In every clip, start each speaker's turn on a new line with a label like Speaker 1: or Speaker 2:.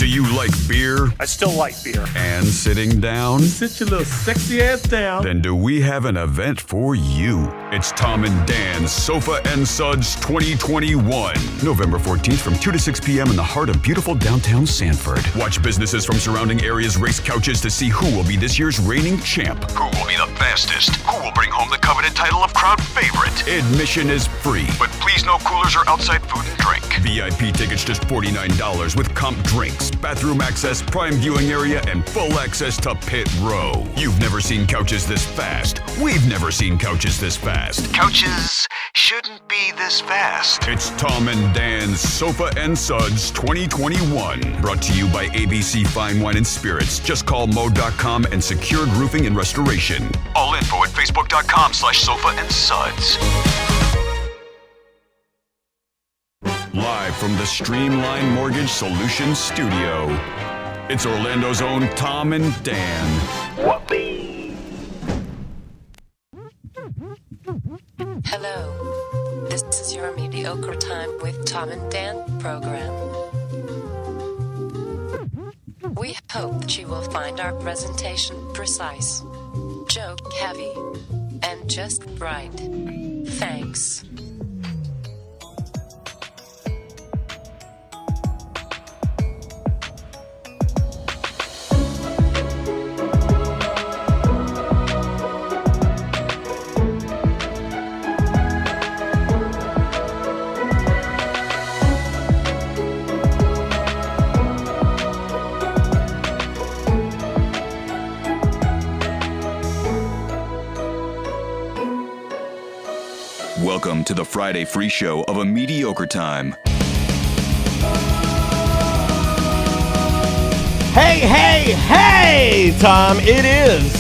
Speaker 1: Do you like beer?
Speaker 2: I still like beer.
Speaker 1: And sitting down?
Speaker 3: Sit your little sexy ass down.
Speaker 1: Then do we have an event for you? It's Tom and Dan's Sofa and Suds 2021. November 14th from 2 to 6 p.m. in the heart of beautiful downtown Sanford. Watch businesses from surrounding areas race couches to see who will be this year's reigning champ. Who will be the fastest? Who will bring home the coveted title of crowd favorite? Admission is free, but please no coolers or outside food and drink. VIP tickets just $49 with comp drinks, bathroom access, prime viewing area, and full access to pit row. You've never seen couches this fast. We've never seen couches this fast. Couches shouldn't be this fast. It's Tom and Dan's Sofa and Suds 2021. Brought to you by ABC Fine Wine and Spirits. Just call Moe.com and Secured Roofing and Restoration. All info at Facebook.com/Sofa and Suds. Live from the Streamline Mortgage Solutions studio, it's Orlando's own Tom and Dan. Whoopee!
Speaker 4: Hello, this is your Mediocre Time with Tom and Dan program. We hope that you will find our presentation precise, joke heavy, and just right. Thanks.
Speaker 1: Welcome to the Friday free show of A Mediocre Time.
Speaker 3: Hey, Tom, it is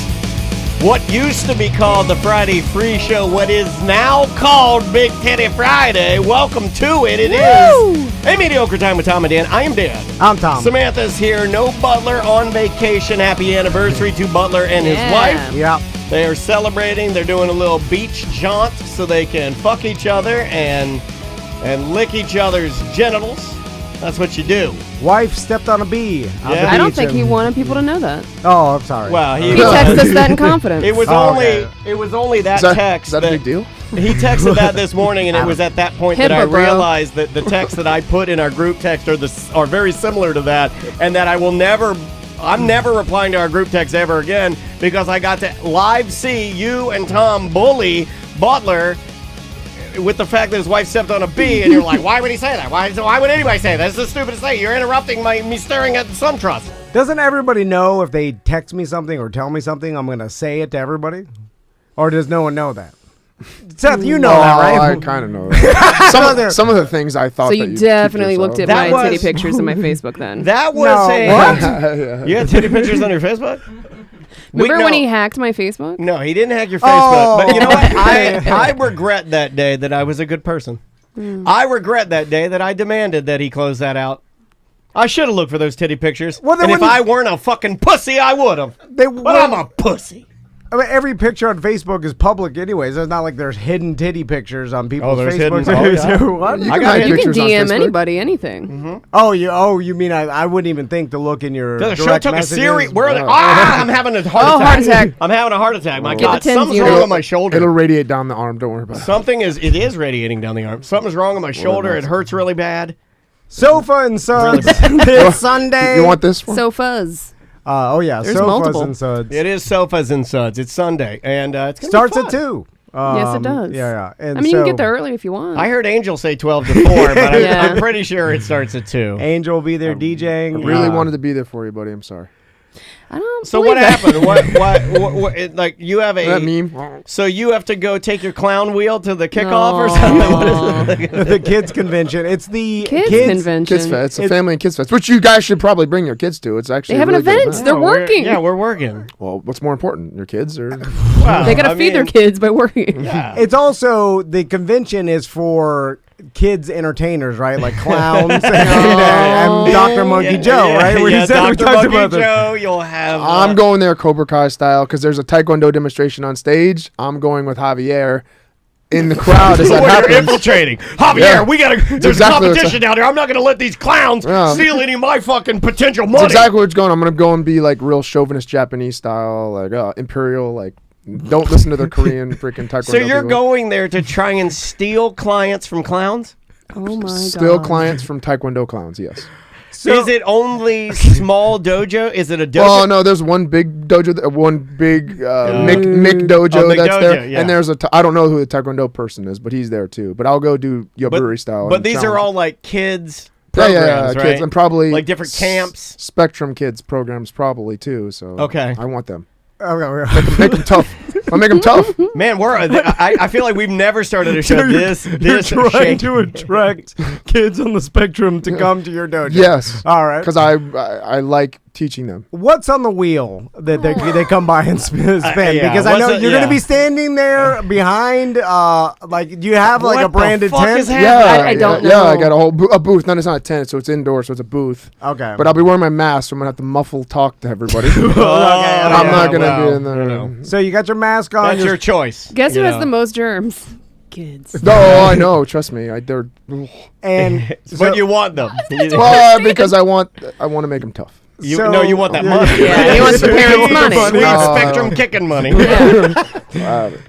Speaker 3: what used to be called the Friday free show, what is now called Big Titty Friday. Welcome to it. It is A Mediocre Time with Tom and Dan. I am Dan.
Speaker 5: I'm Tom.
Speaker 3: Samantha's here. No Butler on vacation. Happy anniversary to Butler and his wife.
Speaker 5: Yeah.
Speaker 3: They are celebrating. They're doing a little beach jaunt so they can fuck each other and lick each other's genitals. That's what you do.
Speaker 5: Wife stepped on a bee. On
Speaker 3: Yeah.
Speaker 5: the
Speaker 6: I don't
Speaker 5: beach
Speaker 6: think he
Speaker 5: and-
Speaker 6: wanted people to know that.
Speaker 5: Oh, I'm sorry.
Speaker 3: Well,
Speaker 6: He texted us that in confidence.
Speaker 3: It was only that text.
Speaker 7: Is that a big deal?
Speaker 3: He texted that this morning, and it was at that point that I
Speaker 6: Hippo, bro.
Speaker 3: realized that the text that I put in our group text are very similar to that, and that I'm never replying to our group text ever again because I got to live see you and Tom bully Butler with the fact that his wife stepped on a bee, and you're like, why would he say that? Why would anybody say that? That's the stupidest thing. You're interrupting me staring at the sun truss.
Speaker 5: Doesn't everybody know if they text me something or tell me something, I'm going to say it to everybody? Or does no one know that? Seth, you know that, right?
Speaker 7: I kind of know that. some of the things I thought
Speaker 6: So
Speaker 7: that
Speaker 6: you
Speaker 7: you'd
Speaker 6: definitely
Speaker 7: keep
Speaker 6: looked at
Speaker 3: That
Speaker 6: my
Speaker 3: was-
Speaker 6: titty pictures on my Facebook then.
Speaker 3: That was
Speaker 5: No,
Speaker 3: a...
Speaker 5: what?
Speaker 7: yourself.
Speaker 3: You had titty pictures on your Facebook?
Speaker 6: Remember when he hacked my Facebook?
Speaker 3: No, he didn't hack your Facebook. But you know what?
Speaker 5: Oh.
Speaker 3: I regret that day that I was a good person. I regret that day that I demanded that he close that out. I should have looked for those titty pictures.
Speaker 5: Well, then
Speaker 3: and if
Speaker 5: when you-
Speaker 3: I weren't a fucking pussy, I would have. But I'm a pussy.
Speaker 5: I mean, every picture on Facebook is public anyways. It's not like there's hidden titty pictures on people's
Speaker 3: there's
Speaker 5: Facebook.
Speaker 3: hidden- oh, yeah.
Speaker 5: What?
Speaker 7: You
Speaker 3: I
Speaker 7: can
Speaker 3: got
Speaker 7: hide
Speaker 3: it.
Speaker 6: You can
Speaker 7: pictures on
Speaker 6: DM
Speaker 7: Facebook.
Speaker 6: anybody anything.
Speaker 5: You mean I wouldn't even think to look in your
Speaker 3: The show
Speaker 5: direct
Speaker 3: took a
Speaker 5: messages?
Speaker 3: serious...
Speaker 5: Yeah.
Speaker 3: I'm having a heart attack.
Speaker 6: heart attack.
Speaker 3: I'm having a heart attack. My
Speaker 6: Get
Speaker 3: God,
Speaker 6: the Tins
Speaker 3: something's
Speaker 6: unit.
Speaker 3: wrong with my shoulder.
Speaker 7: It'll radiate down the arm. Don't worry about it.
Speaker 3: It is radiating down the arm. Something's wrong with my shoulder. It hurts really bad.
Speaker 5: Sofa and Suds
Speaker 3: Really
Speaker 5: this Sunday.
Speaker 7: You want this one?
Speaker 6: Sofas.
Speaker 5: Sofas
Speaker 6: multiple.
Speaker 5: and Suds.
Speaker 3: It is Sofas and Suds. It's Sunday, and it's gonna
Speaker 5: Starts
Speaker 3: be
Speaker 5: at
Speaker 3: fun.
Speaker 5: 2.
Speaker 6: Yes, it does.
Speaker 5: Yeah. And
Speaker 6: I mean, you
Speaker 5: so
Speaker 6: can get there early if you want.
Speaker 3: I heard Angel say 12 to 4, but
Speaker 6: Yeah.
Speaker 3: I'm pretty sure it starts at 2.
Speaker 5: Angel will be there DJing.
Speaker 7: I really wanted to be there for you, buddy. I'm sorry.
Speaker 6: I don't
Speaker 3: So
Speaker 6: believe
Speaker 3: what
Speaker 6: that.
Speaker 3: happened? What like you have a
Speaker 7: That meme?
Speaker 3: So you have to go take your clown wheel to the kickoff or something? What is it?
Speaker 5: the kids convention. It's the
Speaker 6: Kids convention.
Speaker 7: Kids Fest. It's a family and kids fest, which you guys should probably bring your kids to. It's actually
Speaker 6: They have an
Speaker 7: really good
Speaker 6: event.
Speaker 7: event.
Speaker 6: They're
Speaker 3: No, we're-
Speaker 6: working.
Speaker 3: Yeah, we're working.
Speaker 7: Well, what's more important, your kids or?
Speaker 3: Wow,
Speaker 6: They got to
Speaker 3: I
Speaker 6: feed their
Speaker 3: mean,
Speaker 6: kids by working.
Speaker 3: Yeah.
Speaker 5: It's also the convention is for kids entertainers, right? Like clowns and Dr. Monkey Joe, right? Where
Speaker 3: yeah,
Speaker 5: he said we
Speaker 3: Dr.
Speaker 5: talked
Speaker 3: Monkey
Speaker 5: about this.
Speaker 3: Joe, you'll have.
Speaker 7: I'm going there Cobra Kai style because there's a Taekwondo demonstration on stage. I'm going with Javier. in the crowd as that
Speaker 3: When you're
Speaker 7: happens.
Speaker 3: infiltrating. Javier,
Speaker 7: Yeah.
Speaker 3: there's
Speaker 7: exactly what's
Speaker 3: competition down here. I'm not going to let these clowns
Speaker 7: Yeah.
Speaker 3: steal any of my fucking potential
Speaker 7: That's
Speaker 3: money.
Speaker 7: exactly where it's going. I'm gonna go and be like real chauvinist Japanese style, like imperial, like don't listen to the Korean freaking taekwondo.
Speaker 3: So you're
Speaker 7: people.
Speaker 3: going there to try and steal clients from clowns?
Speaker 6: Oh my
Speaker 7: Still
Speaker 6: god.
Speaker 7: clients from taekwondo clowns, yes.
Speaker 3: Is it only small dojo? Is it a dojo?
Speaker 7: Oh no, there's one big dojo, one big Mick dojo
Speaker 3: Oh, Mick
Speaker 7: that's
Speaker 3: dojo,
Speaker 7: there,
Speaker 3: yeah.
Speaker 7: and there's I don't know who the taekwondo person is, but he's there too. But I'll go do Yoburi style.
Speaker 3: But
Speaker 7: and
Speaker 3: these are
Speaker 7: challenge.
Speaker 3: all like kids
Speaker 7: Yeah,
Speaker 3: programs, right?
Speaker 7: kids, and probably
Speaker 3: like different camps.
Speaker 7: Spectrum Kids programs probably too. So
Speaker 3: Okay.
Speaker 7: I want them.
Speaker 5: Okay.
Speaker 7: Make them tough. I'll make them tough.
Speaker 3: Man, I feel like we've never started a show this
Speaker 5: You're trying
Speaker 3: shaky.
Speaker 5: to attract kids on the spectrum to come to your dojo.
Speaker 7: Yes.
Speaker 5: All right.
Speaker 7: Because I like teaching them.
Speaker 5: What's on the wheel that they come by and spin?
Speaker 3: yeah,
Speaker 5: Because I know
Speaker 3: what's
Speaker 5: you're
Speaker 3: yeah.
Speaker 5: going to be standing there behind, like, do you have like
Speaker 3: What
Speaker 5: a branded
Speaker 3: the fuck
Speaker 5: tent?
Speaker 3: is happening?
Speaker 6: I don't
Speaker 7: Yeah, I
Speaker 6: know.
Speaker 7: got a booth. No, it's not a tent, so it's indoors, so it's a booth.
Speaker 5: Okay.
Speaker 7: But I'll be wearing my mask, so I'm gonna have to muffle talk to everybody.
Speaker 3: Oh,
Speaker 7: I'm not gonna
Speaker 3: well,
Speaker 7: be in there.
Speaker 3: no.
Speaker 5: So you got your mask on.
Speaker 3: That's your choice.
Speaker 6: Guess who
Speaker 3: you
Speaker 6: has
Speaker 3: know.
Speaker 6: the most germs? Kids.
Speaker 7: No, I know. Trust me. They're
Speaker 5: and
Speaker 3: But you want them.
Speaker 7: well because I want to make them tough.
Speaker 3: No, you want that money.
Speaker 6: Yeah, he wants the parents' money.
Speaker 3: Sweet
Speaker 7: No.
Speaker 3: Spectrum kicking money.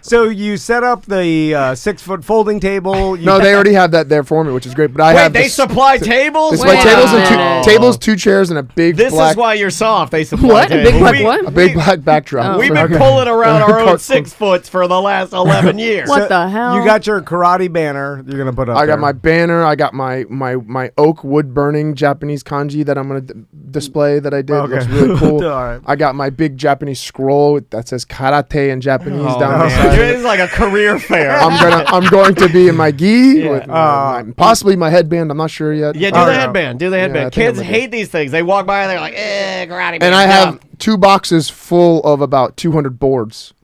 Speaker 5: So you set up the 6-foot folding table. You
Speaker 7: No, they already have that there for me, which is great. But I
Speaker 3: Wait,
Speaker 7: have
Speaker 3: they
Speaker 7: this,
Speaker 3: supply tables?
Speaker 7: They supply
Speaker 6: Wait
Speaker 7: tables
Speaker 6: a
Speaker 7: and
Speaker 6: minute.
Speaker 7: tables, 2 chairs, and a big
Speaker 3: This
Speaker 7: black
Speaker 3: is why you're soft. They supply
Speaker 6: What? A
Speaker 3: tables.
Speaker 6: big black what?
Speaker 7: a big black backdrop.
Speaker 6: Oh.
Speaker 3: We've been pulling around our own 6 foots for the last 11 years.
Speaker 6: What the hell?
Speaker 5: You got your karate banner. You're gonna put up.
Speaker 7: I got
Speaker 5: there.
Speaker 7: my banner. I got my oak wood burning Japanese kanji that I'm gonna display that I did.
Speaker 5: Okay.
Speaker 7: Looks really cool.
Speaker 5: All right.
Speaker 7: I got my big Japanese scroll that says karate in Japanese
Speaker 3: Oh,
Speaker 7: down the
Speaker 3: man.
Speaker 7: side.
Speaker 3: It's like a career fair.
Speaker 7: I'm going to be in my gi
Speaker 3: Yeah.
Speaker 7: with possibly my headband. I'm not sure yet.
Speaker 3: Yeah, do
Speaker 5: Oh,
Speaker 3: the
Speaker 5: yeah.
Speaker 3: headband. Do the
Speaker 7: I
Speaker 3: headband.
Speaker 7: think
Speaker 3: Kids
Speaker 7: I'm gonna
Speaker 3: hate these things. They walk by and they're like, karate.
Speaker 7: And I have 2 boxes full of about 200 boards.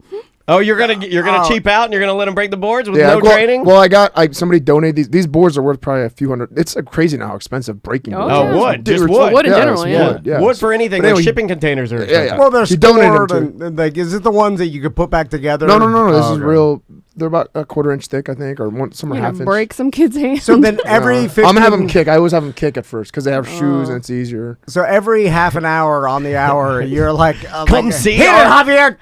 Speaker 3: Oh, you're gonna cheap out and you're gonna let them break the boards with
Speaker 7: Yeah,
Speaker 3: no
Speaker 7: well,
Speaker 3: training?
Speaker 7: Well, somebody donated these boards are worth probably a few hundred. It's crazy now how expensive breaking
Speaker 6: Oh,
Speaker 7: boards.
Speaker 3: Oh,
Speaker 6: yeah.
Speaker 7: are.
Speaker 3: wood. Just
Speaker 7: Dude,
Speaker 3: wood.
Speaker 6: Wood in
Speaker 7: yeah,
Speaker 6: general,
Speaker 7: it's
Speaker 6: yeah.
Speaker 7: wood, yeah.
Speaker 3: Wood for anything.
Speaker 7: But
Speaker 3: Like
Speaker 7: anyway,
Speaker 3: shipping containers are
Speaker 7: yeah.
Speaker 3: expensive.
Speaker 5: Well, they're
Speaker 7: You donated
Speaker 5: stored
Speaker 7: them
Speaker 5: and like, is it the ones that you could put back together?
Speaker 7: No. This
Speaker 5: Oh,
Speaker 7: is
Speaker 5: okay.
Speaker 7: real. They're about a 1/4 inch thick, I think, or some are
Speaker 6: You're
Speaker 7: half
Speaker 6: gonna
Speaker 7: inch.
Speaker 6: break some kids' hands.
Speaker 5: So then every 15,
Speaker 7: I'm gonna have them kick. I always have them kick at first because they have shoes and it's easier.
Speaker 5: So every half an hour on the hour, you're like,
Speaker 3: Come see
Speaker 5: hit it,
Speaker 3: our-
Speaker 5: Javier.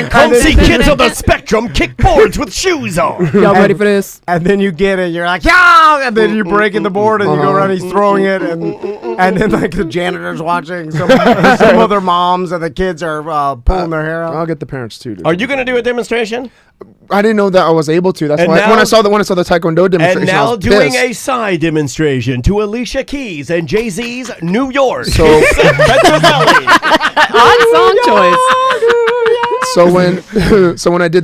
Speaker 3: Come see kids on the spectrum kick boards with shoes on.
Speaker 6: Y'all ready for this?
Speaker 5: And then you get it, you're like, yeah, and then you're breaking the board, and you go around, he's throwing it, and then like the janitor's watching, some other moms, and the kids are pulling their hair out.
Speaker 7: I'll get the parents too.
Speaker 3: Are you gonna do a demonstration?
Speaker 7: I didn't know that I was able to. That's
Speaker 3: And
Speaker 7: why
Speaker 3: now-
Speaker 7: when I saw the Taekwondo demonstration,
Speaker 3: And now
Speaker 7: I was
Speaker 3: doing
Speaker 7: pissed.
Speaker 3: a side demonstration to Alicia Keys and Jay-Z's New York.
Speaker 7: So
Speaker 3: Petrozelli.
Speaker 6: Odd song choice.
Speaker 7: so when I did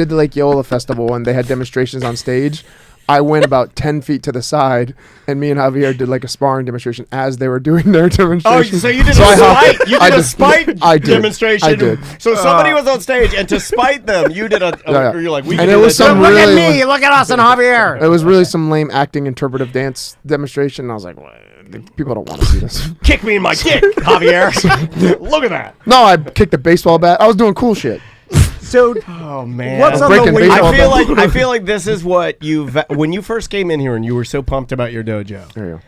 Speaker 7: the Lake Yola festival and they had demonstrations on stage, I went about 10 feet to the side, and me and Javier did like a sparring demonstration as they were doing their
Speaker 3: Oh,
Speaker 7: demonstration.
Speaker 3: so you did
Speaker 7: I
Speaker 3: a
Speaker 7: hopped-
Speaker 3: spite? You
Speaker 7: I
Speaker 3: did a
Speaker 7: did-
Speaker 3: spite
Speaker 7: I did.
Speaker 3: demonstration?
Speaker 7: I did.
Speaker 3: So somebody was on stage, and to spite them, you did a.
Speaker 7: Yeah.
Speaker 3: You're like, we
Speaker 7: And
Speaker 3: can
Speaker 7: it
Speaker 3: do
Speaker 7: was
Speaker 3: that.
Speaker 7: some
Speaker 5: Look at
Speaker 7: really-
Speaker 5: me, look at us and Javier.
Speaker 7: It was really some lame acting interpretive dance demonstration. And I was like, "What? People don't want to see this."
Speaker 3: Kick me in my dick, Javier. Look at that.
Speaker 7: No, I kicked a baseball bat. I was doing cool shit.
Speaker 5: So,
Speaker 3: Oh man.
Speaker 5: what's on the
Speaker 7: Breaking
Speaker 5: wheel?
Speaker 7: baseball
Speaker 3: I feel like this is what when you first came in here and you were so pumped about your dojo.
Speaker 7: There you go.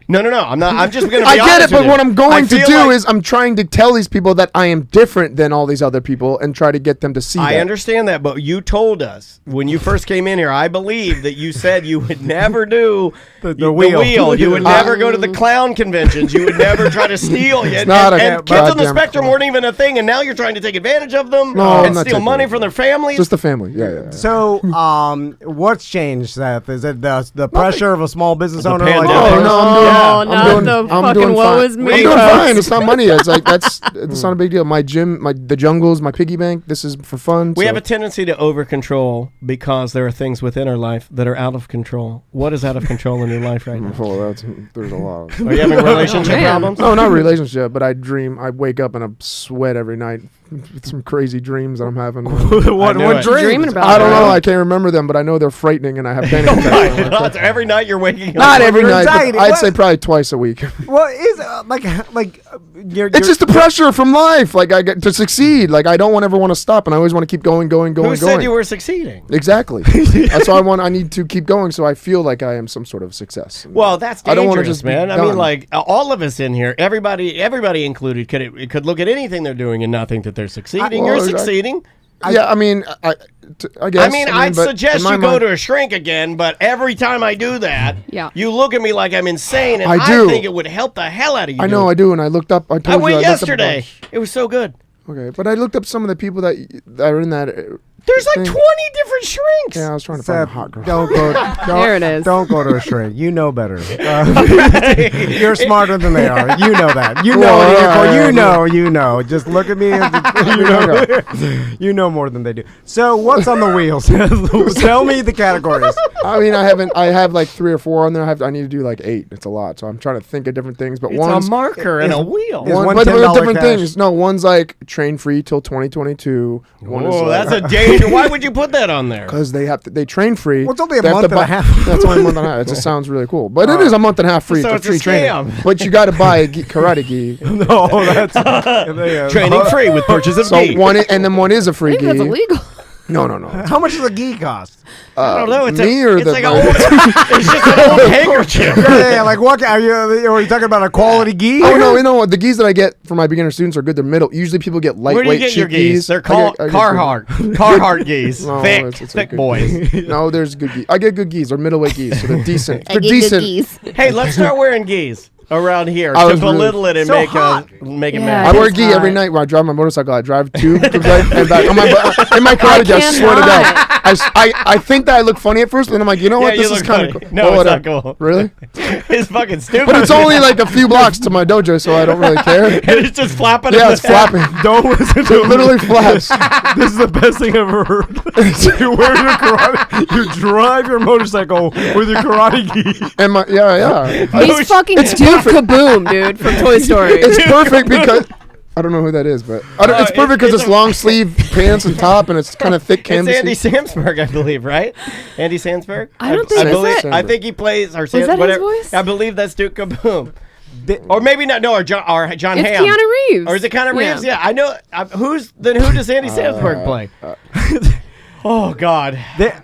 Speaker 3: No, I'm not. I'm just gonna. Be
Speaker 7: I get
Speaker 3: honest
Speaker 7: it, but
Speaker 3: with
Speaker 7: what
Speaker 3: you.
Speaker 7: I'm going
Speaker 3: I
Speaker 7: to
Speaker 3: feel
Speaker 7: do
Speaker 3: like-
Speaker 7: is I'm trying to tell these people that I am different than all these other people and try to get them to see
Speaker 3: I
Speaker 7: that.
Speaker 3: understand that, but you told us when you first came in here, I believe that you said you would never do
Speaker 5: The wheel.
Speaker 3: You would never go to the clown conventions. You would never try to steal. It's
Speaker 7: not a
Speaker 3: and kids on the
Speaker 7: goddamn
Speaker 3: spectrum
Speaker 7: clown.
Speaker 3: weren't even a thing, and now you're trying to take advantage of them
Speaker 7: No, I'm
Speaker 3: and
Speaker 7: not
Speaker 3: steal
Speaker 7: taking
Speaker 3: money
Speaker 7: it.
Speaker 3: from their families.
Speaker 7: Just the family. Yeah.
Speaker 5: So, what's changed, Seth? Is it the pressure of a small business owner?
Speaker 3: pandemic.
Speaker 7: Oh no,
Speaker 6: Oh,
Speaker 7: I'm
Speaker 6: not
Speaker 7: doing.
Speaker 6: the
Speaker 7: I'm
Speaker 6: fucking
Speaker 7: doing
Speaker 6: woe
Speaker 7: fine.
Speaker 6: is me
Speaker 7: I'm doing
Speaker 6: folks.
Speaker 7: fine. It's not money. It's like it's not a big deal. My gym, the jungles, my piggy bank. This is for fun.
Speaker 3: We
Speaker 7: so-
Speaker 3: have a tendency to over control because there are things within our life that are out of control. What is out of control in your life right now?
Speaker 7: Oh, there's a lot.
Speaker 3: Are you having relationship
Speaker 6: man.
Speaker 3: problems?
Speaker 7: No, not relationship, but I wake up in a sweat every night some crazy dreams that I'm having.
Speaker 5: What
Speaker 3: it.
Speaker 5: dream?
Speaker 6: Dreaming about
Speaker 7: I don't
Speaker 6: it.
Speaker 7: know. I can't remember them, but I know they're frightening, and I have panic attacks.
Speaker 3: God, so every night you're waking up.
Speaker 7: Not every
Speaker 5: Your
Speaker 7: night. But
Speaker 5: anxiety,
Speaker 7: I'd
Speaker 5: what?
Speaker 7: say probably twice a week.
Speaker 5: Well, is you're
Speaker 7: It's just the pressure from life. Like I get to succeed. Like I don't ever want to stop, and I always want to keep going.
Speaker 3: Who said you were succeeding?
Speaker 7: Exactly. That's why I need to keep going, so I feel like I am some sort of success.
Speaker 3: Well, that's dangerous,
Speaker 7: I don't want to just be
Speaker 3: man. I mean,
Speaker 7: done.
Speaker 3: like all of us in here, everybody included, could look at anything they're doing and not think that they're succeeding. You're succeeding.
Speaker 7: Yeah, I mean, I guess.
Speaker 3: I mean, I'd
Speaker 7: but
Speaker 3: suggest
Speaker 7: in my
Speaker 3: you go
Speaker 7: mind-
Speaker 3: to a shrink again, but every time I do that,
Speaker 6: Yeah.
Speaker 3: you look at me like I'm insane, and
Speaker 7: I do.
Speaker 3: think it would help the hell out of you.
Speaker 7: I know I do, and I looked up. I told
Speaker 3: I
Speaker 7: you
Speaker 3: went
Speaker 7: looked up a
Speaker 3: yesterday.
Speaker 7: bunch.
Speaker 3: It was so good.
Speaker 7: Okay, but I looked up some of the people that are in that.
Speaker 3: There's like
Speaker 7: thing.
Speaker 3: 20 different shrinks.
Speaker 7: Yeah, I was trying to find a
Speaker 5: Seth,
Speaker 7: hot girl.
Speaker 5: don't go.
Speaker 6: There it is.
Speaker 5: Don't go to a shrink. You know better. You're smarter than they are. You know that. You know.
Speaker 7: Well,
Speaker 5: You know. Just look at me. And you know more than they do. So what's on the wheels? Tell me the categories.
Speaker 7: I mean, I have like 3 or 4 on there. I need to do like 8. It's a lot, so I'm trying to think of different things. But
Speaker 3: It's
Speaker 7: one's
Speaker 3: a marker and a wheel.
Speaker 5: is one
Speaker 7: but there
Speaker 5: $10
Speaker 7: are different
Speaker 5: cash?
Speaker 7: things. No, one's like train free till 2022. One is
Speaker 3: Oh,
Speaker 7: like,
Speaker 3: that's a danger. Why would you put that on there?
Speaker 7: because they train free.
Speaker 5: Well, it's only a
Speaker 7: They have
Speaker 5: month
Speaker 7: to
Speaker 5: and a half.
Speaker 7: That's only a month and a half. It just sounds really cool, but it is a month and a half free
Speaker 3: So
Speaker 7: for
Speaker 3: it's a
Speaker 7: free training.
Speaker 3: scam.
Speaker 7: But you got to buy a karate gi.
Speaker 5: No, that's
Speaker 3: Training free with purchase of
Speaker 7: So
Speaker 3: gi.
Speaker 7: and then one is a
Speaker 6: I
Speaker 7: free
Speaker 6: think
Speaker 7: gi.
Speaker 6: that's illegal.
Speaker 7: No.
Speaker 5: How much does a gi cost?
Speaker 3: I don't know. It's
Speaker 7: me or
Speaker 3: it's
Speaker 7: the
Speaker 3: like it's just an old handkerchief.
Speaker 5: Yeah, like what? Are you talking about a quality gi?
Speaker 7: Oh no, you know what? The gis that I get for my beginner students are good. They're middle. Usually people get lightweight.
Speaker 3: Where do you get your
Speaker 7: cheap
Speaker 3: geese? They're called
Speaker 7: I get
Speaker 3: Carhartt geese.
Speaker 7: No,
Speaker 3: Thick,
Speaker 7: it's a
Speaker 3: thick
Speaker 7: good-
Speaker 3: boys.
Speaker 7: No, there's good geese. I get good geese or middleweight geese, so they're decent.
Speaker 6: I
Speaker 7: They're
Speaker 6: get good
Speaker 7: decent.
Speaker 6: geese.
Speaker 3: Hey, let's start wearing geese around here
Speaker 7: I
Speaker 3: to
Speaker 7: was really-
Speaker 3: belittle it and
Speaker 5: So hot.
Speaker 3: make it
Speaker 6: Yeah.
Speaker 3: mad.
Speaker 7: I wear a
Speaker 6: It's
Speaker 7: gi every
Speaker 6: hot.
Speaker 7: night when I drive my motorcycle. I drive to and back. In my karate gi, I
Speaker 6: can't
Speaker 7: swear to
Speaker 6: lie.
Speaker 7: God. I think that I look funny at first, but then I'm like, you know what?
Speaker 3: Yeah, you
Speaker 7: This is
Speaker 3: look
Speaker 7: kind of
Speaker 3: funny.
Speaker 7: cool.
Speaker 3: No,
Speaker 7: Well,
Speaker 3: it's not
Speaker 7: whatever.
Speaker 3: cool.
Speaker 7: Really?
Speaker 3: It's fucking stupid.
Speaker 7: But it's only like a few blocks to my dojo, so I don't really care.
Speaker 3: and it's just flapping.
Speaker 7: Yeah,
Speaker 3: in
Speaker 7: it's
Speaker 3: the air.
Speaker 7: flapping.
Speaker 5: Don't listen
Speaker 7: It
Speaker 5: to
Speaker 7: literally flaps.
Speaker 5: This is the best thing I've ever heard. You wear your karate. You drive your motorcycle with your karate gi.
Speaker 7: And my yeah.
Speaker 6: He's fucking Duke Kaboom, dude, from Toy Story.
Speaker 7: It's perfect because I don't know who that is, but it's perfect because
Speaker 3: it's
Speaker 7: it's
Speaker 3: a-
Speaker 7: long sleeve pants and top, and it's kind of thick
Speaker 3: It's
Speaker 7: canvas.
Speaker 3: Andy Samsberg, I believe, right? Andy Samsberg.
Speaker 6: I don't think
Speaker 3: I
Speaker 6: that's
Speaker 3: believe.
Speaker 6: it.
Speaker 3: I think he plays or
Speaker 6: that his
Speaker 3: whatever.
Speaker 6: voice?
Speaker 3: I believe that's Duke Kaboom. Or maybe not. No, or John
Speaker 6: It's
Speaker 3: Hamm.
Speaker 6: Keanu Reeves.
Speaker 3: Or is it Keanu Reeves? Yeah, I know. Who does Andy Samsberg play? Oh God.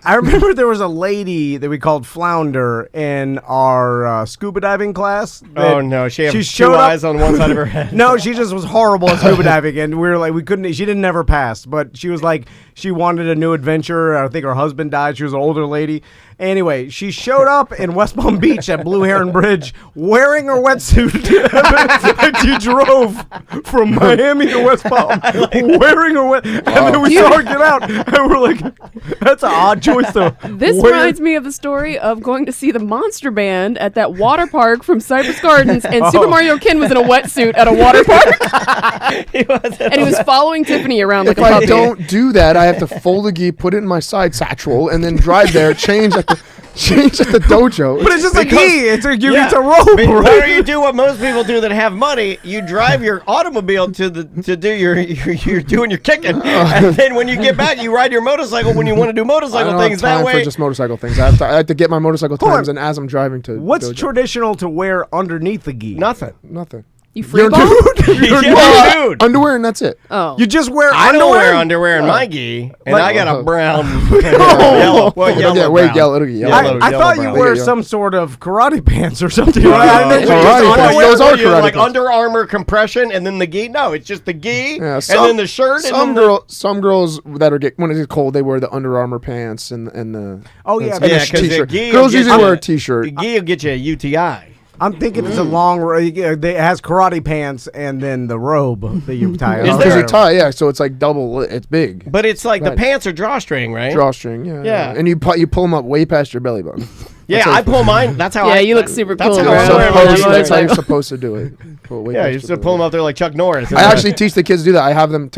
Speaker 5: I remember there was a lady that we called Flounder in our scuba diving class.
Speaker 3: Oh no, she had two
Speaker 5: showed up-
Speaker 3: eyes on one side of her head.
Speaker 5: No, she just was horrible at scuba diving, and we were like, we couldn't. She didn't never pass, but she was like, she wanted a new adventure. I think her husband died. She was an older lady. Anyway, she showed up in West Palm Beach at Blue Heron Bridge wearing her wetsuit. And she drove from Miami to West Palm wearing her wet. And then we saw her get out, and we're like, that's an odd choice though.
Speaker 6: This reminds me of the story of going to see the Monster Band at that water park from Cypress Gardens, and Super Mario Ken was in a wetsuit at a water park, and he was following Tiffany around like
Speaker 7: If
Speaker 6: a
Speaker 7: I
Speaker 6: puppy.
Speaker 7: don't do that, I have to fold a gi, put it in my side satchel, and then drive there, change at the dojo.
Speaker 5: But it's just
Speaker 3: Because-
Speaker 5: a gi. It's a
Speaker 3: Yeah.
Speaker 5: rope.
Speaker 3: But why
Speaker 5: right?
Speaker 3: don't you do what most people do that have money? You drive your automobile to do you're doing your kicking, and then when you get back, you ride your motorcycle when you want to do
Speaker 7: I
Speaker 3: motorcycle
Speaker 7: don't
Speaker 3: things.
Speaker 7: have time
Speaker 3: That way,
Speaker 7: for just motorcycle things. I have to get my motorcycle
Speaker 5: Hold
Speaker 7: times,
Speaker 5: on.
Speaker 7: and as I'm driving to
Speaker 5: What's
Speaker 7: dojo.
Speaker 5: traditional to wear underneath the gi?
Speaker 3: nothing.
Speaker 7: Nothing.
Speaker 6: You free
Speaker 7: You're
Speaker 6: ball?
Speaker 3: Yeah, dude.
Speaker 7: Underwear and that's it.
Speaker 6: Oh,
Speaker 5: You just wear
Speaker 3: I don't
Speaker 5: underwear?
Speaker 3: wear underwear in my gi, and
Speaker 5: Like-
Speaker 3: I got a brown, yellow, well,
Speaker 7: It'll
Speaker 3: yellow,
Speaker 7: get way
Speaker 3: brown.
Speaker 7: yellow. It'll get yellow.
Speaker 5: I
Speaker 3: Yellow,
Speaker 5: thought you
Speaker 3: brown.
Speaker 5: wear
Speaker 7: Yeah.
Speaker 5: some sort of karate pants or something.
Speaker 3: No,
Speaker 5: I didn't
Speaker 3: it's
Speaker 5: know
Speaker 7: karate
Speaker 3: just
Speaker 7: pants.
Speaker 3: underwear
Speaker 7: Those are
Speaker 3: where you have,
Speaker 7: karate
Speaker 3: like
Speaker 7: pants.
Speaker 3: Under Armour compression, and then the gi. No, it's just the gi,
Speaker 7: Yeah,
Speaker 3: and then the shirt.
Speaker 7: Some
Speaker 3: and then
Speaker 7: some girls that are when it gets cold, they wear the Under Armour pants and the
Speaker 5: Oh, yeah,
Speaker 7: and
Speaker 5: but-
Speaker 7: the
Speaker 3: Yeah, 'cause the
Speaker 7: t-shirt.
Speaker 3: gi
Speaker 7: Girls
Speaker 3: will get
Speaker 7: usually
Speaker 3: you-
Speaker 7: wear a t-shirt.
Speaker 3: the gi will get you a UTI.
Speaker 5: I'm thinking it's a long. It has karate pants and then the robe that you tie.
Speaker 3: Is
Speaker 5: on.
Speaker 7: Because
Speaker 3: there-
Speaker 7: they tie, yeah, so it's like double. It's big.
Speaker 3: But it's like the
Speaker 7: Right.
Speaker 3: pants are drawstring, right?
Speaker 7: Drawstring, yeah.
Speaker 3: Yeah.
Speaker 7: And you pull them up way past your belly button.
Speaker 3: Yeah, I pull mine. That's how.
Speaker 6: Yeah,
Speaker 3: I,
Speaker 6: you look super
Speaker 3: that's
Speaker 6: cool,
Speaker 3: how
Speaker 6: bro.
Speaker 3: I
Speaker 7: You're
Speaker 3: wear
Speaker 6: Supposed-
Speaker 3: my
Speaker 7: supposed- that's how you're
Speaker 3: motorcycle.
Speaker 7: supposed to do it. Pull it way
Speaker 3: Yeah,
Speaker 7: past
Speaker 3: you
Speaker 7: your
Speaker 3: just
Speaker 7: belly
Speaker 3: pull them up there like Chuck Norris.
Speaker 7: I actually teach the kids to do that. I have them.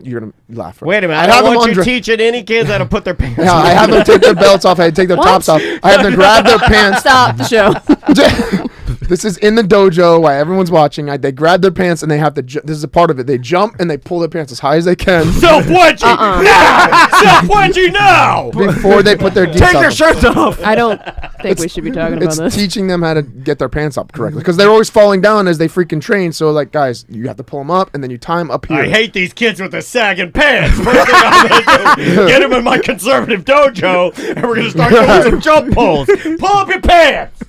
Speaker 7: You're gonna laugh. Right?
Speaker 3: Wait a minute.
Speaker 7: I
Speaker 3: I
Speaker 7: have
Speaker 3: don't
Speaker 7: them
Speaker 3: want you
Speaker 7: under.
Speaker 3: teaching any kids how to put their pants
Speaker 7: Yeah,
Speaker 3: on.
Speaker 7: I have them take their belts off. I take their
Speaker 6: What?
Speaker 7: tops off. I have them grab their pants.
Speaker 6: stop the show.
Speaker 7: This is in the dojo while everyone's watching. They grab their pants and they have to. This is a part of it. They jump and they pull their pants as high as they can.
Speaker 3: Self-wedgie now! Self-wedgie now!
Speaker 7: Before they put their geese
Speaker 5: Take
Speaker 7: up.
Speaker 5: their shirts off.
Speaker 6: I don't think we should be talking about
Speaker 7: It's
Speaker 6: this.
Speaker 7: teaching them how to get their pants up correctly because they're always falling down as they freaking train. So like, guys, you have to pull them up and then you tie them up here.
Speaker 3: I hate these kids with the sagging pants. First thing I'm gonna do, get them in my conservative dojo, and we're gonna start doing some jump pulls. Pull up your pants.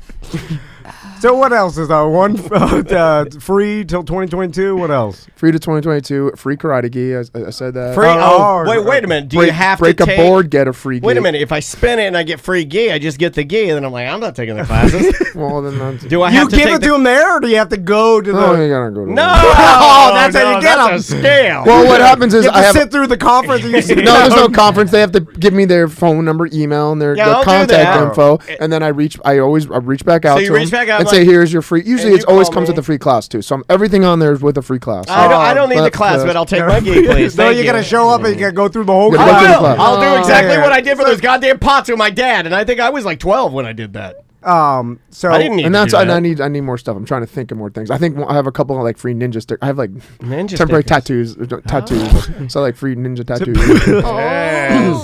Speaker 5: So what else is one free till 2022? What else?
Speaker 7: Free to 2022. Free karate gi. I said that.
Speaker 3: Free? Wait a minute. Do you have
Speaker 7: break
Speaker 3: to
Speaker 7: a
Speaker 3: take,
Speaker 7: board, get a free gi.
Speaker 3: Wait a minute. If I spin it and I get free gi, I just get the gi, and then I'm like, I'm not taking the classes.
Speaker 7: Well, then that's...
Speaker 3: Do I
Speaker 5: You
Speaker 3: have to
Speaker 5: give
Speaker 3: take
Speaker 5: it to them there, or do you have to go to the?
Speaker 7: Oh, you gotta go to
Speaker 3: No,
Speaker 5: that's how you get
Speaker 3: that's
Speaker 5: them.
Speaker 3: a scale.
Speaker 7: Well, what happens is
Speaker 5: You have
Speaker 7: I
Speaker 5: to
Speaker 7: have...
Speaker 5: sit through the conference. And you sit
Speaker 7: No, there's no
Speaker 5: down.
Speaker 7: conference. They have to give me their phone number, email, and their
Speaker 3: I'll do
Speaker 7: contact
Speaker 3: that.
Speaker 7: info, and then I reach back out
Speaker 3: So you
Speaker 7: to
Speaker 3: reach
Speaker 7: them
Speaker 3: back out,
Speaker 7: and
Speaker 3: like-
Speaker 7: say, "Here's your free." Usually,
Speaker 3: you
Speaker 7: it always
Speaker 3: call
Speaker 7: comes
Speaker 3: me.
Speaker 7: with a free class too. So everything on there is with a free class.
Speaker 3: I don't need the
Speaker 7: But,
Speaker 3: class, but I'll take my gi, please.
Speaker 5: No,
Speaker 3: Thank
Speaker 5: you gotta show up and you gotta go through the whole
Speaker 7: Yeah,
Speaker 3: I
Speaker 7: go through the
Speaker 3: will.
Speaker 7: class.
Speaker 3: I'll do exactly
Speaker 5: yeah.
Speaker 3: what I did for those goddamn pots with my dad, and I think I was like 12 when I did that.
Speaker 5: So
Speaker 3: I didn't need
Speaker 7: And
Speaker 3: to
Speaker 7: that's
Speaker 3: do
Speaker 7: and
Speaker 3: that.
Speaker 7: I need more stuff. I'm trying to think of more things. I think I have a couple of like free ninja stickers. I have like
Speaker 3: Ninja
Speaker 7: temporary
Speaker 3: stickers.
Speaker 7: tattoos. So like free ninja tattoos.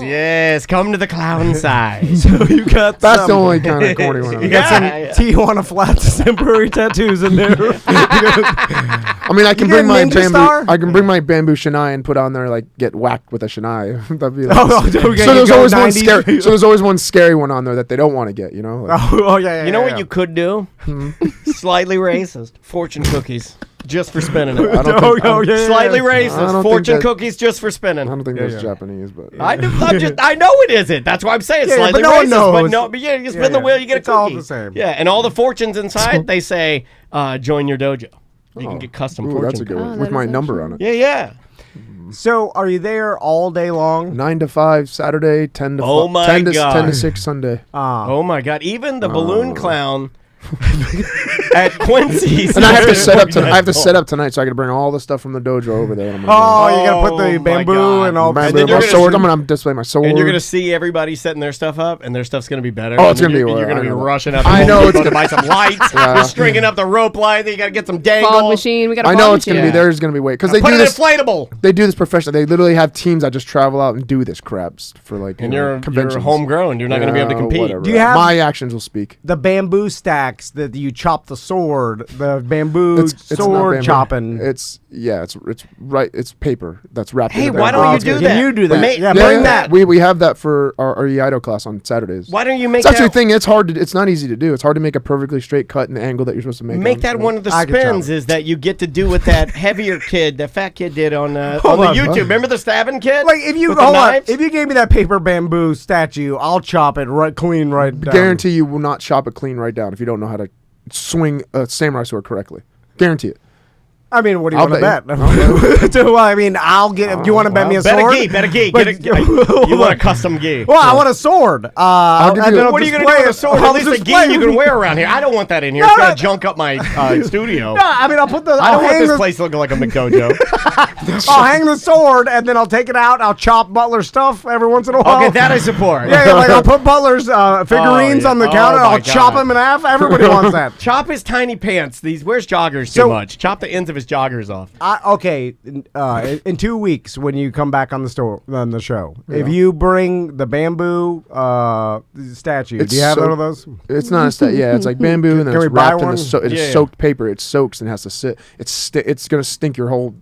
Speaker 3: Yes, come to the clown side.
Speaker 5: So you got
Speaker 7: That's
Speaker 5: some,
Speaker 7: the only kind of corny one.
Speaker 5: you got some
Speaker 3: Yeah.
Speaker 5: Tijuana Flats temporary tattoos in there.
Speaker 7: I mean, I can
Speaker 5: You
Speaker 7: bring
Speaker 5: get
Speaker 7: my
Speaker 5: Ninja
Speaker 7: bamboo.
Speaker 5: Star?
Speaker 7: I can bring my bamboo shanai and put on there like get whacked with a shanai. That'd be like,
Speaker 5: Okay,
Speaker 7: so
Speaker 5: you
Speaker 7: there's
Speaker 5: go
Speaker 7: always one
Speaker 5: 90s.
Speaker 7: scary. So there's always one scary one on there that they don't want to get. You know. Like,
Speaker 5: Oh yeah.
Speaker 3: You know what you could do? Slightly racist. Fortune cookies. Just for spinning it.
Speaker 7: I don't think,
Speaker 5: Oh, yeah.
Speaker 3: Slightly
Speaker 7: I
Speaker 3: racist.
Speaker 7: don't
Speaker 3: Fortune
Speaker 7: think that-
Speaker 3: cookies just for
Speaker 7: I
Speaker 3: spinning.
Speaker 7: don't think that's Japanese, but
Speaker 3: I know it isn't. That's why I'm saying
Speaker 5: Yeah,
Speaker 3: slightly
Speaker 5: but no one
Speaker 3: racist. But
Speaker 5: knows.
Speaker 3: no, but yeah, you spin
Speaker 5: Yeah,
Speaker 3: the
Speaker 5: yeah.
Speaker 3: wheel, you get
Speaker 5: It's
Speaker 3: a cookie.
Speaker 5: all the same.
Speaker 3: Yeah, and all the fortunes inside, they say, join your dojo. You can get custom
Speaker 7: ooh,
Speaker 3: fortune
Speaker 7: that's a good
Speaker 3: cookies.
Speaker 7: one
Speaker 6: that
Speaker 7: with my
Speaker 6: is
Speaker 7: number
Speaker 6: actually-
Speaker 7: on it.
Speaker 3: Yeah.
Speaker 5: So are you there all day long?
Speaker 7: 9 to 5 Saturday, 10 to
Speaker 3: Oh
Speaker 7: 5,
Speaker 3: my
Speaker 7: 10 to
Speaker 3: God.
Speaker 7: 10 to 6 Sunday.
Speaker 3: Oh my God! Even the balloon clown at Quincy's.
Speaker 7: And I have to set up. I have to set up tonight, so I got to bring all the stuff from the dojo over there. I'm
Speaker 5: Oh, you gotta put
Speaker 3: Oh,
Speaker 5: the
Speaker 3: my
Speaker 5: bamboo
Speaker 3: God.
Speaker 5: and all.
Speaker 3: And
Speaker 7: my
Speaker 3: then you're gonna
Speaker 7: sword.
Speaker 3: see-
Speaker 7: I'm gonna display my sword.
Speaker 3: And you're gonna see everybody setting their stuff up, and their stuff's gonna be better.
Speaker 7: Oh, it's
Speaker 3: And
Speaker 7: gonna be
Speaker 3: You're
Speaker 7: well,
Speaker 3: gonna
Speaker 7: I
Speaker 3: be
Speaker 7: know that.
Speaker 3: rushing out.
Speaker 7: I know
Speaker 3: You're
Speaker 7: it's
Speaker 3: going to buy some lights.
Speaker 7: Yeah.
Speaker 3: You're stringing up the rope light. You gotta get some dangles.
Speaker 6: Fog machine. We got a
Speaker 7: I
Speaker 6: fog
Speaker 7: know it's
Speaker 6: machine.
Speaker 7: gonna be. There's gonna be weight because they
Speaker 3: Put
Speaker 7: do
Speaker 3: an
Speaker 7: this.
Speaker 3: inflatable.
Speaker 7: They do this professionally. They literally have teams that just travel out and do this crabs for like.
Speaker 3: And
Speaker 7: you know,
Speaker 3: you're
Speaker 7: conventions.
Speaker 3: homegrown. You're not gonna be able to compete.
Speaker 7: Whatever.
Speaker 5: Do you have-
Speaker 7: my actions will speak?
Speaker 5: The bamboo stacks that you chop the sword, the bamboo
Speaker 7: It's not
Speaker 5: sword
Speaker 7: bamboo.
Speaker 5: chopping.
Speaker 7: It's right. It's paper that's wrapped.
Speaker 3: Hey,
Speaker 7: in the
Speaker 3: why
Speaker 7: bamboo.
Speaker 3: don't you
Speaker 5: okay.
Speaker 3: do
Speaker 5: Can
Speaker 3: that?
Speaker 5: you do that?
Speaker 3: Yeah,
Speaker 5: Yeah,
Speaker 3: bring
Speaker 5: yeah.
Speaker 3: that.
Speaker 7: We have that for our Iaido class on Saturdays.
Speaker 3: Why don't you make
Speaker 7: It's actually
Speaker 3: that?
Speaker 7: a thing. It's hard to. It's not easy to do. It's hard to make a perfectly straight cut in the angle that you're supposed to make.
Speaker 3: Make that one of the
Speaker 5: I can chop
Speaker 3: spins
Speaker 5: it.
Speaker 3: is that you get to do what that heavier kid, that fat kid did on the
Speaker 5: Hold on.
Speaker 3: YouTube. Remember the stabbing kid?
Speaker 5: Like if you
Speaker 3: With the
Speaker 5: hold on,
Speaker 3: knives?
Speaker 5: if you gave me that paper bamboo statue, I'll chop it right clean right down.
Speaker 7: Guarantee you will not chop it clean right down if you don't know how to swing a samurai sword correctly. Guarantee it.
Speaker 5: I mean, what do you
Speaker 7: I'll
Speaker 5: want
Speaker 7: bet
Speaker 5: to bet? Well, I mean, I'll get. Do you want to bet me a
Speaker 3: Bet
Speaker 5: sword?
Speaker 3: a gi, bet a gi.
Speaker 5: But-
Speaker 3: Get a, you want a custom gi.
Speaker 5: Well, I want a sword.
Speaker 7: give
Speaker 5: and
Speaker 7: you-
Speaker 5: then I'll
Speaker 3: What are you going to
Speaker 5: display
Speaker 3: do with a
Speaker 5: it.
Speaker 3: sword?
Speaker 5: I'll
Speaker 3: At least a gi
Speaker 5: display
Speaker 3: you
Speaker 5: it.
Speaker 3: can wear around here. I don't want that in here.
Speaker 5: No,
Speaker 3: It's
Speaker 5: no.
Speaker 3: going to junk up my studio.
Speaker 5: No, I mean, I'll put the.
Speaker 3: I
Speaker 5: I'll
Speaker 3: don't want
Speaker 5: hang
Speaker 3: this
Speaker 5: the,
Speaker 3: place looking like a McDojo.
Speaker 5: I'll hang the sword, and then I'll take it out. I'll chop Butler's stuff every once in a while.
Speaker 3: Okay, that I support.
Speaker 5: Yeah, like I'll put Butler's figurines
Speaker 3: yeah.
Speaker 5: on the
Speaker 3: Oh,
Speaker 5: counter.
Speaker 3: my
Speaker 5: I'll chop
Speaker 3: God.
Speaker 5: them in half. Everybody wants that.
Speaker 3: Chop his tiny pants. These wears joggers
Speaker 5: So-
Speaker 3: too much. Chop the ends of his joggers off.
Speaker 5: Okay, in 2 weeks when you come back on the show, if you bring the bamboo statue,
Speaker 7: It's
Speaker 5: do you have
Speaker 7: so-
Speaker 5: one of those?
Speaker 7: It's not a yeah. It's like bamboo and then
Speaker 5: Can we
Speaker 7: it's
Speaker 5: buy
Speaker 7: wrapped in
Speaker 5: one?
Speaker 7: it's
Speaker 3: Yeah.
Speaker 7: soaked paper. It soaks and has to sit. It's gonna stink your whole.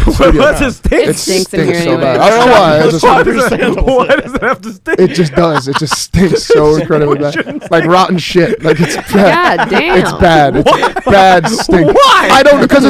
Speaker 5: What's it stink?
Speaker 6: It stinks in here
Speaker 7: so
Speaker 6: anyway.
Speaker 7: bad. I don't know why. I just-
Speaker 5: Why does it have to stink?
Speaker 7: It just does. It just stinks so incredibly bad, like rotten shit. Like it's bad.
Speaker 6: God damn.
Speaker 7: It's bad. It's bad stink.
Speaker 5: Why?
Speaker 7: I don't know because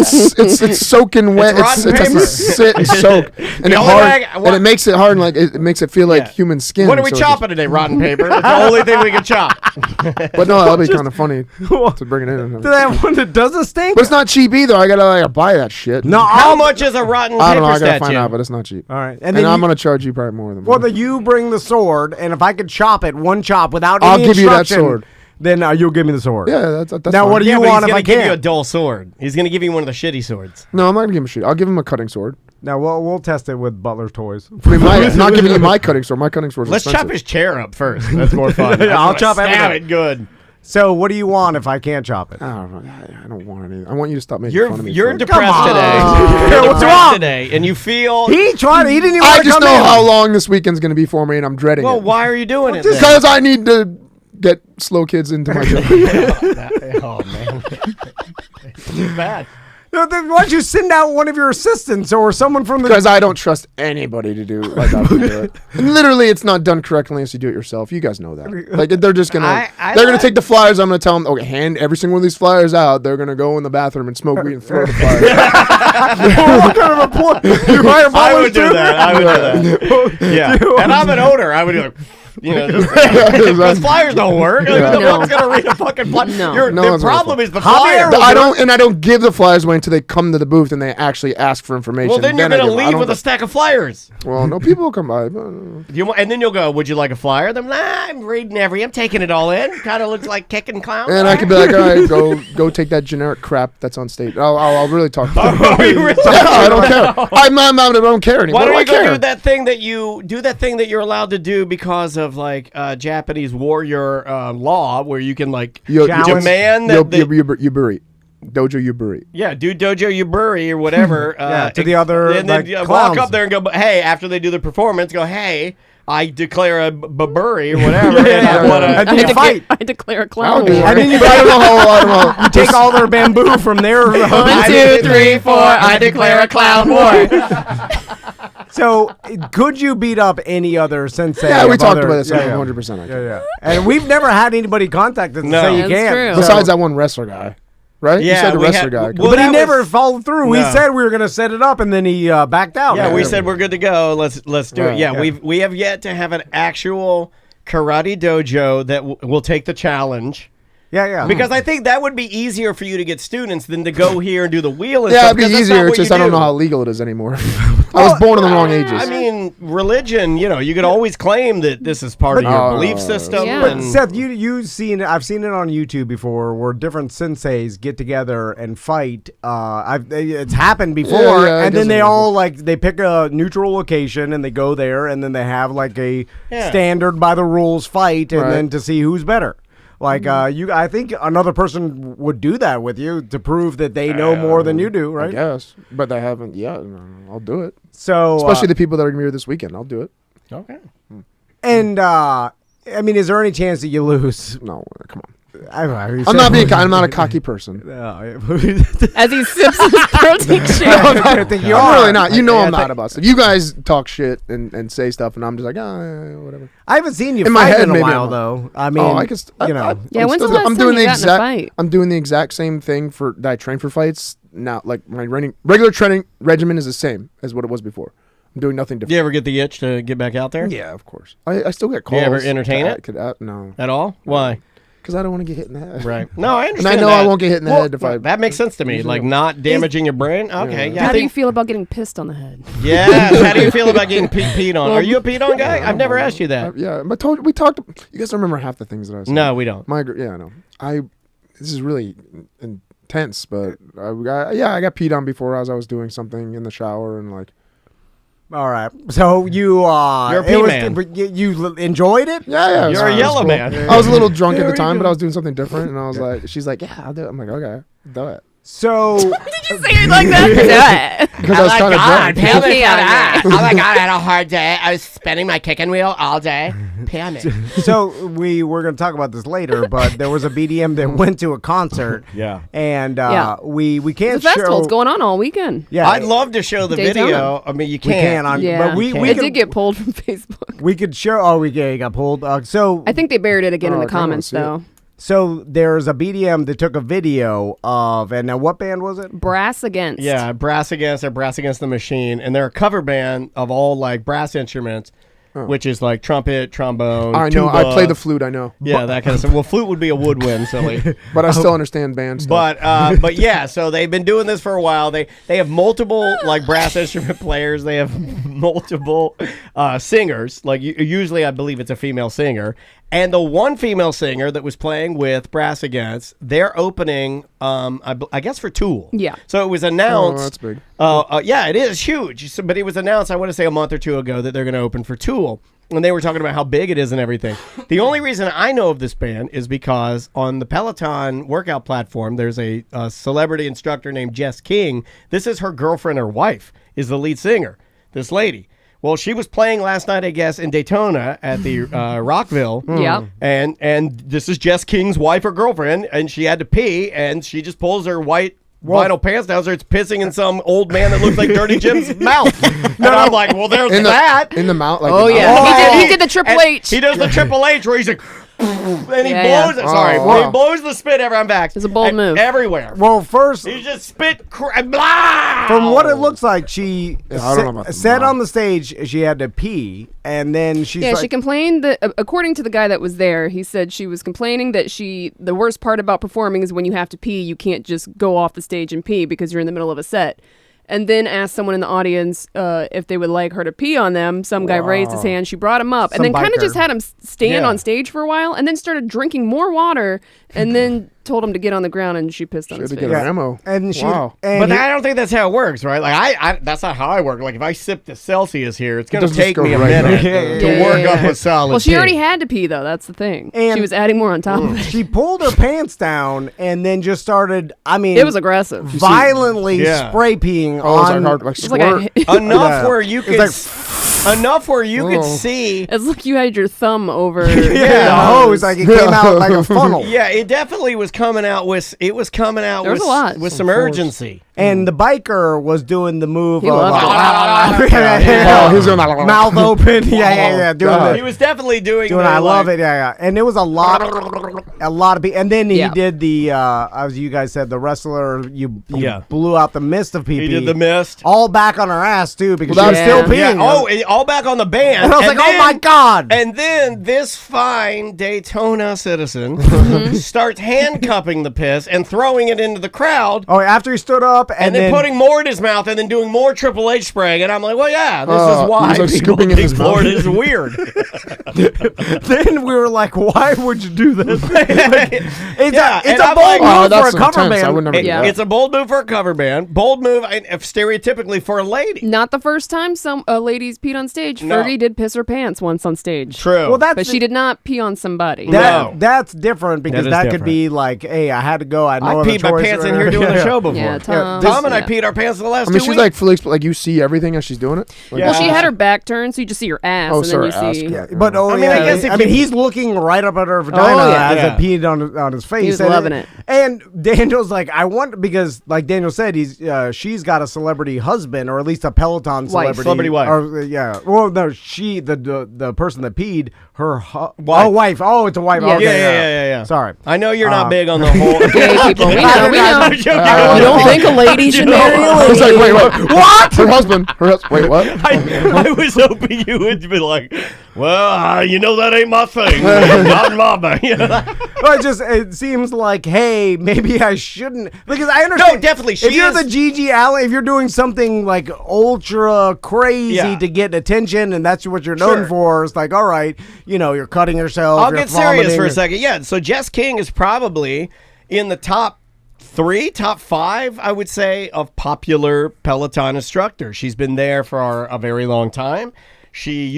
Speaker 7: it's soaking wet.
Speaker 3: It's rotten
Speaker 7: It has to
Speaker 3: paper.
Speaker 7: sit and soak, and it
Speaker 3: only
Speaker 7: hard,
Speaker 3: way
Speaker 7: and it makes it hard. And like it makes it feel like
Speaker 3: Yeah.
Speaker 7: human skin.
Speaker 3: What are we
Speaker 7: so it
Speaker 3: chopping today? Rotten paper. That's the only thing we can chop.
Speaker 7: But no, that'll be kind of funny to bring it in.
Speaker 5: Do they have one that doesn't stink?
Speaker 7: But it's not cheap either. I gotta buy that shit.
Speaker 5: No,
Speaker 3: How much is a rotten
Speaker 7: I
Speaker 3: paper
Speaker 7: don't know. I gotta
Speaker 3: statue?
Speaker 7: find out, but it's not cheap.
Speaker 5: All right,
Speaker 7: And
Speaker 5: then
Speaker 7: I'm
Speaker 5: you-
Speaker 7: gonna charge you probably more than.
Speaker 5: Well, then you bring the sword, and if I could chop it, one chop without
Speaker 7: I'll
Speaker 5: any
Speaker 7: give you that
Speaker 5: instruction,
Speaker 7: sword.
Speaker 5: then you'll give me the sword.
Speaker 7: Yeah, that's
Speaker 5: Now,
Speaker 7: fine.
Speaker 5: what do
Speaker 3: Yeah,
Speaker 5: you
Speaker 3: but
Speaker 5: want
Speaker 3: he's
Speaker 5: if
Speaker 3: gonna
Speaker 5: I
Speaker 3: give you a
Speaker 5: can't?
Speaker 3: dull sword. He's gonna give you one of the shitty swords.
Speaker 7: No, I'm not gonna give him a shit. I'll give him a cutting sword.
Speaker 5: Now we'll test it with Butler's toys.
Speaker 7: I mean, I'm not giving you my cutting sword. My cutting sword is
Speaker 3: Let's
Speaker 7: expensive.
Speaker 3: chop his chair up first. That's more fun.
Speaker 5: Yeah, I'll
Speaker 3: Stab
Speaker 5: chop everything.
Speaker 3: it good.
Speaker 5: So what do you want if I can't chop it?
Speaker 7: I don't want anything. I want you to stop making fun of me.
Speaker 3: You're
Speaker 7: for it.
Speaker 3: depressed today. You're
Speaker 5: What's
Speaker 3: depressed
Speaker 5: wrong?
Speaker 3: today, and you feel.
Speaker 5: He tried. He didn't even.
Speaker 7: I
Speaker 5: wanna
Speaker 7: just
Speaker 5: come
Speaker 7: know
Speaker 5: in.
Speaker 7: how long this weekend's going to be for me, and I'm dreading
Speaker 3: Well,
Speaker 7: it.
Speaker 3: why are you doing it? then?
Speaker 7: Because I need to get slow kids into my job.
Speaker 3: Oh man, too bad.
Speaker 5: No, then why don't you send out one of your assistants or someone from the?
Speaker 7: Because I don't trust anybody to do like I do it. And literally, it's not done correctly unless you do it yourself. You guys know that. Like they're just gonna they're gonna take the flyers. I'm gonna tell them, okay, hand every single one of these flyers out. They're gonna go in the bathroom and smoke weed and throw the flyers.
Speaker 5: What kind of a point? You hire
Speaker 3: I would do
Speaker 5: volunteers?
Speaker 3: that. I would do that. Yeah, and I'm an owner. I would do like. Those flyers don't work. Like, who the
Speaker 6: No.
Speaker 3: fuck's gonna read a fucking flyer?
Speaker 6: No.
Speaker 7: No
Speaker 3: The
Speaker 7: one's gonna
Speaker 3: problem is the
Speaker 5: Javier,
Speaker 3: flyer.
Speaker 7: I don't give the flyers away until they come to the booth and they actually ask for information.
Speaker 3: Well, then you're
Speaker 7: I
Speaker 3: gonna
Speaker 7: give them. I
Speaker 3: leave
Speaker 7: don't
Speaker 3: with a
Speaker 7: go-
Speaker 3: stack of flyers.
Speaker 7: Well, no, people will come by. But,
Speaker 3: And then you'll go, "Would you like a flyer?" Then, I'm reading I'm taking it all in. Kind of looks like kicking clown.
Speaker 7: and I could be like, all right, go take that generic crap that's on stage. I'll really talk to them.
Speaker 3: Oh, you really-
Speaker 7: Yeah, I don't care. I don't care anymore.
Speaker 3: Why don't
Speaker 7: I
Speaker 3: you go
Speaker 7: care?
Speaker 3: do that thing that you're allowed to do because of like Japanese warrior law, where you can like demand that
Speaker 7: Yuburi. Dojo Yuburi.
Speaker 3: yeah, do dojo yuburi or whatever.
Speaker 5: to the other,
Speaker 3: and then
Speaker 5: like,
Speaker 3: walk
Speaker 5: clowns.
Speaker 3: up there and go, hey, after they do the performance, go, hey, I declare a baburi or whatever. And I want
Speaker 5: And
Speaker 3: to.
Speaker 5: then you fight.
Speaker 6: I declare a
Speaker 7: I
Speaker 6: clown
Speaker 7: don't
Speaker 6: war.
Speaker 5: And then you
Speaker 7: I don't know how.
Speaker 5: You take all their bamboo from their.
Speaker 6: 1, 2, 3, 4. I declare a clown war.
Speaker 5: So, could you beat up any other sensei?
Speaker 7: Yeah, we
Speaker 5: of
Speaker 7: talked
Speaker 5: other-
Speaker 7: about this.
Speaker 5: Yeah, yeah.
Speaker 7: 100%.
Speaker 5: Yeah. And we've never had anybody contact us and
Speaker 3: No.
Speaker 5: say you
Speaker 6: That's
Speaker 5: can't.
Speaker 6: true.
Speaker 5: So-
Speaker 7: Besides that one wrestler guy, right?
Speaker 3: Yeah,
Speaker 7: you said the
Speaker 3: we
Speaker 7: wrestler
Speaker 3: had-
Speaker 7: guy.
Speaker 3: well,
Speaker 5: but he
Speaker 3: that
Speaker 5: never
Speaker 3: was-
Speaker 5: followed through. We
Speaker 3: No.
Speaker 5: said we were going to set it up, and then he backed out.
Speaker 3: Yeah, we said we're good to go. Let's do it.
Speaker 7: Right,
Speaker 3: Yeah,
Speaker 5: yeah.
Speaker 3: we have yet to have an actual karate dojo that will take the challenge.
Speaker 5: Yeah.
Speaker 3: Because I think that would be easier for you to get students than to go here and do the wheel and
Speaker 7: Yeah,
Speaker 3: stuff.
Speaker 7: it'd be
Speaker 3: because that's not
Speaker 7: easier.
Speaker 3: what
Speaker 7: It's just
Speaker 3: you
Speaker 7: I don't
Speaker 3: do.
Speaker 7: know how legal it is anymore. I was born in the wrong ages.
Speaker 3: I mean, religion, you could always claim that this is part of your belief system.
Speaker 6: Yeah.
Speaker 5: But
Speaker 3: And
Speaker 5: Seth, you've seen it. I've seen it on YouTube before, where different senseis get together and fight. It's happened before,
Speaker 7: Yeah, it
Speaker 5: and then they
Speaker 7: doesn't-
Speaker 5: all they pick a neutral location and they go there, and then they have like a
Speaker 3: Yeah.
Speaker 5: standard by the rules fight, and
Speaker 7: Right.
Speaker 5: then to see who's better. Like I think another person would do that with you to prove that they know more than you do,
Speaker 7: I
Speaker 5: right?
Speaker 7: guess, but they haven't yet. I'll do it.
Speaker 5: So
Speaker 7: Especially the people that are gonna be here this weekend. I'll do it.
Speaker 3: okay.
Speaker 5: and I mean, is there any chance that you lose?
Speaker 7: No, come on.
Speaker 5: I'm
Speaker 7: I'm not a cocky person.
Speaker 6: As he sips his protein shake.
Speaker 5: I think you
Speaker 7: I'm
Speaker 5: are.
Speaker 7: really not. You know
Speaker 5: I
Speaker 7: I'm
Speaker 5: think-
Speaker 7: not about stuff. You guys talk shit and say stuff, and I'm just like, whatever.
Speaker 5: I haven't seen you
Speaker 7: In my
Speaker 5: fight
Speaker 7: head,
Speaker 5: in a
Speaker 7: maybe
Speaker 5: while,
Speaker 7: I'm-
Speaker 5: though. I mean,
Speaker 7: Oh, I can.
Speaker 6: Yeah, when's the last time you got in a fight?
Speaker 7: I'm doing the exact same thing that I train for fights now. Like my regular training regimen is the same as what it was before. I'm doing nothing
Speaker 3: Do
Speaker 7: different.
Speaker 3: you ever get the itch to get back out there?
Speaker 7: Yeah, of course. I still get
Speaker 3: Do
Speaker 7: calls.
Speaker 3: you ever entertain it?
Speaker 7: No,
Speaker 3: At all? Why?
Speaker 7: because I don't want to get hit in the head.
Speaker 3: Right. No, I
Speaker 7: And
Speaker 3: understand.
Speaker 7: I know
Speaker 3: that.
Speaker 7: I won't get hit in the head if I.
Speaker 3: That makes sense to me. Like not damaging your brain. Okay. Yeah.
Speaker 6: How
Speaker 3: I
Speaker 6: do you
Speaker 3: think,
Speaker 6: feel about getting pissed on the head?
Speaker 3: yes. How do you feel about getting peed on? Are you a peed on guy? I've never asked you that.
Speaker 7: Yeah, but we talked. You guys don't remember half the things that I said.
Speaker 3: No, we don't.
Speaker 7: Yeah, I know. This is really intense, but I got peed on before as I was doing something in the shower and like.
Speaker 5: all right. So you
Speaker 3: You're a pee man.
Speaker 5: You enjoyed it?
Speaker 7: Yeah.
Speaker 3: You're a yellow man.
Speaker 7: I was a little drunk at the time, but I was doing something different, and I was like, she's like, yeah, I'll do it. I'm like, okay, do it.
Speaker 5: So
Speaker 6: Did you say it like that?
Speaker 7: Because I was kind of drunk.
Speaker 6: Pee on me.
Speaker 3: Oh my God, I had a hard day. I was spinning my kicking wheel all day. Pee on me.
Speaker 5: so we were going to talk about this later, but there was a BDM that went to a concert.
Speaker 3: Yeah.
Speaker 5: And
Speaker 6: Yeah.
Speaker 5: we can't
Speaker 6: The festival's
Speaker 5: show.
Speaker 6: going on all weekend.
Speaker 5: Yeah,
Speaker 3: I'd love to show the
Speaker 6: Daytona.
Speaker 3: video. I mean, you
Speaker 5: we
Speaker 3: can't.
Speaker 5: can on.
Speaker 6: Yeah,
Speaker 5: But we
Speaker 6: it
Speaker 5: could,
Speaker 6: did get pulled from Facebook.
Speaker 5: we could show. Oh, it got pulled. So
Speaker 6: I think they buried it again in
Speaker 7: Oh,
Speaker 6: the
Speaker 7: I kinda wanna
Speaker 6: comments,
Speaker 7: see it.
Speaker 6: though.
Speaker 5: so there's a BDM that took a video of, and now what band was it?
Speaker 6: Brass Against.
Speaker 3: Yeah, Brass Against the Machine, and they're a cover band of all like brass instruments, which is like trumpet, trombone.
Speaker 7: I know. I
Speaker 3: tuba.
Speaker 7: play the flute. I know.
Speaker 3: Yeah, that kind of stuff. Well, flute would be a woodwind, silly.
Speaker 7: But I still understand band stuff.
Speaker 3: But yeah, so they've been doing this for a while. They have multiple like brass instrument players. They have multiple singers. Like usually, I believe it's a female singer. And the one female singer that was playing with Brass Against, they're opening, I guess for Tool.
Speaker 6: Yeah.
Speaker 3: So it was announced.
Speaker 7: Oh, that's big.
Speaker 3: Yeah, it is huge. So, but it was announced, I want to say a month or two ago, that they're going to open for Tool. and they were talking about how big it is and everything. The only reason I know of this band is because on the Peloton workout platform, there's a celebrity instructor named Jess King. This is her girlfriend or wife, is the lead singer, this lady. Well, she was playing last night, I guess, in Daytona at the Rockville.
Speaker 6: Yeah.
Speaker 3: And this is Jess King's wife or girlfriend, and she had to pee, and she just pulls her white vinyl pants down, starts pissing in some old man that looks like Dirty Jim's mouth. I'm like, well, there's that.
Speaker 7: In the mouth? Like
Speaker 6: Oh, yeah. He did the Triple H.
Speaker 3: He does the Triple H where he's like... and he
Speaker 6: Yeah,
Speaker 3: blows it. Sorry, he blows the spit everywhere. I'm back.
Speaker 6: It's a bold move.
Speaker 3: Everywhere.
Speaker 5: Well, first,
Speaker 3: He just spit. Blah!
Speaker 5: from what it looks like, she
Speaker 7: I don't know about the
Speaker 5: said
Speaker 7: mouth.
Speaker 5: on the stage she had to pee, and then she's
Speaker 6: Yeah,
Speaker 5: like,
Speaker 6: she complained that, according to the guy that was there, he said she was complaining that the worst part about performing is when you have to pee, you can't just go off the stage and pee because you're in the middle of a set. And then asked someone in the audience if they would like her to pee on them. Some guy raised his hand. She brought him up.
Speaker 5: Some
Speaker 6: and then kind of
Speaker 5: biker.
Speaker 6: just had him stand
Speaker 3: Yeah.
Speaker 6: on stage for a while and then started drinking more water and then told him to get on the ground and she pissed on his
Speaker 7: to
Speaker 6: face.
Speaker 7: get an ammo.
Speaker 5: and she,
Speaker 7: Wow.
Speaker 5: and
Speaker 3: But
Speaker 5: he-
Speaker 3: I don't think that's how it works, right? Like I that's not how I work. Like if I sip the Celsius here, it's going to
Speaker 7: Doesn't just
Speaker 3: take
Speaker 7: go
Speaker 3: me a
Speaker 7: right
Speaker 3: minute
Speaker 7: up.
Speaker 3: to work up a solid.
Speaker 6: Well, she
Speaker 3: pee.
Speaker 6: already had to pee, though. That's the thing.
Speaker 5: And-
Speaker 6: she was adding more on top of it.
Speaker 5: she pulled her pants down and then just started. I mean,
Speaker 6: It was aggressive.
Speaker 5: violently
Speaker 3: Yeah.
Speaker 5: spray peeing
Speaker 7: Oh, it's
Speaker 5: on.
Speaker 7: like hard, like
Speaker 6: It's like a,
Speaker 7: squirt.
Speaker 3: enough
Speaker 5: Yeah.
Speaker 3: where you could enough where you could see.
Speaker 6: it's like you had your thumb over.
Speaker 5: Yeah, the hose, like it came out like a funnel.
Speaker 3: Yeah, it definitely was coming out with. It was coming out
Speaker 6: There was
Speaker 3: with
Speaker 6: a lot.
Speaker 3: with some urgency.
Speaker 5: And the biker was doing the move
Speaker 6: He
Speaker 5: of
Speaker 6: loved
Speaker 5: like,
Speaker 7: Oh, he's going like,
Speaker 5: mouth open. Yeah, doing
Speaker 7: God.
Speaker 3: He was definitely doing.
Speaker 5: Doing,
Speaker 3: the,
Speaker 5: I love
Speaker 3: like-
Speaker 5: it, yeah. And it was a lot of people. And then he
Speaker 6: Yeah.
Speaker 5: did the, as you guys said, the wrestler. You
Speaker 3: Yeah.
Speaker 5: blew out the mist of pee.
Speaker 3: He did the mist.
Speaker 5: all back on her ass too because
Speaker 7: Well,
Speaker 5: she was
Speaker 6: that-
Speaker 5: still
Speaker 6: Yeah.
Speaker 5: peeing.
Speaker 3: Yeah. Oh, all back on the band.
Speaker 5: and I was like, oh my god.
Speaker 3: And then this fine Daytona citizen starts handcuffing the piss and throwing it into the crowd.
Speaker 5: Oh, after he stood up
Speaker 3: And then putting more in his mouth and then doing more Triple H spraying. And I'm like, well, yeah, this is
Speaker 7: he
Speaker 3: why
Speaker 7: was, like,
Speaker 3: people
Speaker 7: scooping in
Speaker 3: think
Speaker 7: his mouth.
Speaker 3: Florida is weird.
Speaker 5: then we were like, why would you do this? It's
Speaker 3: Yeah,
Speaker 5: a
Speaker 3: and
Speaker 5: bold
Speaker 3: I'm like-
Speaker 5: move
Speaker 7: Oh,
Speaker 5: for
Speaker 7: that's
Speaker 5: a cover
Speaker 7: intense. I
Speaker 5: band.
Speaker 7: would never do
Speaker 6: Yeah.
Speaker 7: that.
Speaker 3: It's a bold move for a cover band. Bold move, stereotypically, for a lady.
Speaker 6: Not the first time some ladies peed on stage.
Speaker 3: No.
Speaker 6: Fergie did piss her pants once on stage.
Speaker 3: True.
Speaker 5: Well, that's
Speaker 6: But she did not pee on somebody.
Speaker 3: No.
Speaker 5: That's different because
Speaker 3: That is
Speaker 5: that could
Speaker 3: different.
Speaker 5: be like, hey, I had to go. I had no
Speaker 3: I
Speaker 5: other
Speaker 3: peed my
Speaker 5: choice.
Speaker 3: pants in here doing the show before.
Speaker 6: Yeah, Tom.
Speaker 3: Tom and I
Speaker 6: Yeah.
Speaker 3: peed our pants the last
Speaker 7: I mean,
Speaker 3: 2
Speaker 7: she's
Speaker 3: weeks.
Speaker 7: like fully like you see everything as she's doing it. Like,
Speaker 3: Yeah.
Speaker 6: Well, she had her back turned, so you just see her ass,
Speaker 7: Oh,
Speaker 6: and
Speaker 7: sorry,
Speaker 6: then you
Speaker 7: ass,
Speaker 6: see.
Speaker 7: correct.
Speaker 5: But
Speaker 3: I mean, I guess if you-
Speaker 5: he's looking right up at her vagina
Speaker 6: yeah.
Speaker 5: as
Speaker 3: Yeah.
Speaker 5: it peed on his face.
Speaker 6: He was
Speaker 5: And
Speaker 6: loving it.
Speaker 5: And Daniel's like, I want because like Daniel said, she's got a celebrity husband or at least a Peloton celebrity.
Speaker 3: Celebrity wife.
Speaker 5: Or, yeah. Well, no, the person that peed her
Speaker 3: Wife.
Speaker 5: wife. Oh, it's a wife.
Speaker 6: Yes.
Speaker 5: Okay,
Speaker 3: Yeah.
Speaker 5: Sorry.
Speaker 3: I know you're not big on the whole.
Speaker 6: Gay people. We know. We know.
Speaker 3: I'm joking.
Speaker 6: You don't think a lady should marry a lady?
Speaker 7: He's like, wait, what? Her husband. Wait, what?
Speaker 3: I was hoping you would be like, well, you know that ain't my thing. Not my bag.
Speaker 5: But it seems like, hey, maybe I shouldn't because I understand.
Speaker 3: No, definitely.
Speaker 5: If you're the Gigi Allen, if you're doing something like ultra crazy
Speaker 3: Yeah.
Speaker 5: to get attention, and that's what you're known
Speaker 3: Sure.
Speaker 5: for, it's like, all right, you're cutting yourself.
Speaker 3: I'll
Speaker 5: you're
Speaker 3: get serious
Speaker 5: vomiting.
Speaker 3: for a second. Yeah, so Jess King is probably in the top 5, I would say, of popular Peloton instructors. She's been there for a very long time. She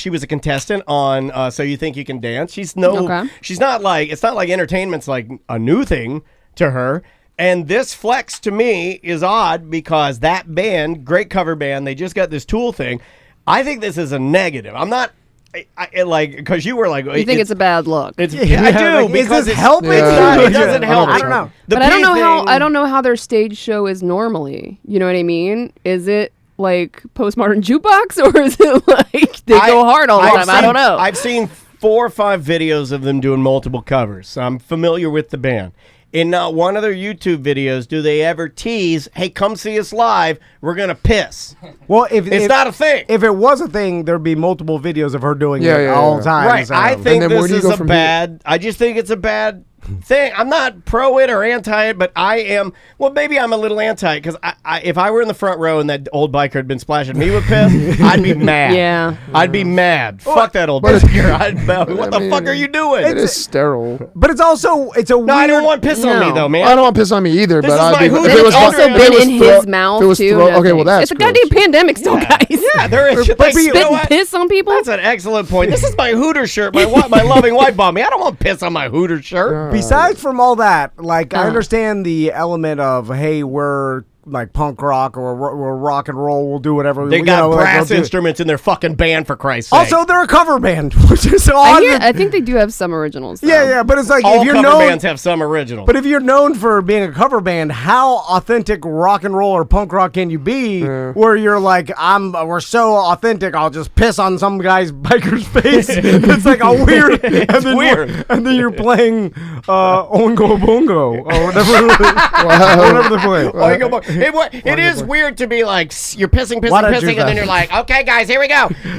Speaker 3: was a contestant on So You Think You Can Dance. She's not like, it's not like entertainment's like a new thing to her. And this flex to me is odd because that band, great cover band, they just got this Tool thing. I think this is a negative. I'm not, because you were like,
Speaker 6: You think it's a bad look?
Speaker 3: I do
Speaker 5: like,
Speaker 3: because
Speaker 5: is this
Speaker 3: it's
Speaker 5: helping?
Speaker 3: It's not, it
Speaker 7: Yeah.
Speaker 3: doesn't help.
Speaker 5: I don't know.
Speaker 6: But I don't know how. I don't know how their stage show is normally. You know what I mean? Is it like postmodern jukebox, or is it like they go hard all the time? I don't know.
Speaker 3: I've seen 4 or 5 videos of them doing multiple covers, so I'm familiar with the band. In not one of their YouTube videos do they ever tease, hey, come see us live, we're going to piss.
Speaker 5: Well, if
Speaker 3: It's not a thing.
Speaker 5: If it was a thing, there'd be multiple videos of her doing
Speaker 7: Yeah,
Speaker 5: it
Speaker 7: yeah,
Speaker 5: all
Speaker 7: yeah.
Speaker 5: the time.
Speaker 3: Right.
Speaker 5: so-
Speaker 3: I think
Speaker 7: then where
Speaker 3: this
Speaker 7: do you
Speaker 3: is
Speaker 7: go
Speaker 3: a
Speaker 7: from
Speaker 3: bad, I just think it's a bad thing. I'm not pro it or anti it, but I am. Well, maybe I'm a little anti it because if I were in the front row and that old biker had been splashing me with piss, I'd be mad.
Speaker 6: Yeah.
Speaker 3: I'd be mad. Fuck that old biker. What the fuck are you doing?
Speaker 7: It is sterile.
Speaker 5: But it's also weird.
Speaker 3: I don't want piss on me though, man.
Speaker 7: I don't want piss on me either.
Speaker 3: This
Speaker 7: but
Speaker 3: is my Hooters.
Speaker 6: It's also
Speaker 3: If
Speaker 6: been
Speaker 3: it
Speaker 6: in his mouth too.
Speaker 7: Okay, well that's
Speaker 6: it's a goddamn pandemic still, guys.
Speaker 3: Yeah, there is.
Speaker 6: Like spitting piss on people.
Speaker 3: That's an excellent point. This is my Hooters shirt. My loving wife bought me. I don't want piss on my Hooters shirt.
Speaker 5: Besides from all that, like I understand the element of hey, we're like punk rock or we're rock and roll. We'll do whatever.
Speaker 3: They got brass instruments in their fucking band, for Christ's sake.
Speaker 5: Also, they're a cover band, which is odd.
Speaker 6: I think they do have some originals. Though.
Speaker 5: Yeah, but it's like
Speaker 3: all
Speaker 5: if you're
Speaker 3: cover
Speaker 5: known,
Speaker 3: bands have some originals.
Speaker 5: But if you're known for being a cover band, how authentic rock and roll or punk rock can you be? Where you're like, we're so authentic, I'll just piss on some guy's biker's face. It's like a weird.
Speaker 3: It's weird.
Speaker 5: And then you're playing Oingo Bongo or whatever. Whatever they're playing.
Speaker 3: Oingo Bongo. It is weird to be like you're pissing, and then you're like, okay, guys, here we go. Killing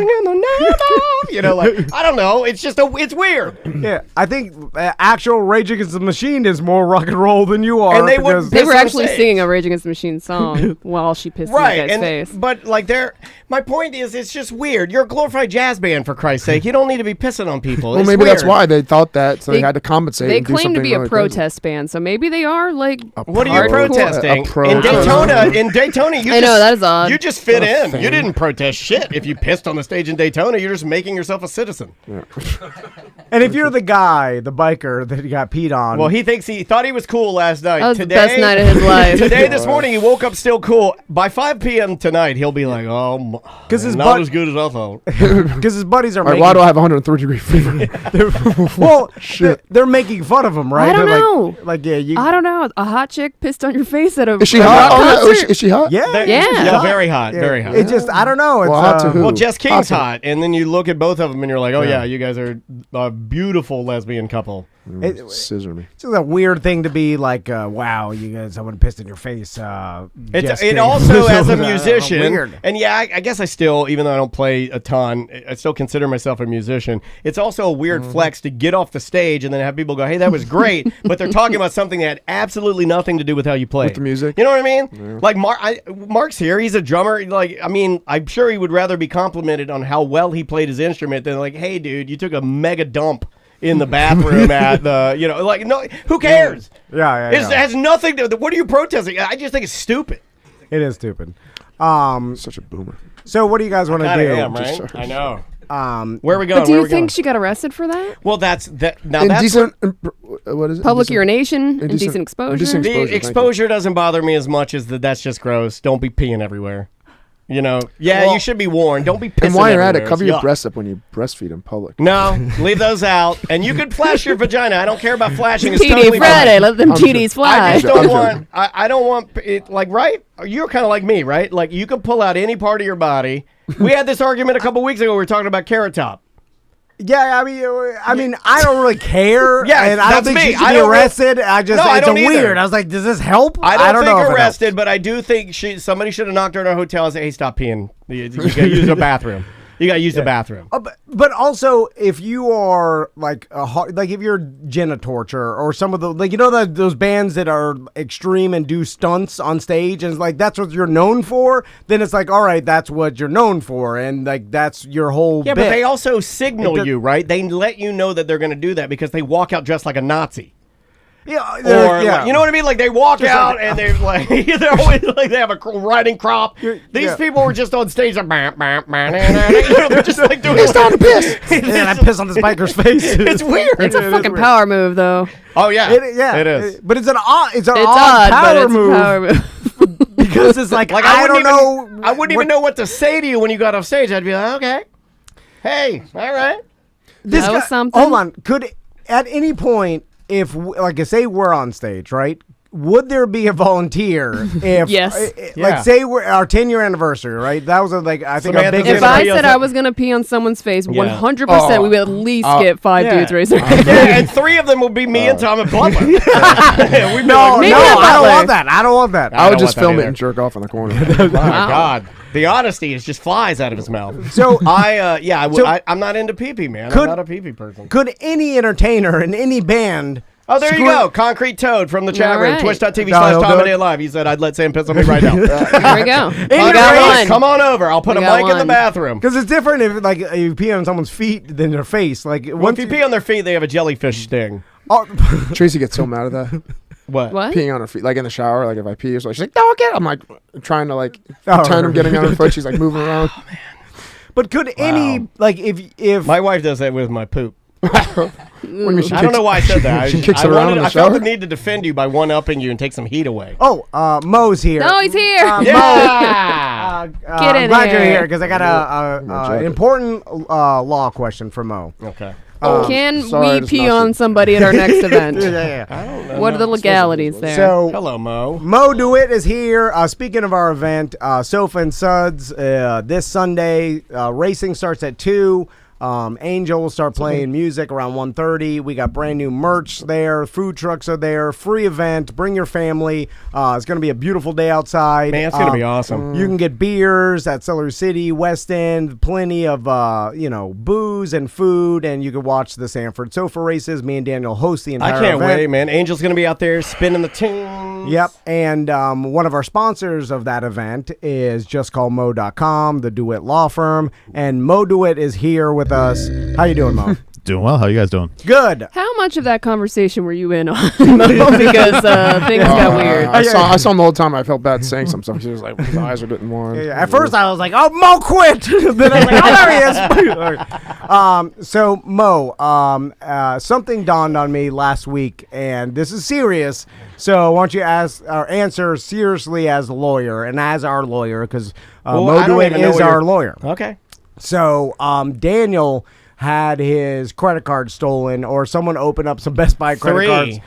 Speaker 3: in the name of, you know, like I don't know. It's just it's weird.
Speaker 5: Yeah, I think actual Rage Against the Machine is more rock and roll than you are.
Speaker 3: And they
Speaker 6: were actually singing a Rage Against the Machine song while she pissed in the guy's face.
Speaker 3: But like my point is, it's just weird. You're a glorified jazz band, for Christ's sake. You don't need to be pissing on people.
Speaker 7: Well, maybe that's why they thought that, so they had to compensate.
Speaker 6: They
Speaker 7: and do
Speaker 6: claim to be a
Speaker 7: really
Speaker 6: protest band, so maybe they are like.
Speaker 3: What are you protesting? In Daytona,
Speaker 6: that is odd.
Speaker 3: You just fit in. You didn't protest shit. If you pissed on the stage in Daytona, you're just making yourself a citizen.
Speaker 7: Yeah.
Speaker 5: And if you're the guy, the biker that got peed on,
Speaker 3: well, he thought he was cool last night.
Speaker 6: That was the best night of his life.
Speaker 3: This morning, he woke up still cool. By 5 p.m. tonight, he'll be like, "Oh, because his not as good as I thought."
Speaker 5: Because his buddies are.
Speaker 3: Right,
Speaker 5: why
Speaker 7: do I have 103-degree fever?
Speaker 5: Well, they're making fun of him, right?
Speaker 6: I don't know.
Speaker 5: Like, yeah,
Speaker 6: I don't know. A hot chick pissed on your face at a.
Speaker 7: Is she hot? Is she hot?
Speaker 5: Yeah,
Speaker 3: yeah, very hot, very hot.
Speaker 5: It just, I don't know. It's,
Speaker 3: well, Jess King's hot, and then you look at both of them, and you're like, "Oh yeah, you guys are a beautiful lesbian couple."
Speaker 7: Scissor me.
Speaker 5: It's just a weird thing to be like, wow, you guys, someone pissed in your face.
Speaker 3: It also, as a musician, and yeah, I guess I still, even though I don't play a ton, I still consider myself a musician. It's also a weird flex to get off the stage and then have people go, "Hey, that was great," but they're talking about something that had absolutely nothing to do with how you play.
Speaker 7: With the music.
Speaker 3: You know what I mean? Yeah. Like Mark's here, he's a drummer. Like, I mean, I'm sure he would rather be complimented on how well he played his instrument than like, "Hey, dude, you took a mega dump in the bathroom at the," you know, like, no, who cares?
Speaker 5: Yeah.
Speaker 3: It has nothing to, what are you protesting? I just think it's stupid.
Speaker 5: It is stupid.
Speaker 7: Such a boomer.
Speaker 5: So what do you guys want to do?
Speaker 3: Right? I know. Where are we going?
Speaker 6: But do you think she got arrested for that?
Speaker 3: Well, that's that. Now
Speaker 7: indecent, what is it?
Speaker 6: Public urination, indecent exposure.
Speaker 3: The exposure doesn't bother me as much as that's just gross. Don't be peeing everywhere. You know, you should be warned. Don't be pissing
Speaker 7: And while you're at it,
Speaker 3: everywhere.
Speaker 7: cover your breasts up when you breastfeed in public.
Speaker 3: No, leave those out. And you can flash your vagina. I don't care about flashing. It's
Speaker 6: TD
Speaker 3: totally
Speaker 6: Friday,
Speaker 3: fine.
Speaker 6: let them TDs fly.
Speaker 3: I just don't want. I don't want it. Like, right? You're kind of like me, right? Like, you can pull out any part of your body. We had this argument a couple weeks ago. We were talking about Carrot Top.
Speaker 5: Yeah, I mean, I don't really care.
Speaker 3: Yeah,
Speaker 5: and I don't think she should be arrested. It's weird. I was like, does this help?
Speaker 3: I don't think arrested, but I do think somebody should have knocked her in her hotel and said, "Hey, stop peeing. You got to use the bathroom. You got to use the bathroom."
Speaker 5: But also, if you are like if you're Jenna Torture or some of the those bands that are extreme and do stunts on stage, and it's like that's what you're known for, then it's like, all right, that's what you're known for, and like that's your whole bit.
Speaker 3: But they also signal you, right? They let you know that they're going to do that because they walk out dressed like a Nazi.
Speaker 5: Yeah,
Speaker 3: like, you know what I mean? Like, they walk out and they're like, they're always like, they have a riding crop. These people were just on stage, like, they're just like doing.
Speaker 7: It's time to piss.
Speaker 5: And I piss on this biker's face.
Speaker 3: It's weird.
Speaker 6: It's a fucking power move, though.
Speaker 3: Oh yeah, it is.
Speaker 5: But it's an odd power move. Because it's like I don't know.
Speaker 3: I wouldn't even know what to say to you when you got off stage. I'd be like, okay, hey, all right.
Speaker 5: This
Speaker 6: was something.
Speaker 5: Hold on. Could at any point, if like say we're on stage, right? would there be a volunteer if,
Speaker 6: Yes.
Speaker 5: like, say we're our 10-year anniversary, right? That was I think our
Speaker 3: Samantha's
Speaker 5: biggest.
Speaker 6: If I said I was going to pee on someone's face, 100% we would at least get 5 dudes raising their hand.
Speaker 3: Yeah, and 3 of them will be me and Tom and Butler.
Speaker 5: No,
Speaker 6: Maybe
Speaker 5: I
Speaker 6: not
Speaker 5: don't
Speaker 6: Butler.
Speaker 5: want that. I don't want that.
Speaker 7: I would
Speaker 3: don't
Speaker 7: just
Speaker 3: want that
Speaker 7: film it
Speaker 3: either.
Speaker 7: and jerk off in the corner.
Speaker 3: My God. The honesty is just flies out of his mouth.
Speaker 5: So
Speaker 3: I'm not into pee-pee, man. I'm not a pee-pee person.
Speaker 5: Could any entertainer in any band?
Speaker 3: Oh, there you go. Concrete Toad from the chat
Speaker 6: All
Speaker 3: room.
Speaker 6: right.
Speaker 3: Twitch.tv/Tom Live. He said, I'd let Sam piss on me right now.
Speaker 6: Here we go. We
Speaker 5: Any
Speaker 6: got
Speaker 5: race,
Speaker 6: one.
Speaker 3: Come on over. I'll put a
Speaker 6: We got
Speaker 3: mic in the
Speaker 6: one.
Speaker 3: bathroom.
Speaker 5: Because it's different if like you pee on someone's feet than their face. Like
Speaker 3: Well,
Speaker 5: once
Speaker 3: if you pee on their feet, they have a jellyfish sting.
Speaker 5: oh,
Speaker 7: Tracy gets so mad at that.
Speaker 3: What?
Speaker 7: Peeing on her feet, like in the shower, like if I pee, she's like, "No, get." I'm like trying to like
Speaker 5: Oh.
Speaker 7: pretend I'm getting on her foot. She's like moving around.
Speaker 5: but could any like if
Speaker 3: My wife does that with my poop.
Speaker 7: What do you mean, she
Speaker 3: I don't know why I said that.
Speaker 7: She kicks it around in the
Speaker 3: I felt
Speaker 7: shower?
Speaker 3: the need to defend you by one-upping you and take some heat away.
Speaker 5: Moe's here.
Speaker 6: No, he's here.
Speaker 3: Yeah.
Speaker 6: Get in
Speaker 5: I'm glad you're
Speaker 6: here.
Speaker 5: here because I got an important law question for Mo.
Speaker 3: Okay.
Speaker 6: Can
Speaker 7: sorry,
Speaker 6: we
Speaker 7: it's
Speaker 6: pee
Speaker 7: not
Speaker 6: on
Speaker 7: true.
Speaker 6: somebody at our next event?
Speaker 5: Yeah.
Speaker 3: I don't know.
Speaker 6: What are the legalities there?
Speaker 5: So
Speaker 3: Hello, Mo.
Speaker 5: Moe Dewitt is here. Speaking of our event, Sofa and Suds, this Sunday, racing starts at 2. Angel will start playing music around 1:30. We got brand new merch there. Food trucks are there. Free event. Bring your family. It's going to be a beautiful day outside.
Speaker 3: Man, it's going to be awesome.
Speaker 5: You can get beers at Celery City, West End, plenty of booze and food, and you can watch the Sanford Sofa races. Me and Daniel host the entire
Speaker 3: I can't
Speaker 5: event.
Speaker 3: wait, man. Angel's going to be out there spinning the tunes.
Speaker 5: Yep, and one of our sponsors of that event is JustCallMo.com, the DeWitt law firm, and Moe Dewitt is here with us. How you doing, Mo?
Speaker 2: Doing well. How you guys doing?
Speaker 5: Good.
Speaker 6: How much of that conversation were you in on, Mo? Because things got weird.
Speaker 7: I saw him the whole time. I felt bad saying some stuff. He was like, his eyes are getting more.
Speaker 5: Yeah, at first, I was like, "Oh, Mo quit." Then I was like, "Oh, there he is." So, Mo, something dawned on me last week, and this is serious. So, why don't you answer seriously as a lawyer and as our lawyer, because Moe Dewitt is our lawyer.
Speaker 3: Okay.
Speaker 5: So, Daniel had his credit card stolen, or someone opened up some Best Buy credit cards.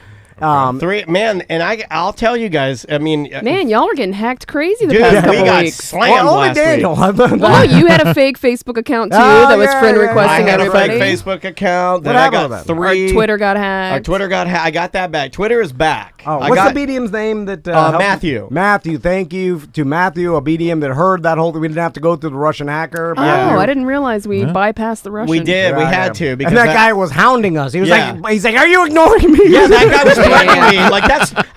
Speaker 3: 3, man, and I'll tell you guys. I mean,
Speaker 6: Man, y'all were getting hacked crazy the
Speaker 3: dude,
Speaker 6: past
Speaker 3: we
Speaker 6: couple
Speaker 3: got
Speaker 6: weeks.
Speaker 3: slammed
Speaker 5: Well, only
Speaker 3: last
Speaker 5: Daniel.
Speaker 3: week.
Speaker 6: Well, you had a fake Facebook account too
Speaker 5: Oh,
Speaker 6: that was
Speaker 5: yeah,
Speaker 6: friend
Speaker 5: yeah, yeah.
Speaker 3: I
Speaker 6: requesting
Speaker 3: had a
Speaker 6: everybody.
Speaker 3: fake Facebook account.
Speaker 5: What
Speaker 3: Then I
Speaker 5: happened
Speaker 3: got
Speaker 5: with that?
Speaker 3: 3.
Speaker 6: Our Twitter got hacked.
Speaker 3: Our Twitter got hacked. I got that back. Twitter is back.
Speaker 5: Oh,
Speaker 3: I
Speaker 5: what's
Speaker 3: got,
Speaker 5: the BDM's name that helped-
Speaker 3: Matthew.
Speaker 5: Matthew, thank you to Matthew, a BDM that heard that whole thing. We didn't have to go through the Russian hacker.
Speaker 6: Oh,
Speaker 5: Matthew.
Speaker 6: I didn't realize we bypassed the Russian.
Speaker 3: We did. We
Speaker 5: Yeah,
Speaker 3: had
Speaker 5: yeah.
Speaker 3: to because
Speaker 5: and that guy was hounding us. He was
Speaker 3: Yeah.
Speaker 5: he's like, "Are you ignoring me?"
Speaker 3: Yeah, that guy was threatening me. Like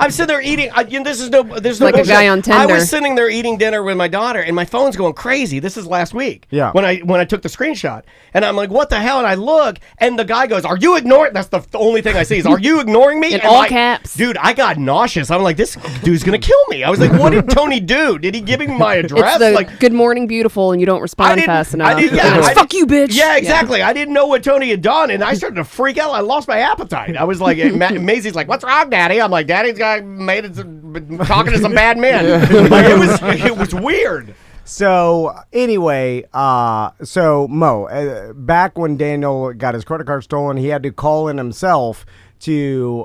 Speaker 3: I'm sitting there eating. There's no
Speaker 6: like a
Speaker 3: bullshit.
Speaker 6: guy on Tinder.
Speaker 3: I was sitting there eating dinner with my daughter, and my phone's going crazy. This is last week.
Speaker 5: Yeah.
Speaker 3: When I took the screenshot, and I'm like, what the hell? And I look, and the guy goes, "Are you ignoring?" That's the only thing I see is, "Are you ignoring me?"
Speaker 6: In
Speaker 3: And
Speaker 6: all
Speaker 3: like,
Speaker 6: caps.
Speaker 3: Dude, I got nauseous. I'm like, this dude's gonna kill me. I was like, what did Tony do? Did he give him my address?
Speaker 6: It's the
Speaker 3: Like,
Speaker 6: good morning, beautiful, and you don't respond fast enough.
Speaker 3: I
Speaker 6: Fuck you, bitch.
Speaker 3: Yeah, exactly. I didn't know what Tony had done, and I started to freak out. I lost my appetite. I was like, Maisie's like, "What's wrong, Daddy?" I'm like, "Daddy's got talking to some bad men." Like, it was weird.
Speaker 5: So anyway, so Mo, back when Daniel got his credit card stolen, he had to call in himself to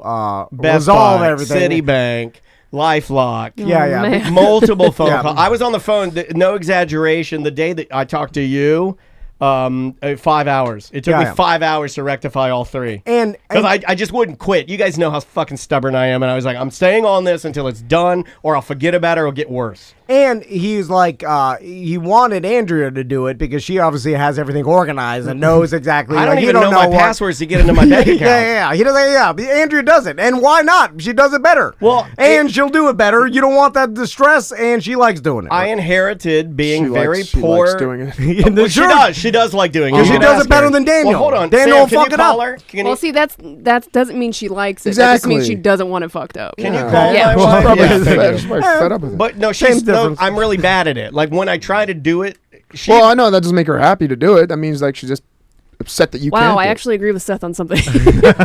Speaker 3: Best
Speaker 5: resolve
Speaker 3: Buy,
Speaker 5: everything.
Speaker 3: Citibank, LifeLock.
Speaker 5: Yeah, yeah.
Speaker 6: man.
Speaker 3: Multiple phone
Speaker 5: Yeah.
Speaker 3: calls. I was on the phone, no exaggeration, the day that I talked to you, 5 hours. It took me 5 hours to rectify all 3.
Speaker 5: And
Speaker 3: Because I just wouldn't quit. You guys know how fucking stubborn I am. And I was like, I'm staying on this until it's done, or I'll forget about it or it'll get worse.
Speaker 5: And he's like, he wanted Andrea to do it because she obviously has everything organized and knows exactly.
Speaker 3: I don't
Speaker 5: like,
Speaker 3: even
Speaker 5: you
Speaker 3: know my
Speaker 5: what-
Speaker 3: passwords to get into my bank account.
Speaker 5: Yeah. He doesn't. Yeah, but Andrea does it, and why not? She does it better.
Speaker 3: Well,
Speaker 5: and she'll do it better. You don't want that distress, and she likes doing it.
Speaker 3: I inherited being
Speaker 7: She
Speaker 3: very
Speaker 7: likes, she
Speaker 3: poor.
Speaker 7: likes doing it.
Speaker 5: Well,
Speaker 3: She does. She does like doing it.
Speaker 5: Because
Speaker 3: You
Speaker 5: she
Speaker 3: can
Speaker 5: does
Speaker 3: ask
Speaker 5: it better
Speaker 3: her.
Speaker 5: than Daniel.
Speaker 3: Well, hold on.
Speaker 5: Daniel
Speaker 3: Sam,
Speaker 5: will
Speaker 3: can
Speaker 5: fuck
Speaker 3: you
Speaker 5: it
Speaker 3: call
Speaker 5: up.
Speaker 3: her? Can
Speaker 6: Well,
Speaker 3: you,
Speaker 6: see, that doesn't mean she likes it. That just means she
Speaker 7: Exactly.
Speaker 6: doesn't want it fucked up.
Speaker 3: can you
Speaker 5: Yeah.
Speaker 3: call
Speaker 6: Yeah.
Speaker 3: my wife?
Speaker 7: Probably
Speaker 3: Yeah, thank you.
Speaker 7: she's probably fed up with it.
Speaker 3: But no,
Speaker 5: Same
Speaker 3: she's no,
Speaker 5: difference.
Speaker 3: I'm really bad at it. Like when I try to do it, she
Speaker 7: Well, I know that doesn't make her happy to do it. That means like she's just upset that you can't.
Speaker 6: Wow, I
Speaker 7: do it.
Speaker 6: actually agree with Seth on something.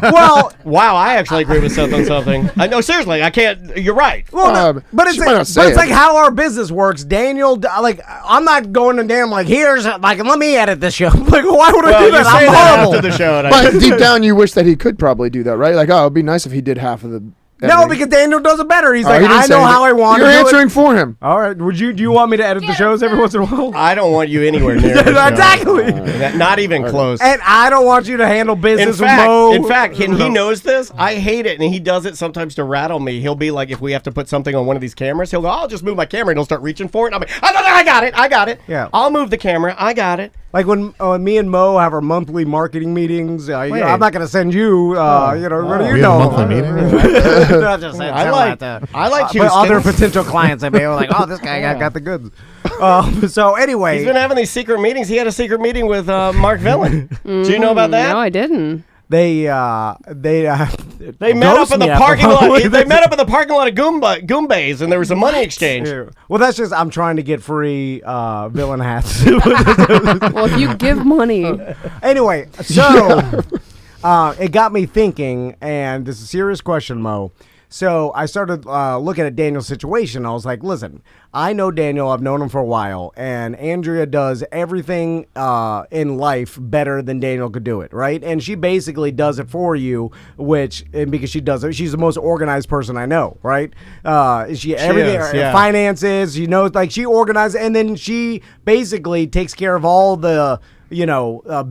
Speaker 5: Well,
Speaker 3: wow, I actually agree with Seth on something. I know, seriously, I can't. You're right.
Speaker 5: well, no, but it's
Speaker 7: she might not say
Speaker 5: like
Speaker 7: it.
Speaker 5: how our business works. Daniel, like, I'm not going to Dan like, here's like, let me edit this show. Like, why would I
Speaker 3: Well,
Speaker 5: do
Speaker 3: you
Speaker 5: that?
Speaker 3: say
Speaker 5: I'm
Speaker 3: that
Speaker 5: horrible.
Speaker 3: after the show. And
Speaker 7: But deep down, you wish that he could probably do that, right? Like, oh, it'd be nice if he did half of the
Speaker 5: No, because Daniel does it better. He's like,
Speaker 7: he didn't
Speaker 5: I
Speaker 7: say
Speaker 5: know
Speaker 7: anything.
Speaker 5: how I want to
Speaker 7: You're
Speaker 5: do
Speaker 7: answering
Speaker 5: it.
Speaker 7: for him.
Speaker 5: All right. Do you want me to edit the shows every once in a while?
Speaker 3: I don't want you anywhere near the show.
Speaker 5: Exactly.
Speaker 3: Not even close.
Speaker 5: And I don't want you to handle business with Moe.
Speaker 3: In fact, and he knows this. I hate it, and he does it sometimes to rattle me. He'll be like, if we have to put something on one of these cameras, he'll go, I'll just move my camera, and he'll start reaching for it. And I'll be, I got it.
Speaker 5: Yeah.
Speaker 3: I'll move the camera. I got it.
Speaker 5: Like when me and Moe have our monthly marketing meetings, I'm not going to send you, what do you
Speaker 2: We
Speaker 5: know?
Speaker 2: have a monthly meeting?
Speaker 3: I like
Speaker 5: but
Speaker 3: Houston.
Speaker 5: other potential clients, they may be like, oh, this guy got the goods. So anyway.
Speaker 3: He's been having these secret meetings. He had a secret meeting with Mark Villain. Do you know about that?
Speaker 6: No, I didn't.
Speaker 3: They met up in the parking lot. They met up in the parking lot of Goombas, and there was a money exchange.
Speaker 5: Yeah. Well, that's just I'm trying to get free villain hats.
Speaker 6: Well, if you give money.
Speaker 5: Anyway, so it got me thinking, and this is a serious question, Moe. So I started looking at Daniel's situation. I was like, listen, I know Daniel. I've known him for a while. And Andrea does everything in life better than Daniel could do it, right? And she basically does it for you, because she does it. She's the most organized person I know, right? Everything, finances, she organizes. And then she basically takes care of all the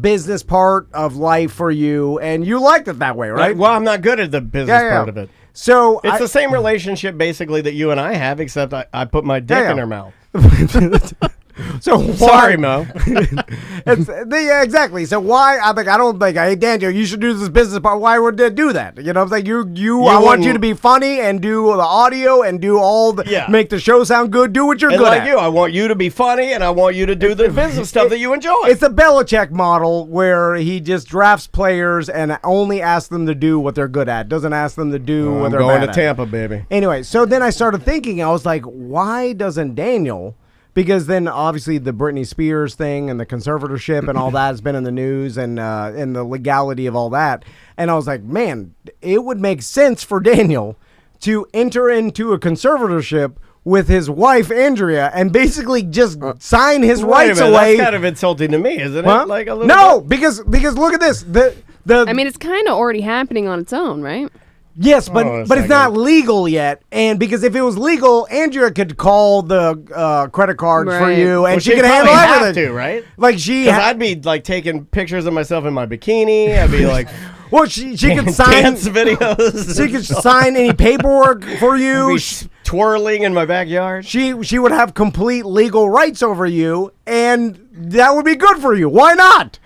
Speaker 5: business part of life for you. And you liked it that way, right?
Speaker 3: Well, I'm not good at the business part of it.
Speaker 5: So
Speaker 3: it's the same relationship basically that you and I have, except I put my dick in her mouth.
Speaker 5: So
Speaker 3: sorry, Mo.
Speaker 5: Exactly. So why? I don't think. Hey, Daniel, you should do this business part. Why would they do that? I'm like, I want you to be funny and do the audio and do all the make the show sound good. Do what you're good at.
Speaker 3: I want you to be funny and I want you to do the business stuff that you enjoy.
Speaker 5: It's the Belichick model where he just drafts players and only asks them to do what they're good at. Doesn't ask them to do what they're bad at.
Speaker 3: Going to Tampa, baby.
Speaker 5: Anyway, so then I started thinking. I was like, why doesn't Daniel? Because then obviously the Britney Spears thing and the conservatorship and all that has been in the news and the legality of all that. And I was like, man, it would make sense for Daniel to enter into a conservatorship with his wife, Andrea, and basically just sign his rights away.
Speaker 3: That's kind of insulting to me, isn't it?
Speaker 5: Huh?
Speaker 3: Like a little
Speaker 5: no, bit? because look at this.
Speaker 6: I mean, it's kind of already happening on its own, right?
Speaker 5: Yes, but it's not legal yet, and because if it was legal, Andrea could call the credit cards for you, and she could handle everything.
Speaker 3: Have to, right?
Speaker 5: Like
Speaker 3: I'd be like taking pictures of myself in my bikini. I'd be like,
Speaker 5: well, she could sign
Speaker 3: dance videos.
Speaker 5: She could sign any paperwork for you.
Speaker 3: I'd be twirling in my backyard.
Speaker 5: She would have complete legal rights over you, and that would be good for you. Why not?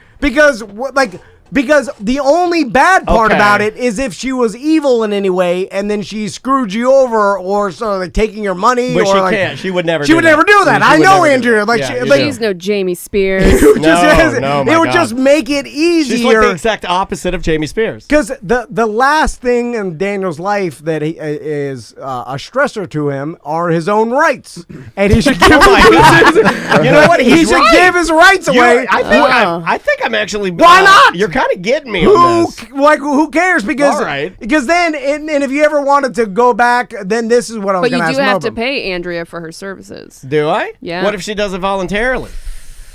Speaker 5: Because the only bad part about it is if she was evil in any way and then she screwed you over or taking your money.
Speaker 3: But
Speaker 5: or
Speaker 3: she can't. She would never
Speaker 5: do that. I know Andrea.
Speaker 6: She's no Jamie Spears.
Speaker 5: It would just make it easier.
Speaker 3: She's like the exact opposite of Jamie Spears.
Speaker 5: Because the last thing in Daniel's life that is a stressor to him are his own rights. And he should give
Speaker 3: you know what?
Speaker 5: He should give his rights away.
Speaker 3: I think I'm actually...
Speaker 5: Why not?
Speaker 3: You're kind of getting me on this.
Speaker 5: Who cares? Because then, and if you ever wanted to go back, then this is what I was going to ask.
Speaker 6: But you do have to pay Andrea for her services.
Speaker 3: Do I?
Speaker 6: Yeah.
Speaker 3: What if she does it voluntarily?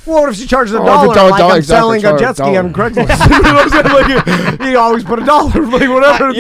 Speaker 5: Well, what if she charges $1 like I'm selling a jet ski on Craigslist? You always put $1, like whatever.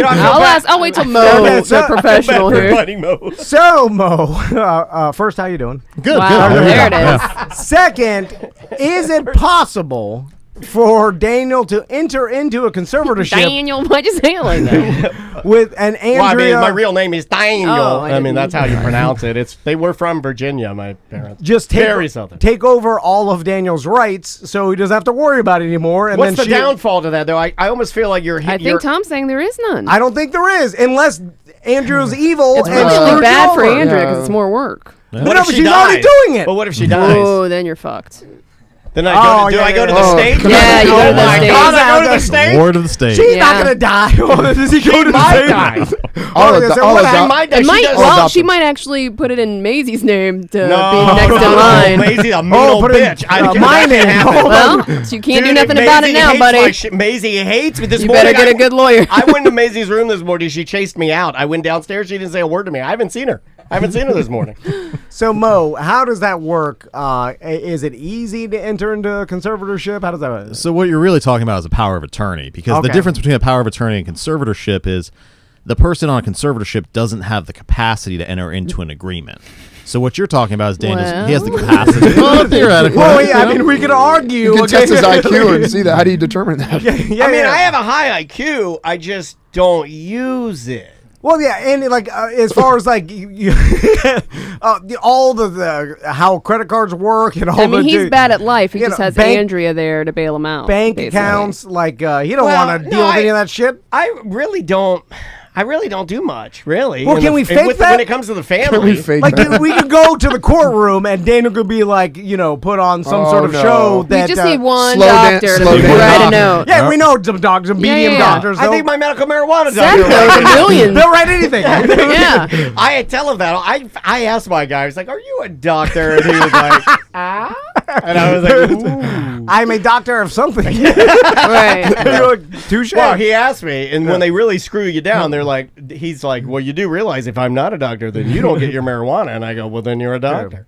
Speaker 6: I'll wait till Mo is a professional here.
Speaker 5: So, Mo, first, how you doing?
Speaker 2: Good,
Speaker 6: wow,
Speaker 2: good.
Speaker 6: There it is.
Speaker 5: Second, is it possible for Daniel to enter into a conservatorship?
Speaker 6: Daniel, why'd you say it like that?
Speaker 5: With an Andrea.
Speaker 3: Well, I mean, my real name is Daniel.
Speaker 6: I
Speaker 3: mean, that's how you pronounce it. They were from Virginia, my parents.
Speaker 5: Just take over all of Daniel's rights, so he doesn't have to worry about it anymore. And
Speaker 3: what's
Speaker 5: then
Speaker 3: the downfall to that, though? I almost feel like
Speaker 6: I think Tom's saying there is none.
Speaker 5: I don't think there is, unless Andrew's evil.
Speaker 6: It's really bad for Andrea because it's more work.
Speaker 3: What if
Speaker 5: she's already doing it?
Speaker 3: But what if she dies?
Speaker 6: Oh, then you're fucked.
Speaker 3: Then I go to the state?
Speaker 6: Yeah, you go to the state.
Speaker 3: I go to the state?
Speaker 2: Ward of the state.
Speaker 5: She's not going to die. Does he go to the state?
Speaker 6: She might actually put it in Maisie's name to be
Speaker 3: No,
Speaker 6: next in line.
Speaker 3: Maisie's a mean old bitch.
Speaker 5: My name.
Speaker 6: Well, you can't do nothing about it now, buddy.
Speaker 3: Maisie hates me.
Speaker 6: You better get a good lawyer.
Speaker 3: I went to Maisie's room this morning. She chased me out. I went downstairs. She didn't say a word to me. I haven't seen her this morning.
Speaker 5: So, Mo, how does that work? Is it easy to enter into a conservatorship? How does that work?
Speaker 2: So what you're really talking about is a power of attorney, because the difference between a power of attorney and conservatorship is the person on a conservatorship doesn't have the capacity to enter into an agreement. So what you're talking about is Daniel's. He has the capacity. Well, theoretically.
Speaker 5: Well, yeah, I mean, we could argue.
Speaker 7: You can test his IQ and see that. How do you determine that?
Speaker 3: I mean, I have a high IQ. I just don't use it.
Speaker 5: Well, yeah, and like as far as like all the how credit cards work and all.
Speaker 6: I mean, he's bad at life. He just has Andrea there to bail him out.
Speaker 5: Bank accounts, like he don't want to deal with any of that shit.
Speaker 3: I really don't do much, really.
Speaker 5: Well, can we fake that?
Speaker 3: When it comes to the family.
Speaker 7: Can we fake
Speaker 5: like,
Speaker 7: that?
Speaker 5: we could go to the courtroom and Daniel could be like, put on some sort of show that...
Speaker 6: We just need one
Speaker 7: slow
Speaker 6: doctor to write a note.
Speaker 5: Yeah, we know some doctors, some medium doctors.
Speaker 3: I think my medical marijuana
Speaker 6: Seth
Speaker 3: doctor...
Speaker 6: knows a million.
Speaker 5: They'll write anything.
Speaker 6: Yeah.
Speaker 3: I tell him that. I asked my guy, I was like, are you a doctor? And he was like, and I was like, ooh.
Speaker 5: I'm a doctor of something.
Speaker 6: Right.
Speaker 5: Touche.
Speaker 3: Well, he asked me, and when they really screw you down, he's like, well, you do realize if I'm not a doctor, then you don't get your marijuana. And I go, well, then you're a doctor.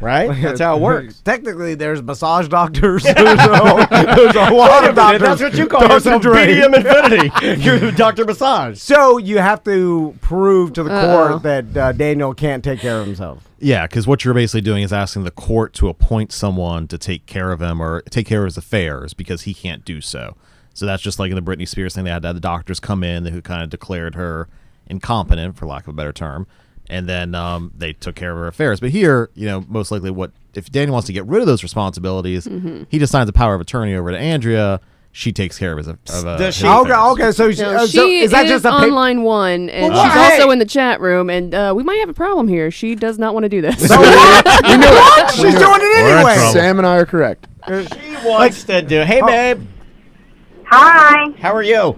Speaker 3: Right? That's how it works.
Speaker 5: Technically, there's massage doctors. There's a lot of doctors.
Speaker 3: That's what you call yourself, BDM Infinity. You're Dr. Massage.
Speaker 5: So you have to prove to the court that Daniel can't take care of himself.
Speaker 2: Yeah, because what you're basically doing is asking the court to appoint someone to take care of him or take care of his affairs because he can't do so. So that's just like in the Britney Spears thing. They had to have the doctors come in who kind of declared her incompetent, for lack of a better term. And then they took care of her affairs. But here, most likely if Daniel wants to get rid of those responsibilities, he just signs a power of attorney over to Andrea. She takes care of his affairs.
Speaker 5: Okay, so
Speaker 6: she
Speaker 5: is that just a
Speaker 6: on line one, and she's also in the chat room, and we might have a problem here. She does not want to do this.
Speaker 5: So what? You know what? She's doing it anyway.
Speaker 7: Sam and I are correct.
Speaker 3: She wants to do. Hey, babe.
Speaker 8: Hi.
Speaker 3: How are you?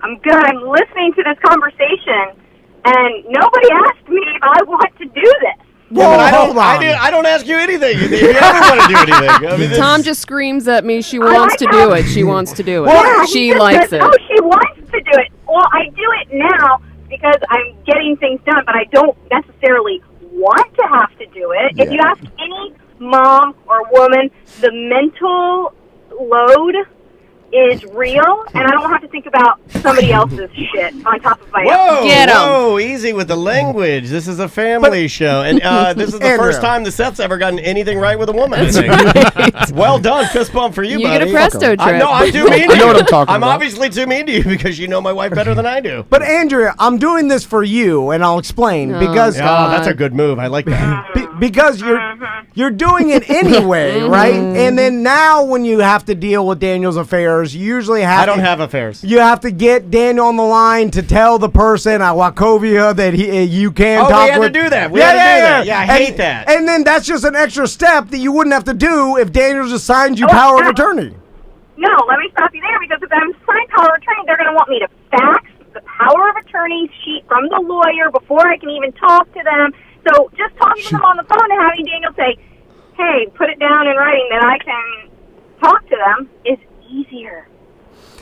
Speaker 8: I'm good. I'm listening to this conversation, and nobody asked me if I want to do this.
Speaker 3: Well, I don't ask you anything. If you ever want to do anything. I mean,
Speaker 6: Tom just screams at me. She wants to do it. She wants to do it.
Speaker 8: Yeah,
Speaker 6: she likes it.
Speaker 8: Oh, she wants to do it. Well, I do it now because I'm getting things done, but I don't necessarily want to have to do it.
Speaker 7: Yeah.
Speaker 8: If you ask any mom or woman, the mental load is real, and I don't have to think about somebody else's shit on top of my own.
Speaker 3: Whoa, easy with the language. This is a family show, and this is the first time the Seth's ever gotten anything right with a woman. Right. Well done, fist bump for you,
Speaker 6: you
Speaker 3: buddy.
Speaker 6: Get a presto trip.
Speaker 3: I know, I'm too mean to you.
Speaker 7: I know what I'm talking about.
Speaker 3: I'm obviously too mean to you because you know my wife better than I do.
Speaker 5: But Andrea, I'm doing this for you, and I'll explain because
Speaker 3: that's a good move. I like that.
Speaker 5: Because you're doing it anyway, right? And then now when you have to deal with Daniel's affairs, you usually have
Speaker 3: I don't have affairs.
Speaker 5: You have to get Daniel on the line to tell the person at Wachovia that you can talk with.
Speaker 3: Oh, we had to do that. We had to do that. Yeah, I hate that.
Speaker 5: And then that's just an extra step that you wouldn't have to do if Daniel just signed you power of attorney.
Speaker 8: No, let me stop you there, because if I'm signed power of attorney, they're going to want me to fax the power of attorney sheet from the lawyer before I can even talk to them. So just talking to them on the phone and having Daniel say, hey, put it down in writing that I can talk to them is easier.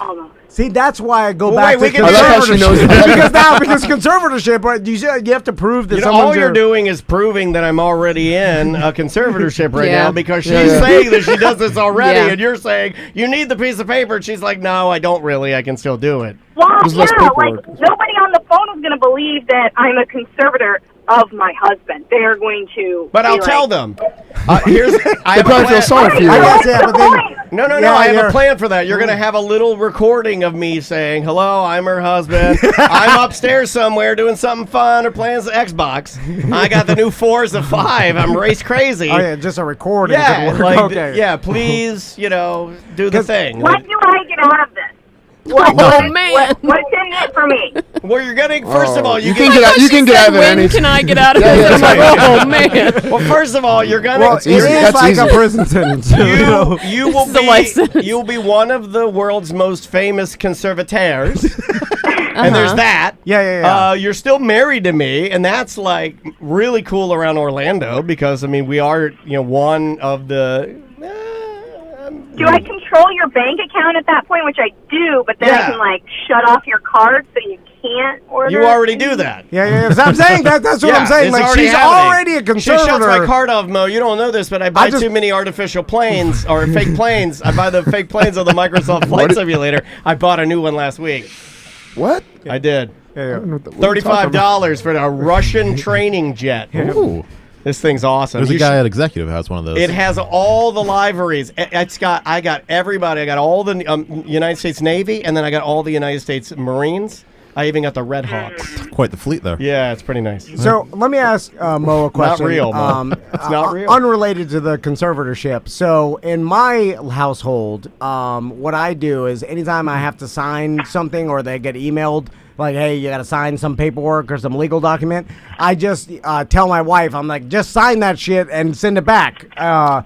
Speaker 8: Almost.
Speaker 5: See, that's why I go back to conservatorship.
Speaker 7: I love how she knows that.
Speaker 5: because conservatorship, you have to prove that
Speaker 3: all you're doing is proving that I'm already in a conservatorship right now, because she's saying that she does this already, and you're saying you need the piece of paper, and she's like, no, I don't really. I can still do it.
Speaker 8: Well, like nobody on the phone is going to believe that I'm a conservator of my husband. They are going to.
Speaker 3: But I'll tell them. I
Speaker 7: probably feel sorry for you.
Speaker 3: No. I have a plan for that. You're going to have a little recording of me saying, hello, I'm her husband. I'm upstairs somewhere doing something fun or playing the Xbox. I got the new Forza 5. I'm race crazy.
Speaker 5: Oh, yeah, just a recording.
Speaker 3: Yeah, please, do the thing.
Speaker 8: What do I get out of this?
Speaker 6: Man.
Speaker 8: What's in it for me?
Speaker 3: Well, you're getting, first of all, you
Speaker 7: can get out of it.
Speaker 6: When can I get out of this? I'm like, oh, man.
Speaker 3: Well, first of all, you're going to.
Speaker 5: Well, it is like a prison sentence.
Speaker 3: You'll be one of the world's most famous conservators. And there's that.
Speaker 5: Yeah.
Speaker 3: You're still married to me, and that's like really cool around Orlando because, I mean, we are, one of the.
Speaker 8: Do I control your bank account at that point, which I do, but then I can, shut off your card so you can't order?
Speaker 3: You already do that.
Speaker 5: Yeah. So I'm saying that's what I'm saying. Like, she's already a conservator.
Speaker 3: She shuts my card off, Mo. You don't know this, but I buy too many artificial planes or fake planes. I buy the fake planes on the Microsoft Flight Simulator. I bought a new one last week.
Speaker 7: What?
Speaker 3: I did.
Speaker 5: Yeah.
Speaker 3: $35 for a Russian training jet.
Speaker 2: Ooh.
Speaker 3: This thing's awesome.
Speaker 2: There's a guy at Executive who has one of those.
Speaker 3: It has all the liveries. I got everybody. I got all the United States Navy, and then I got all the United States Marines. I even got the Red Hawks.
Speaker 2: Quite the fleet there.
Speaker 3: Yeah, it's pretty nice.
Speaker 5: So let me ask Mo a question.
Speaker 3: Not real, Mo. It's not real.
Speaker 5: Unrelated to the conservatorship. So in my household, what I do is anytime I have to sign something or they get emailed, like, hey, you got to sign some paperwork or some legal document, I just tell my wife, I'm like, just sign that shit and send it back.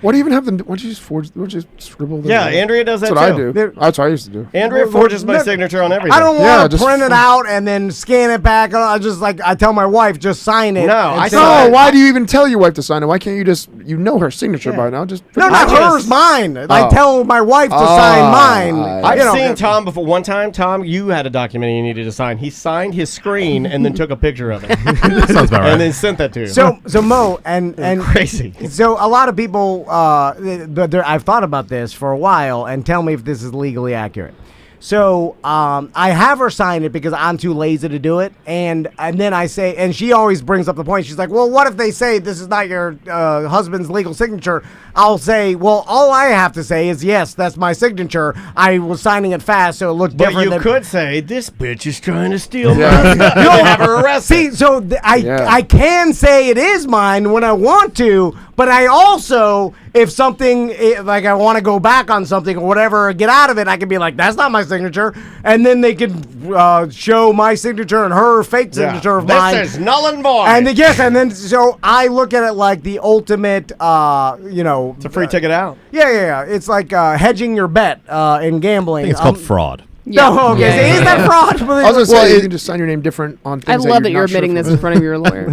Speaker 7: What do you even have them? Why don't you just forge? Why don't you just scribble?
Speaker 3: Yeah, Andrea does that
Speaker 7: That's what
Speaker 3: too.
Speaker 7: I do. That's what I used to do.
Speaker 3: Andrea forges my signature on everything.
Speaker 5: I don't want to
Speaker 7: just
Speaker 5: print it out and then scan it back. I just I tell my wife, just sign it.
Speaker 3: No,
Speaker 5: and send
Speaker 3: No,
Speaker 5: it.
Speaker 7: Why do you even tell your wife to sign it? Why can't you just, her signature by now? Just
Speaker 5: No, not hers, mine. I tell my wife to sign mine.
Speaker 3: I've seen Tom before. One time, Tom, you had a document you needed to sign. He signed his screen and then took a picture of it.
Speaker 2: Sounds about right.
Speaker 3: And then sent that to you.
Speaker 5: So Mo, and
Speaker 3: crazy.
Speaker 5: So a lot of people, I've thought about this for a while, and tell me if this is legally accurate. So I have her sign it because I'm too lazy to do it, and then I say, and she always brings up the point. She's like, "Well, what if they say this is not your husband's legal signature?" I'll say, "Well, all I have to say is yes, that's my signature. I was signing it fast, so it looked different."
Speaker 3: But you could say, "This bitch is trying to steal my stuff." You'll have her arrested.
Speaker 5: See, so I can say it is mine when I want to, but I also, if something like I want to go back on something or whatever, get out of it, I can be like, "That's not my signature," and then they can show my signature and her fake signature of mine.
Speaker 3: This is null and void.
Speaker 5: And then so I look at it like the ultimate,
Speaker 3: it's a free ticket out.
Speaker 5: Yeah. It's like hedging your bet in gambling.
Speaker 2: I think it's called fraud.
Speaker 6: Yeah.
Speaker 5: No, okay.
Speaker 6: Yeah.
Speaker 5: Is that fraud?
Speaker 7: I was gonna say you can just sign your name different on things.
Speaker 6: I love that you're admitting this in front of your lawyer.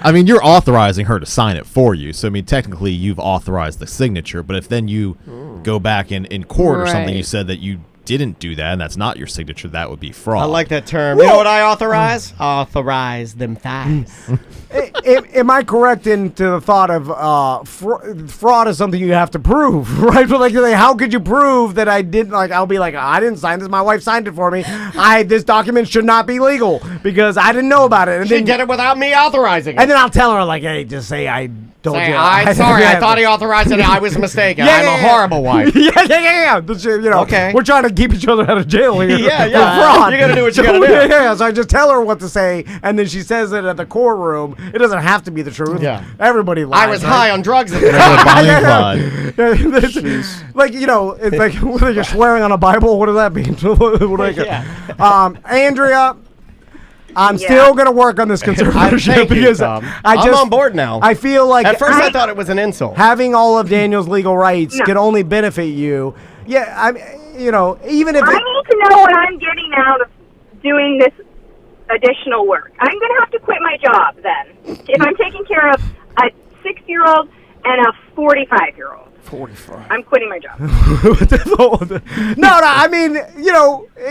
Speaker 2: I mean, you're authorizing her to sign it for you. So, I mean, technically, you've authorized the signature. But if then you go back in court or something, you said that you didn't do that and that's not your signature, that would be fraud.
Speaker 3: I like that term. You know what I authorize? Authorize them thighs.
Speaker 5: Am I correct into the thought of fraud is something you have to prove, right? But like, how could you prove that I didn't? Like, I'll be like, I didn't sign this. My wife signed it for me. This document should not be legal because I didn't know about it. And
Speaker 3: She did it without me authorizing it.
Speaker 5: And then I'll tell her like, hey, just say I told you.
Speaker 3: I'm sorry. I thought he authorized it. I was mistaken. I'm a horrible wife.
Speaker 5: Yeah.
Speaker 3: Okay.
Speaker 5: We're trying to keep each other out of jail here.
Speaker 3: Yeah.
Speaker 5: For fraud.
Speaker 3: You got to do what you got to do.
Speaker 5: Yeah. So I just tell her what to say, and then she says it at the courtroom. It doesn't have to be the truth.
Speaker 3: Yeah.
Speaker 5: Everybody lies.
Speaker 3: I was high on drugs.
Speaker 2: Like,
Speaker 5: it's like whether you're swearing on a Bible. What does that mean? Andrea, I'm still going to work on this conservatorship because I'm
Speaker 3: on board now.
Speaker 5: I feel like
Speaker 3: at first I thought it was an insult.
Speaker 5: Having all of Daniel's legal rights could only benefit you. Yeah, I mean, even if
Speaker 8: I need to know what I'm getting out of doing this additional work. I'm going to have to quit my job then. If I'm taking care of a 6-year-old and a 45-year-old.
Speaker 7: 45.
Speaker 8: I'm quitting my job.
Speaker 5: No, I mean,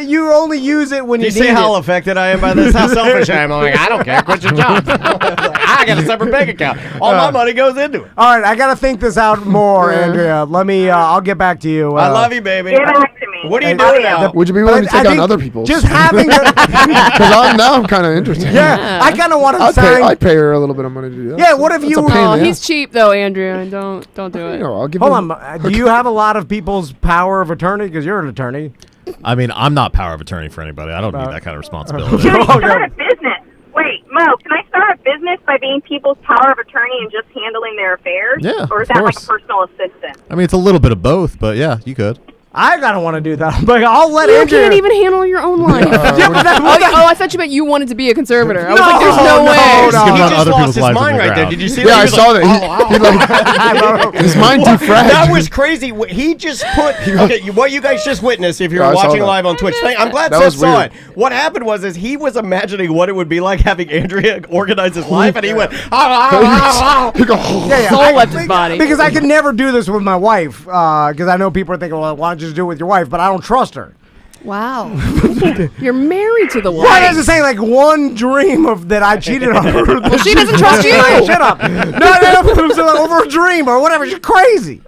Speaker 5: you only use it when you need it.
Speaker 3: Do you see how affected I am by this? How selfish I am. I'm like, I don't care. Quit your job. I got a separate bank account. All my money goes into it.
Speaker 5: All right, I got to think this out more, Andrea. Let me, I'll get back to you.
Speaker 3: I love you, baby.
Speaker 8: Get back to me.
Speaker 3: What are you doing now?
Speaker 7: Would you be willing to take on other people's?
Speaker 5: Just having
Speaker 7: Because I'm kind of interested.
Speaker 5: Yeah, I kind of want to sign.
Speaker 7: I pay her a little bit of money to do that.
Speaker 5: Yeah, what if you?
Speaker 6: He's cheap though, Andrea. Don't do it.
Speaker 7: I'll give.
Speaker 5: Hold on. Do you have a lot of people's power of attorney? Because you're an attorney.
Speaker 2: I mean, I'm not power of attorney for anybody. I don't need that kind of responsibility.
Speaker 8: Can I start a business? Wait, Mo, can I start a business by being people's power of attorney and just handling their affairs?
Speaker 2: Yeah,
Speaker 8: or is that like a personal assistant?
Speaker 2: I mean, it's a little bit of both, but yeah, you could.
Speaker 5: I gotta want to do that. Like, I'll let
Speaker 6: You
Speaker 5: Andrea.
Speaker 6: can't even handle your own life. I thought you meant you wanted to be a conservator. I was like, there's no way.
Speaker 3: He just lost his mind right there. Did you see that?
Speaker 7: Yeah, I saw that. His mind defragmented.
Speaker 3: That was crazy. He just put what you guys just witnessed. If you're watching live on Twitch, I'm glad Seth saw it. What happened was he was imagining what it would be like having Andrea organize his life, and he went.
Speaker 6: Soul left his body.
Speaker 5: Because I could never do this with my wife. Because I know people are thinking, well, why don't you just do it with your wife? But I don't trust her.
Speaker 6: Wow. You're married to the wife.
Speaker 5: Why does it say like one dream of that I cheated on her?
Speaker 6: Well, she doesn't trust you.
Speaker 5: Shut up. No, over a dream or whatever. She's crazy.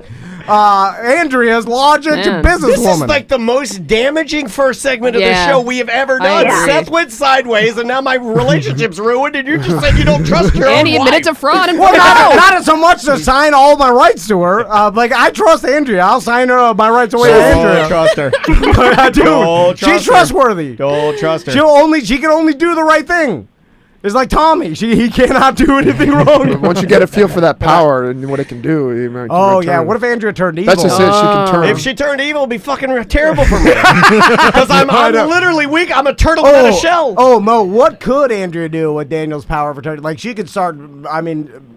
Speaker 5: Andrea's logic
Speaker 6: Man.
Speaker 5: and businesswoman.
Speaker 3: This is like the most damaging first segment of the
Speaker 6: Yeah.
Speaker 3: show we have ever
Speaker 6: I
Speaker 3: done.
Speaker 6: agree.
Speaker 3: Seth went sideways, and now my relationship's ruined, and you just said you don't trust your
Speaker 6: And
Speaker 3: own
Speaker 6: he
Speaker 3: wife.
Speaker 6: admitted to fraud and
Speaker 5: Well,
Speaker 6: fraud.
Speaker 5: not so much to sign all my rights to her. Like I trust Andrea. I'll sign her my rights away to
Speaker 3: Don't
Speaker 5: Andrea.
Speaker 3: trust her.
Speaker 5: I do.
Speaker 3: Don't trust
Speaker 5: She's
Speaker 3: her.
Speaker 5: trustworthy.
Speaker 3: Don't trust her.
Speaker 5: She can only do the right thing. It's like Tommy. He cannot do anything wrong.
Speaker 7: Once you get a feel for that power and what it can do, you might
Speaker 5: Oh yeah.
Speaker 7: return.
Speaker 5: What if Andrea turned evil?
Speaker 7: That's just it. She can turn.
Speaker 3: If she turned evil, it'd be fucking terrible for me. Because I'm literally weak. I'm a turtle in a shell.
Speaker 5: Oh, Mo, what could Andrea do with Daniel's power of attorney? Like, she could start,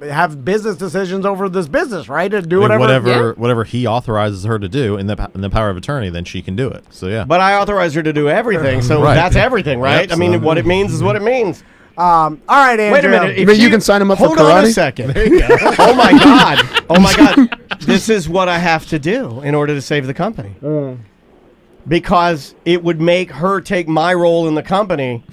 Speaker 5: have business decisions over this business, right? And do
Speaker 2: I mean,
Speaker 5: whatever.
Speaker 2: whatever he authorizes her to do in the power of attorney, then she can do it. So yeah.
Speaker 3: But I authorized her to do everything, so
Speaker 2: Right.
Speaker 3: that's everything, right?
Speaker 2: Yep,
Speaker 3: I mean,
Speaker 2: so-
Speaker 3: what it means is what it means.
Speaker 5: All right, Andrea.
Speaker 3: Wait a minute.
Speaker 7: You mean you can sign him up for
Speaker 3: hold on a
Speaker 7: karate?
Speaker 3: second. Oh my god. Oh my god. This is what I have to do in order to save the company. Because it would make her take my role in the company.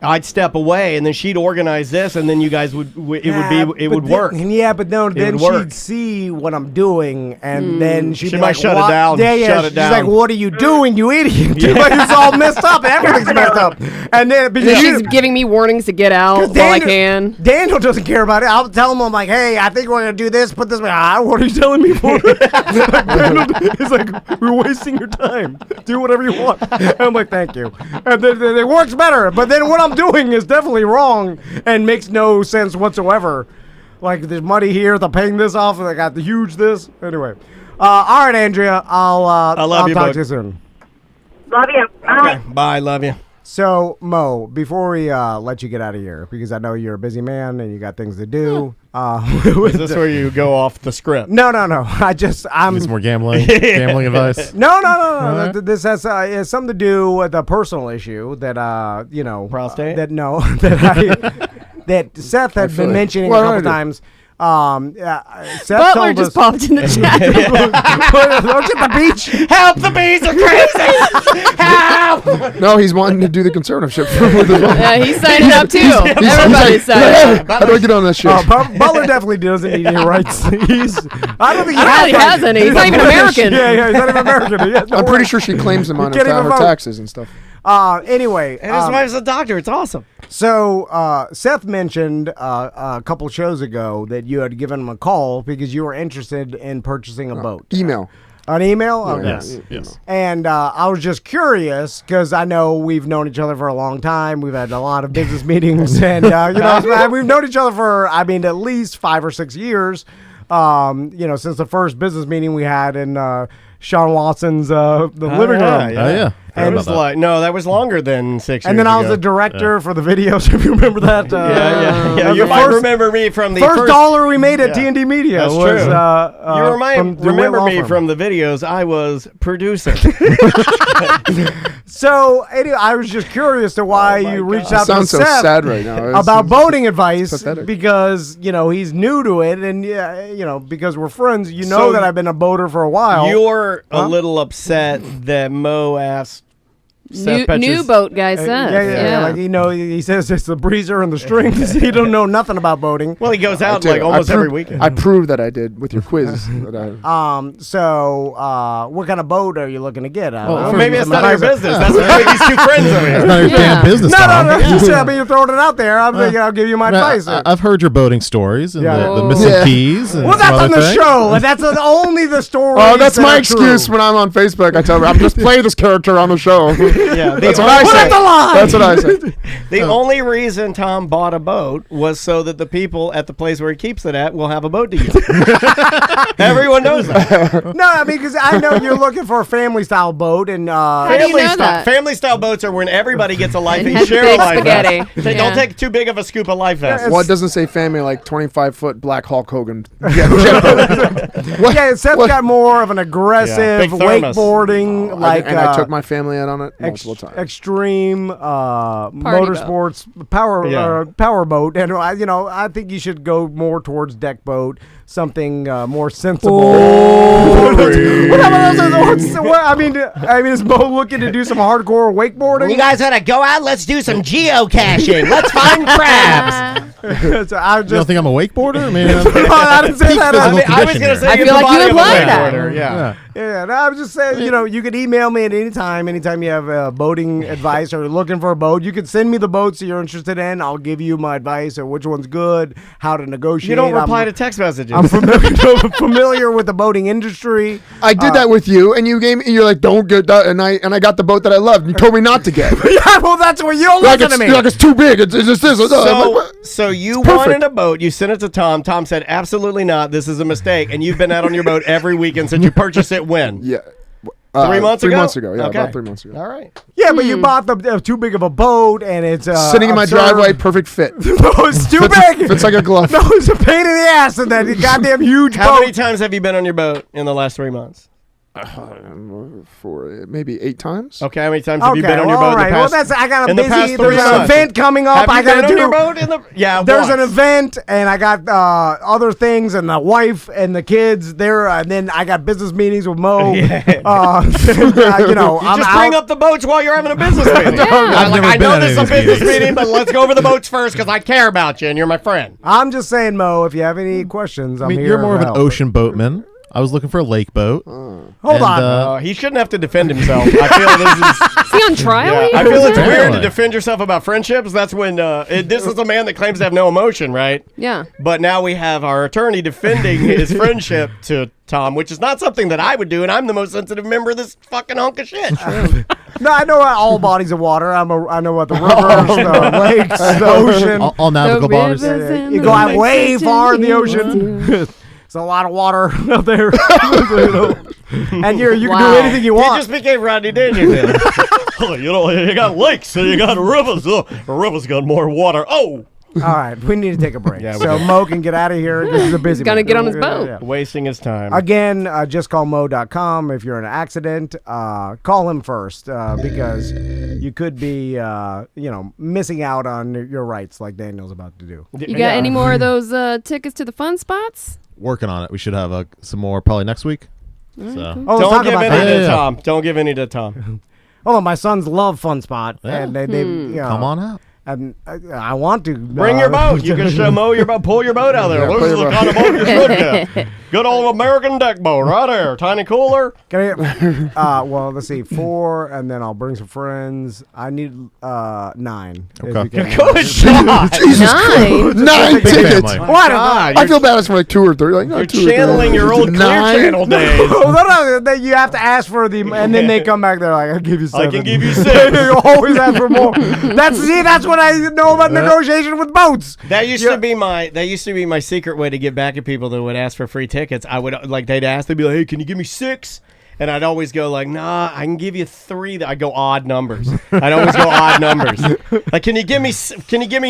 Speaker 3: I'd step away, and then she'd organize this, and then you guys would work.
Speaker 5: Yeah, but no, then
Speaker 3: would work.
Speaker 5: she'd see what I'm doing, and then she'd
Speaker 3: She
Speaker 5: be
Speaker 3: might
Speaker 5: like,
Speaker 3: shut it
Speaker 5: "What?"
Speaker 3: down.
Speaker 5: Yeah,
Speaker 3: Shut it
Speaker 5: she's
Speaker 3: down.
Speaker 5: like, "What are you doing, you idiot?" Like, it's all messed up. Everything's messed up. And then because
Speaker 6: She's giving me warnings to get out while I can.
Speaker 5: Daniel doesn't care about it. I'll tell him, I'm like, "Hey, I think we're gonna do this. Put this." What are you telling me for? He's like, "We're wasting your time. Do whatever you want." And I'm like, "Thank you." And then it works better. But then what I'm doing is definitely wrong and makes no sense whatsoever. Like, there's money here. They're paying this off. And I got the huge this. Anyway, all right, Andrea. I'll
Speaker 3: love you,
Speaker 5: talk
Speaker 3: bud.
Speaker 5: to you soon.
Speaker 8: Love you. Bye.
Speaker 3: Okay. Bye. Love you.
Speaker 5: So, Mo, before we let you get out of here, because I know you're a busy man and you got things to do.
Speaker 3: Is this where you go off the script?
Speaker 5: No. I'm
Speaker 2: Need some more gambling advice.
Speaker 5: No. This has something to do with a personal issue that
Speaker 3: Prostate?
Speaker 5: that Seth had been mentioning
Speaker 7: What
Speaker 5: a couple
Speaker 7: did I do?
Speaker 5: times. Seth
Speaker 6: Butler
Speaker 5: told
Speaker 6: just
Speaker 5: us,
Speaker 6: popped in the chat.
Speaker 5: Look at the beach.
Speaker 3: Help! The bees are crazy. Help!
Speaker 7: No, he's wanting to do the conservatorship with his wife.
Speaker 6: Yeah, he's signing up too. Everybody's signing up.
Speaker 7: How do I get on that shit?
Speaker 5: Butler definitely doesn't need any rights. I don't think
Speaker 6: I don't think he has any. He's not even American.
Speaker 5: Yeah, he's not even American. He has no
Speaker 7: I'm pretty
Speaker 5: rights.
Speaker 7: sure she claims him on
Speaker 5: can't even
Speaker 7: her
Speaker 5: vote.
Speaker 7: taxes and stuff.
Speaker 5: Anyway,
Speaker 3: And his wife's a doctor. It's awesome.
Speaker 5: so Seth mentioned a couple shows ago that you had given him a call because you were interested in purchasing a boat.
Speaker 7: Email.
Speaker 5: An email? Okay.
Speaker 2: Yes.
Speaker 5: And I was just curious because I know we've known each other for a long time. We've had a lot of business meetings, and we've known each other for at least 5 or 6 years. Since the first business meeting we had in Sean Watson's the living room.
Speaker 2: Oh yeah.
Speaker 3: And it was that was longer than 6 years
Speaker 5: And then I was
Speaker 3: ago.
Speaker 5: the director for the videos, if you remember that.
Speaker 3: Yeah. You
Speaker 5: the
Speaker 3: might
Speaker 5: first-
Speaker 3: remember me from the
Speaker 5: First dollar we made at
Speaker 3: Yeah.
Speaker 5: T&D Media
Speaker 3: That's
Speaker 5: was
Speaker 3: true. You
Speaker 5: from DeWitt
Speaker 3: remember
Speaker 5: Law
Speaker 3: me
Speaker 5: Firm.
Speaker 3: from the videos I was producing.
Speaker 5: So anyway, I was just curious to why you reached out to
Speaker 7: Sounds so
Speaker 5: Seth
Speaker 7: sad right now.
Speaker 5: about boating advice
Speaker 7: pathetic.
Speaker 5: because he's new to it, and because we're friends,
Speaker 3: So
Speaker 5: that I've been a boater for a while.
Speaker 3: You're a little upset that Mo asked Seth
Speaker 6: New
Speaker 3: Petch's-
Speaker 6: boat guy Seth.
Speaker 5: Yeah. Like he says it's the breezer and the strings. He don't know nothing about boating.
Speaker 3: Well, he goes out
Speaker 7: did.
Speaker 3: like almost
Speaker 7: I
Speaker 3: every
Speaker 7: proved-
Speaker 3: weekend.
Speaker 7: I proved that I did with your quiz. That I,
Speaker 5: So what kind of boat are you looking to get?
Speaker 3: Well, maybe it's none of your business. That's what these two friends over here.
Speaker 2: Not your damn business, Tom.
Speaker 5: No. You're throwing it out there. I'm thinking I'll give you my advice.
Speaker 2: I've heard your boating stories and
Speaker 5: Yeah.
Speaker 2: the missing
Speaker 7: Yeah.
Speaker 2: keys. And
Speaker 5: Well,
Speaker 2: some
Speaker 5: that's
Speaker 2: other
Speaker 5: on the
Speaker 2: things.
Speaker 5: show. That's only the story.
Speaker 7: oh, that's my excuse when I'm on Facebook. I tell her I'm just playing this character on the show.
Speaker 3: Yeah,
Speaker 7: That's what I say. That's what I say.
Speaker 3: The only reason Tom bought a boat was so that the people at the place where he keeps it at will have a boat to use. Everyone knows that.
Speaker 5: No, I mean, because I know you're looking for a family style boat, and
Speaker 6: do you know that?
Speaker 3: Family style boats are when everybody gets a life
Speaker 6: And
Speaker 3: and
Speaker 6: has
Speaker 3: share a
Speaker 6: big
Speaker 3: life
Speaker 6: spaghetti.
Speaker 3: vest. They
Speaker 6: Yeah.
Speaker 3: don't take too big of a scoop of life vest.
Speaker 7: Well, it doesn't say family like 25-foot black Hulk Hogan.
Speaker 5: yeah, Seth's got more of an aggressive
Speaker 3: big thermos.
Speaker 5: wakeboarding,
Speaker 7: and I took my family out on it multiple times.
Speaker 5: extreme motorsports power boat, and I think you should go more towards deck boat, something more sensible. I mean, is Mo looking to do some hardcore wakeboarding?
Speaker 3: You guys want to go out? Let's do some geocaching. Let's find crabs.
Speaker 5: So I
Speaker 2: You don't think I'm a wakeboarder? Man,
Speaker 5: I didn't say that.
Speaker 3: I was going to say
Speaker 6: I feel like you implied that.
Speaker 3: Yeah.
Speaker 5: Yeah, no, I was just saying, you could email me at any time. Anytime you have boating advice or looking for a boat, you can send me the boats that you're interested in. I'll give you my advice on which one's good, how to negotiate.
Speaker 3: You don't reply to text messages.
Speaker 5: I'm familiar with the boating industry.
Speaker 7: I did that with you, and you're like, don't get that, and I got the boat that I loved. And you told me not to get.
Speaker 5: Yeah, well, that's what you don't listen to me.
Speaker 7: Like it's too big. It's just this.
Speaker 3: So you wanted a boat. You sent it to Tom. Tom said, absolutely not. This is a mistake. And you've been out on your boat every weekend since you purchased it when?
Speaker 7: Yeah.
Speaker 3: 3 months ago?
Speaker 7: 3 months ago, yeah,
Speaker 3: Okay.
Speaker 7: about 3 months ago.
Speaker 3: All right.
Speaker 5: Yeah, but you bought too big of a boat, and it's
Speaker 7: Sitting in my driveway, perfect fit.
Speaker 5: No, it's too big.
Speaker 7: Fits like a glove.
Speaker 5: No, it's a pain in the ass in that goddamn huge
Speaker 3: How
Speaker 5: boat.
Speaker 3: many times have you been on your boat in the last 3 months?
Speaker 7: For maybe 8 times.
Speaker 3: Okay, how many times have you
Speaker 5: Okay,
Speaker 3: been on your
Speaker 5: well,
Speaker 3: boat
Speaker 5: all
Speaker 3: in the
Speaker 5: right.
Speaker 3: past?
Speaker 5: Well, I got a
Speaker 3: in the past
Speaker 5: busy.
Speaker 3: 3
Speaker 5: There's an
Speaker 3: months?
Speaker 5: event coming up.
Speaker 3: Have
Speaker 5: I
Speaker 3: you
Speaker 5: got
Speaker 3: been
Speaker 5: to
Speaker 3: on
Speaker 5: do.
Speaker 3: your boat in the? Yeah,
Speaker 5: There's
Speaker 3: once.
Speaker 5: an event, and I got other things, and the wife and the kids there, and then I got business meetings with Mo.
Speaker 3: You
Speaker 5: I'm
Speaker 3: just bring
Speaker 5: out.
Speaker 3: up the boats while you're having a business meeting.
Speaker 2: I've never
Speaker 3: I
Speaker 2: been
Speaker 3: know
Speaker 2: at
Speaker 3: this is a
Speaker 2: any of these
Speaker 3: business
Speaker 2: meetings.
Speaker 3: meeting, but let's go over the boats first because I care about you and you're my friend.
Speaker 5: I'm just saying, Mo. If you have any questions, I'm here.
Speaker 2: you're more of
Speaker 5: to
Speaker 2: an
Speaker 5: help.
Speaker 2: ocean boatman. I was looking for a lake boat.
Speaker 5: Hold on.
Speaker 3: He shouldn't have to defend himself. I feel this is.
Speaker 6: Is he on trial?
Speaker 3: I feel it's weird to
Speaker 2: Apparently.
Speaker 3: defend yourself about friendships. That's when this is a man that claims to have no emotion, right?
Speaker 6: Yeah.
Speaker 3: But now we have our attorney defending his friendship to Tom, which is not something that I would do, and I'm the most sensitive member of this fucking hunk of shit.
Speaker 5: No, I know all bodies of water. I know what the rivers, the lakes, the ocean.
Speaker 2: All nautical bodies.
Speaker 5: You go out way far in the ocean. There's a lot of water out there. And you can do anything you
Speaker 3: He
Speaker 5: want.
Speaker 3: just became Rodney Dangerfield. You got lakes and you got rivers. The rivers got more water. Oh!
Speaker 5: All right, we need to take a break.
Speaker 3: Yeah, we
Speaker 5: so
Speaker 3: do.
Speaker 5: Mo can get out of here because he's a busy
Speaker 6: Gonna
Speaker 5: man.
Speaker 6: get on his boat.
Speaker 3: Wasting his time.
Speaker 5: Again, justcallmo.com. If you're in an accident, call him first because you could be, missing out on your rights like Daniel's about to do.
Speaker 6: You got any more of those tickets to the fun spots?
Speaker 2: Working on it. We should have some more probably next week. So
Speaker 5: Oh, let's
Speaker 3: Don't
Speaker 5: talk
Speaker 3: give
Speaker 5: about
Speaker 3: any
Speaker 5: that.
Speaker 3: to
Speaker 2: Yeah.
Speaker 3: Tom. Don't give any to Tom.
Speaker 5: Oh, my sons love Fun Spot,
Speaker 2: Yeah.
Speaker 5: and they
Speaker 2: come on out.
Speaker 5: And I want to
Speaker 3: Bring your boat. You can show Mo your boat. Pull your boat out there.
Speaker 7: Yeah,
Speaker 3: This
Speaker 7: pull
Speaker 3: is the
Speaker 7: your
Speaker 3: kind of boat you should get. Good old American deck boat right there. Tiny cooler.
Speaker 5: Can I get, well, let's see, 4, and then I'll bring some friends. I need 9. if
Speaker 2: Okay.
Speaker 5: you can.
Speaker 3: Good shot.
Speaker 7: Jesus
Speaker 6: Nine.
Speaker 7: 9
Speaker 2: Big
Speaker 7: tickets.
Speaker 2: family.
Speaker 5: What?
Speaker 3: God,
Speaker 7: I feel bad. It's for like 2 or 3. Like, no,
Speaker 3: You're
Speaker 7: 2 or 3.
Speaker 3: channeling your old Clear
Speaker 7: 9?
Speaker 3: Channel days.
Speaker 5: No, you have to ask for the, and then they come back. They're like, "I'll give you 7."
Speaker 3: I can give you
Speaker 5: They
Speaker 3: 6.
Speaker 5: always ask for more. That's what I know about negotiation with boats.
Speaker 3: That used to be my secret way to get back at people that would ask for free tickets. I would they'd ask, they'd be like, "Hey, can you give me 6?" And I'd always go like, "Nah, I can give you 3." I go odd numbers. I'd always go odd numbers. Like, can you give me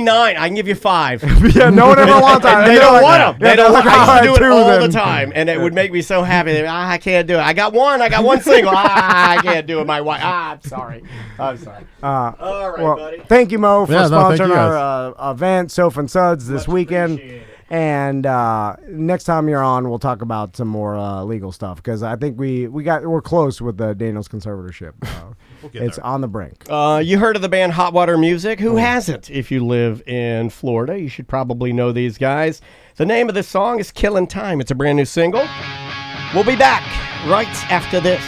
Speaker 3: 9? I can give you 5.
Speaker 5: Yeah, no one ever wants that.
Speaker 3: They
Speaker 5: They're
Speaker 3: don't
Speaker 5: like,
Speaker 3: want them.
Speaker 5: yeah,
Speaker 3: They don't
Speaker 5: they're
Speaker 3: want. I used to do it
Speaker 5: "All
Speaker 3: all
Speaker 5: right,
Speaker 3: the
Speaker 5: two then."
Speaker 3: time, and it would make me so happy. They'd be, I can't do it. I got one single. I can't do it. My wife. I'm sorry. All right,
Speaker 5: Well,
Speaker 3: buddy.
Speaker 5: thank you, Mo, for
Speaker 2: Yeah, no, thank
Speaker 5: sponsoring
Speaker 2: you
Speaker 5: our event, Soph and Suds, this weekend.
Speaker 3: appreciated.
Speaker 5: And next time you're on, we'll talk about some more legal stuff because I think we're close with the Daniel's conservatorship. It's on the brink.
Speaker 3: You heard of the band Hot Water Music? Who hasn't? If you live in Florida, you should probably know these guys. The name of this song is Killing Time. It's a brand new single. We'll be back right after this.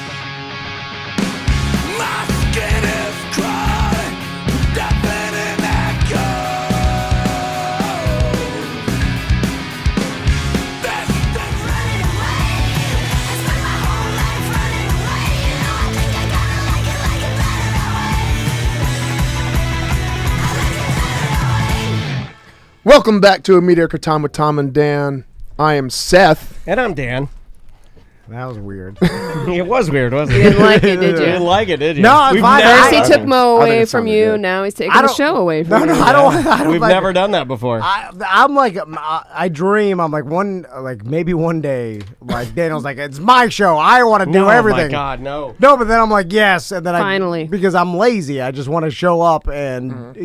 Speaker 7: Welcome back to A Mediocre Time with Tom and Dan. I am Seth.
Speaker 3: And I'm Dan.
Speaker 5: That was weird.
Speaker 3: It was weird, wasn't
Speaker 6: You
Speaker 3: it?
Speaker 6: didn't like it, did
Speaker 3: You
Speaker 6: you?
Speaker 3: didn't like it, did you?
Speaker 5: No, it's
Speaker 3: We've
Speaker 5: fine.
Speaker 3: never-
Speaker 6: First he took
Speaker 7: I
Speaker 6: Mo
Speaker 7: think
Speaker 6: away
Speaker 7: it
Speaker 6: from
Speaker 7: sounded
Speaker 6: you.
Speaker 7: good.
Speaker 6: Now he's taking
Speaker 5: I
Speaker 6: the
Speaker 5: don't-
Speaker 6: show away from
Speaker 5: No,
Speaker 6: you.
Speaker 5: I don't
Speaker 3: We've
Speaker 5: like,
Speaker 3: never done that before.
Speaker 5: I'm like, I dream. I'm like maybe one day, like Daniel's like, it's my show. I want to do everything.
Speaker 3: Oh my God, no.
Speaker 5: No, but then I'm like, yes, and then
Speaker 6: Finally.
Speaker 5: because I'm lazy, I just want to show up and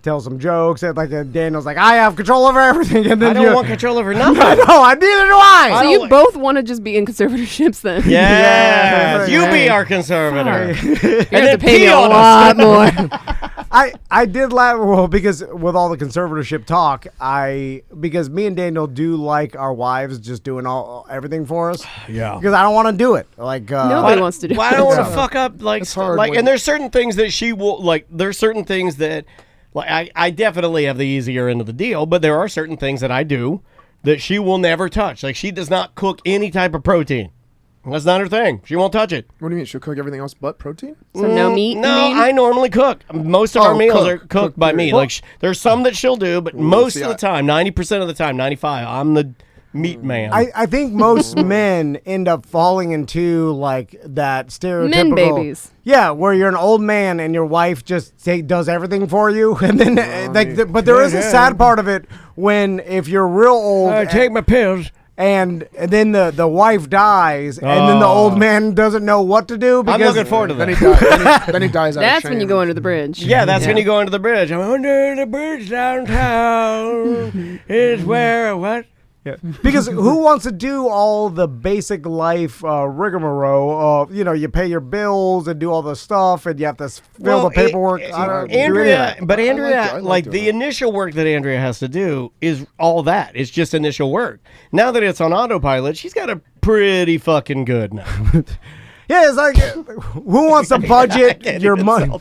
Speaker 5: tell some jokes. And like Daniel's like, I have control over everything, and then
Speaker 3: I don't want control over nothing.
Speaker 5: I know, neither do I.
Speaker 6: So you both want to just be in conservatorships then?
Speaker 3: Yes,
Speaker 5: Yeah.
Speaker 3: you be our conservator.
Speaker 6: You have
Speaker 3: then
Speaker 6: to pay me
Speaker 3: pee
Speaker 6: a
Speaker 3: on us.
Speaker 6: lot more.
Speaker 5: I did laugh because with all the conservatorship talk, because me and Daniel do like our wives just doing everything for us.
Speaker 3: Yeah.
Speaker 5: Because I don't want to do it. Like
Speaker 6: Nobody wants to do.
Speaker 3: Well, I don't want to fuck up
Speaker 7: hard
Speaker 3: and there's certain things that she will like. There's certain things that I definitely have the easier end of the deal, but there are certain things that I do that she will never touch. Like she does not cook any type of protein. That's not her thing. She won't touch it.
Speaker 7: What do you mean? She'll cook everything else but protein?
Speaker 6: So no meat?
Speaker 3: No,
Speaker 6: you mean?
Speaker 3: I normally cook. Most of our meals are cooked
Speaker 7: Cook
Speaker 3: by
Speaker 7: period.
Speaker 3: me.
Speaker 7: Well-
Speaker 3: Like there's some that she'll do, but most
Speaker 7: see,
Speaker 3: of the time, 90% of the time, 95, I'm the meat man.
Speaker 5: I think most men end up falling into like that stereotypical
Speaker 6: Men babies.
Speaker 5: Yeah, where you're an old man and your wife just does everything for you, and then but there is a sad part of it when if you're real old.
Speaker 3: I take my pills.
Speaker 5: And then the wife dies, and then the old man doesn't know what to do. Because
Speaker 3: I'm looking forward to
Speaker 7: Then
Speaker 3: that.
Speaker 7: he dies. Then he dies out of
Speaker 6: That's when you
Speaker 7: shame.
Speaker 6: go under the bridge.
Speaker 3: Yeah, that's when you go under the bridge. I'm under the bridge downtown. Is where what?
Speaker 5: Because who wants to do all the basic life rigmarole of, you pay your bills and do all the stuff and you have to fill the paperwork. I don't do any of that.
Speaker 3: But Andrea,
Speaker 7: I like doing
Speaker 3: the
Speaker 7: that.
Speaker 3: initial work that Andrea has to do is all that. It's just initial work. Now that it's on autopilot, she's got a pretty fucking good now.
Speaker 5: Yeah, it's like, who wants to budget your money?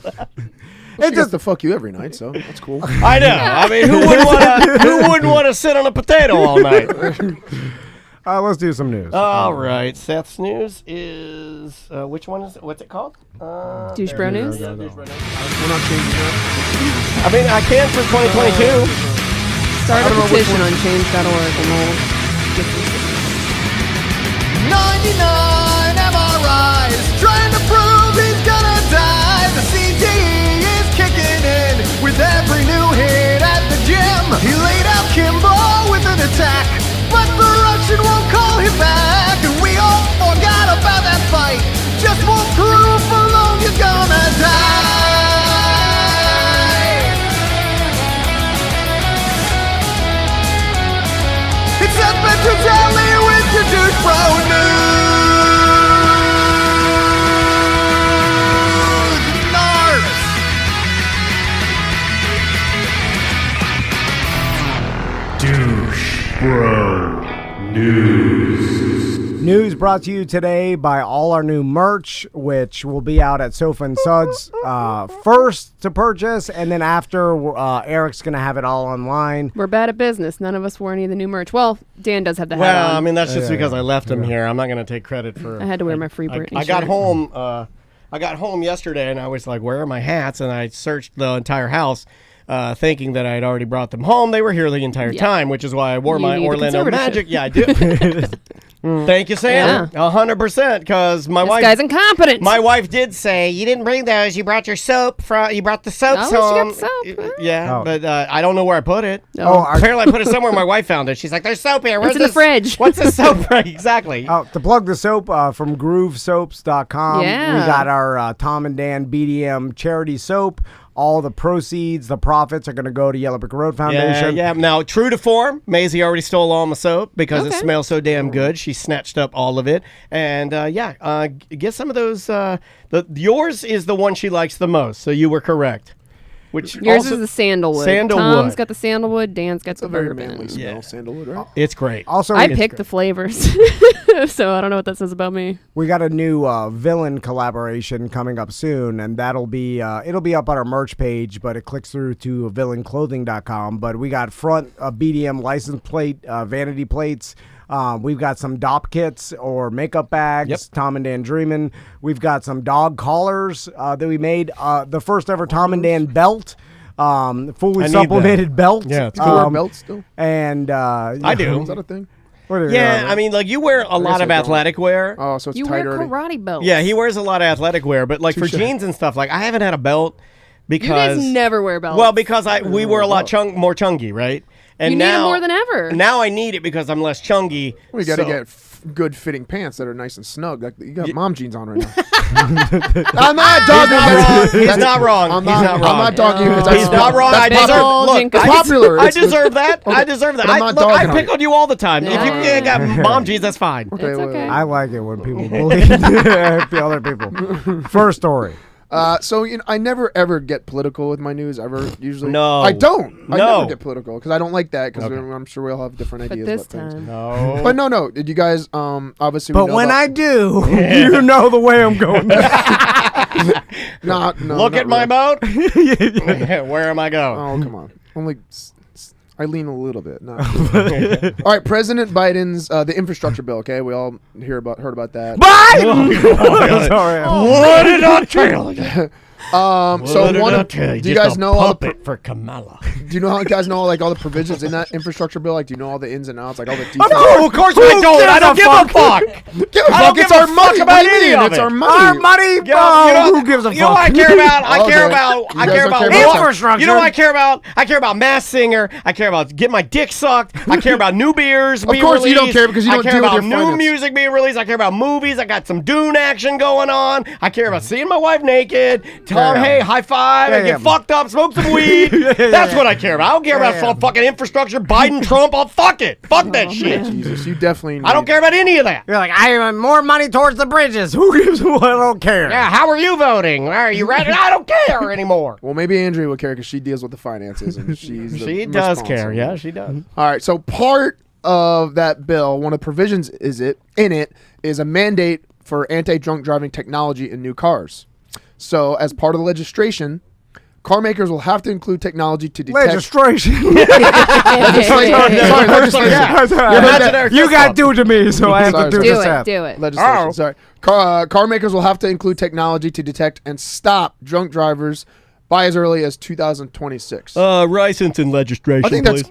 Speaker 7: She gets to fuck you every night, so that's cool.
Speaker 3: I know. I mean, who wouldn't want to sit on a potato all night?
Speaker 5: Let's do some news.
Speaker 3: All right, Seth's news is which one is it? What's it called?
Speaker 6: Douche bro news.
Speaker 7: We're not changing that.
Speaker 3: I mean, I can for 2022.
Speaker 6: Start a petition on change.org and we'll get this.
Speaker 9: 99 MRIs trying to prove he's gonna die. The CTE is kicking in with every new hit at the gym. He laid out Kimbo with an attack, but the Russian won't call him back. And we all forgot about that fight. Just won't prove for long you're gonna die. It's Aspen to Tally with your douche bro news. Narps.
Speaker 5: News brought to you today by all our new merch, which will be out at Sofa and Suds first to purchase, and then after, Eric's going to have it all online.
Speaker 6: We're bad at business. None of us wore any of the new merch. Well, Dan does have the hat
Speaker 3: Well,
Speaker 6: on.
Speaker 3: I mean, that's just because I left him here. I'm not going to take credit for.
Speaker 6: I had to wear my Free Britney
Speaker 3: I got
Speaker 6: shirt.
Speaker 3: home. I got home yesterday, and I was like, "Where are my hats?" And I searched the entire house, thinking that I had already brought them home. They were here the entire time, which is why I wore
Speaker 6: You
Speaker 3: my
Speaker 6: need a
Speaker 3: Orlando
Speaker 6: conservatorship.
Speaker 3: Magic. Yeah, I do. Thank you, Sam. 100%. Because my
Speaker 6: This
Speaker 3: wife.
Speaker 6: guy's incompetent.
Speaker 3: My wife did say you didn't bring those. You brought your soap from. You brought the soaps
Speaker 6: Oh, she got
Speaker 3: home.
Speaker 6: soap.
Speaker 3: Yeah,
Speaker 5: Oh.
Speaker 3: but I don't know where I put it. Apparently, I put it somewhere. My wife found it. She's like, "There's soap here. Where's
Speaker 6: in the
Speaker 3: this-
Speaker 6: fridge."
Speaker 3: What's the soap?" Right, exactly.
Speaker 5: To plug the soap from groovesoaps.com,
Speaker 6: Yeah.
Speaker 5: we got our Tom and Dan BDM charity soap. All the proceeds, the profits are going to go to Yellow Brick Road Foundation.
Speaker 3: Yeah. Now, true to form, Maisie already stole all my soap because it
Speaker 6: Okay.
Speaker 3: smells so damn good. She snatched up all of it. And get some of those. Yours is the one she likes the most, so you were correct. Which
Speaker 6: Yours
Speaker 3: also,
Speaker 6: is the sandalwood.
Speaker 3: Sandalwood.
Speaker 6: Tom's got the sandalwood. Dan's got the
Speaker 7: Very manly
Speaker 6: bourbon.
Speaker 7: smell, sandalwood, right?
Speaker 3: It's great.
Speaker 5: Also,
Speaker 6: I picked the flavors, so I don't know what that says about me.
Speaker 5: we got a new villain collaboration coming up soon, and that'll be it'll be up on our merch page, but it clicks through to villainclothing.com. But we got front BDM license plate, vanity plates. We've got some DOP kits or makeup bags,
Speaker 3: Yep.
Speaker 5: Tom and Dan Dreamin'. We've got some dog collars that we made. The first ever Tom and Dan belt, fully
Speaker 3: I need
Speaker 5: supplemented belt.
Speaker 3: Yeah, it's
Speaker 7: Do you wear belts still?
Speaker 5: And
Speaker 3: I do.
Speaker 7: Is that a thing?
Speaker 3: Yeah, I mean, like you wear a lot
Speaker 7: I
Speaker 3: of
Speaker 7: don't.
Speaker 3: athletic wear.
Speaker 7: Oh, so it's
Speaker 6: You
Speaker 7: tight
Speaker 6: wear
Speaker 7: already.
Speaker 6: karate belts.
Speaker 3: Yeah, he wears a lot of athletic wear, but like for
Speaker 7: Touche.
Speaker 3: jeans and stuff, like I haven't had a belt
Speaker 6: You
Speaker 3: because
Speaker 6: guys never wear belts.
Speaker 3: Well, because we were a lot more chungy, right? And
Speaker 6: You need it
Speaker 3: now,
Speaker 6: more than ever.
Speaker 3: Now I need it because I'm less chungy.
Speaker 7: We got to
Speaker 3: so-
Speaker 7: get good fitting pants that are nice and snug. Like, you got mom jeans on right now. I'm not dogging.
Speaker 3: He's not wrong.
Speaker 7: I'm
Speaker 3: He's
Speaker 7: not,
Speaker 3: not wrong.
Speaker 7: I'm not dogging you. 'cause
Speaker 3: He's
Speaker 7: that's
Speaker 3: not wrong. I
Speaker 7: That's
Speaker 3: deserve.
Speaker 6: old
Speaker 3: Look,
Speaker 6: Jinko.
Speaker 3: I
Speaker 7: It's popular.
Speaker 3: I
Speaker 7: It's-
Speaker 3: deserve that. I
Speaker 7: Okay,
Speaker 3: deserve that.
Speaker 7: but I'm not
Speaker 3: Look, I
Speaker 7: dogging on
Speaker 3: pick
Speaker 7: you.
Speaker 3: on you all the time. If you ain't got mom jeans, that's fine.
Speaker 6: It's okay.
Speaker 5: I like it when people bully the other people. First story.
Speaker 7: So I never ever get political with my news ever. Usually,
Speaker 3: No.
Speaker 7: I don't. I
Speaker 3: No.
Speaker 7: never get political because I don't like that. Because I'm sure we all have different
Speaker 6: But
Speaker 7: ideas
Speaker 6: this
Speaker 7: about things.
Speaker 6: time.
Speaker 3: No.
Speaker 7: But no. Did you guys? Obviously, we
Speaker 5: But
Speaker 7: know
Speaker 5: when
Speaker 7: about-
Speaker 5: I do, you know the way I'm going.
Speaker 7: no,
Speaker 3: Look
Speaker 7: not
Speaker 3: at my
Speaker 7: really.
Speaker 3: boat. Where am I going?
Speaker 7: Oh, come on. Only I lean a little bit. Not all right, President Biden's the infrastructure bill. Okay, we all heard about that.
Speaker 5: Sorry.
Speaker 3: What did I tell you?
Speaker 7: So do you guys know all the
Speaker 3: for Kamala?
Speaker 7: do you know how you guys know like all the provisions in that infrastructure bill? Like, do you know all the ins and outs, like all the details?
Speaker 3: No, of course I don't. I don't give a fuck.
Speaker 7: Give a
Speaker 3: I don't
Speaker 7: fuck. It's
Speaker 3: give a
Speaker 7: our
Speaker 3: fuck
Speaker 7: money.
Speaker 3: about
Speaker 7: What do you
Speaker 3: any
Speaker 7: mean?
Speaker 3: of
Speaker 7: It's
Speaker 3: it.
Speaker 7: our money.
Speaker 5: Our money?
Speaker 3: You know,
Speaker 5: Oh, who gives a fuck?
Speaker 3: You know what I care about? I
Speaker 7: Okay.
Speaker 3: care about. I
Speaker 7: You guys
Speaker 3: care
Speaker 7: don't
Speaker 3: about
Speaker 7: care about
Speaker 5: infrastructure.
Speaker 3: You know what I care about? I care about Mass Singer. I care about get my dick sucked. I care about new beers.
Speaker 7: Of course you don't care because you don't
Speaker 3: I care
Speaker 7: deal with
Speaker 3: about
Speaker 7: your
Speaker 3: new
Speaker 7: finance.
Speaker 3: music being released. I care about movies. I got some Dune action going on. I care about seeing my wife naked. Tell her, hey, high five, and get fucked up, smoke some weed. That's what I care about. I don't care about some fucking infrastructure. Biden, Trump. I'll fuck it. Fuck that shit.
Speaker 7: Jesus, you definitely.
Speaker 3: I don't care about any of that.
Speaker 5: You're like, I want more money towards the bridges. Who gives a what? I don't care.
Speaker 3: Yeah, how are you voting? Are you ready? I don't care anymore.
Speaker 7: Well, maybe Andrea will care because she deals with the finances and she's.
Speaker 3: She does care. Yeah, she does.
Speaker 7: All right, so part of that bill, one of the provisions is a mandate for anti-drunk driving technology in new cars. So, as part of the legislation, car makers will have to include technology to detect.
Speaker 5: Registration.
Speaker 7: Sorry, legislation.
Speaker 5: You got to do it to me, so I have to do
Speaker 6: Do
Speaker 5: this.
Speaker 6: it. Do it.
Speaker 7: Legislation. Sorry. Car makers will have to include technology to detect and stop drunk drivers by as early as 2026.
Speaker 3: License and registration,
Speaker 7: I think that's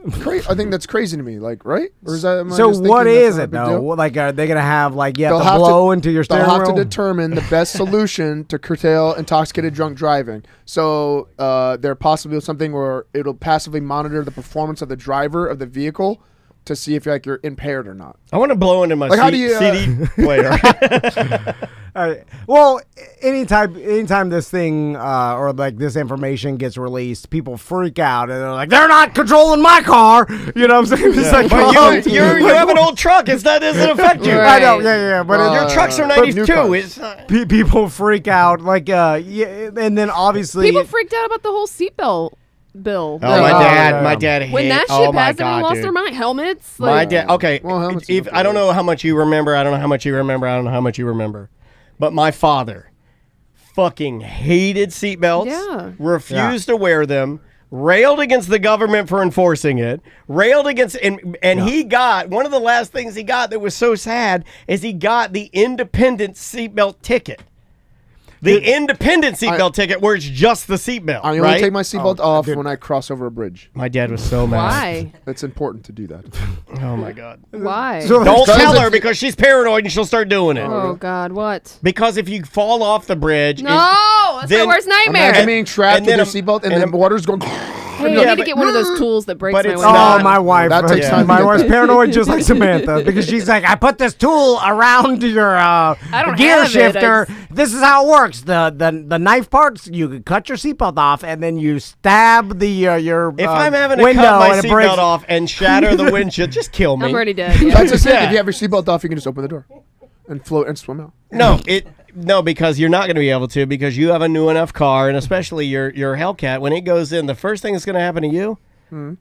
Speaker 7: I think that's crazy to me. Like, right? Or is that? Am I
Speaker 5: So
Speaker 7: just
Speaker 5: what
Speaker 7: thinking
Speaker 5: is
Speaker 7: that's
Speaker 5: it
Speaker 7: not a big
Speaker 5: though?
Speaker 7: deal?
Speaker 5: Like, are they gonna have like you
Speaker 7: They'll
Speaker 5: have to blow into your steering
Speaker 7: They'll have
Speaker 5: wheel?
Speaker 7: to determine the best solution to curtail intoxicated drunk driving. So there possibly something where it'll passively monitor the performance of the driver of the vehicle to see if you're impaired or not.
Speaker 3: I want to blow into my
Speaker 7: Like, how do you,
Speaker 3: CD player.
Speaker 5: Well, anytime this thing or like this information gets released, people freak out and they're like, "They're not controlling my car." You know what I'm saying? It's like,
Speaker 3: But you have an old truck. That doesn't affect you.
Speaker 6: Right.
Speaker 5: I know, yeah, but
Speaker 3: Your trucks are
Speaker 7: But new
Speaker 3: 92.
Speaker 7: cars.
Speaker 3: It's not.
Speaker 5: people freak out, like, yeah, and then obviously
Speaker 6: People freaked out about the whole seatbelt bill.
Speaker 3: Oh, my dad.
Speaker 6: When that
Speaker 3: oh
Speaker 6: shit
Speaker 3: my
Speaker 6: passed, everyone
Speaker 3: God,
Speaker 6: lost
Speaker 3: dude.
Speaker 6: their mind. Helmets.
Speaker 3: My
Speaker 6: Like,
Speaker 3: dad. Okay.
Speaker 7: Well, helmets
Speaker 3: If,
Speaker 7: is
Speaker 3: I don't know how much you remember. I don't know how much you remember. I don't know how much you remember. But my father fucking hated seatbelts.
Speaker 6: Yeah.
Speaker 3: Refused to wear them. Railed against the government for enforcing it. Railed against and he got one of the last things he got that was so sad is he got the independent seatbelt ticket. The independent seatbelt ticket where it's just the seatbelt.
Speaker 7: I only
Speaker 3: right?
Speaker 7: take my seatbelt off when I cross over a bridge.
Speaker 3: My dad was so mad.
Speaker 6: why?
Speaker 7: It's important to do that.
Speaker 3: Oh my God.
Speaker 6: Why?
Speaker 5: So-
Speaker 3: Don't
Speaker 7: Because
Speaker 3: tell
Speaker 7: if
Speaker 3: her
Speaker 7: you-
Speaker 3: because she's paranoid and she'll start doing it.
Speaker 6: Oh God, what?
Speaker 3: Because if you fall off the bridge,
Speaker 6: No, that's my
Speaker 3: then-
Speaker 6: worst nightmare.
Speaker 7: Imagine being trapped
Speaker 3: and
Speaker 7: with
Speaker 3: then
Speaker 7: your seatbelt and
Speaker 3: and
Speaker 7: the water's going.
Speaker 6: Hey,
Speaker 3: Yeah,
Speaker 6: I need to
Speaker 3: but-
Speaker 6: get one of those tools that breaks
Speaker 3: but
Speaker 6: my
Speaker 3: it's
Speaker 6: window.
Speaker 3: not-
Speaker 5: Oh, my wife.
Speaker 7: That takes time to
Speaker 5: My
Speaker 7: get
Speaker 5: wife's
Speaker 7: that.
Speaker 5: paranoid just like Samantha because she's like, I put this tool around your
Speaker 6: don't
Speaker 5: gear
Speaker 6: have it,
Speaker 5: shifter.
Speaker 6: I
Speaker 5: This is how it works. The knife parts, you can cut your seatbelt off and then you stab the your
Speaker 3: if I'm having to
Speaker 5: window
Speaker 3: cut my
Speaker 5: and it breaks.
Speaker 3: seatbelt off and shatter the windshield, just kill me.
Speaker 6: I'm already dead. Yeah.
Speaker 7: That's just it. If you have your seatbelt off, you can just open the door and float and swim out.
Speaker 3: No, because you're not going to be able to because you have a new enough car, and especially your Hellcat. When it goes in, the first thing that's going to happen to you,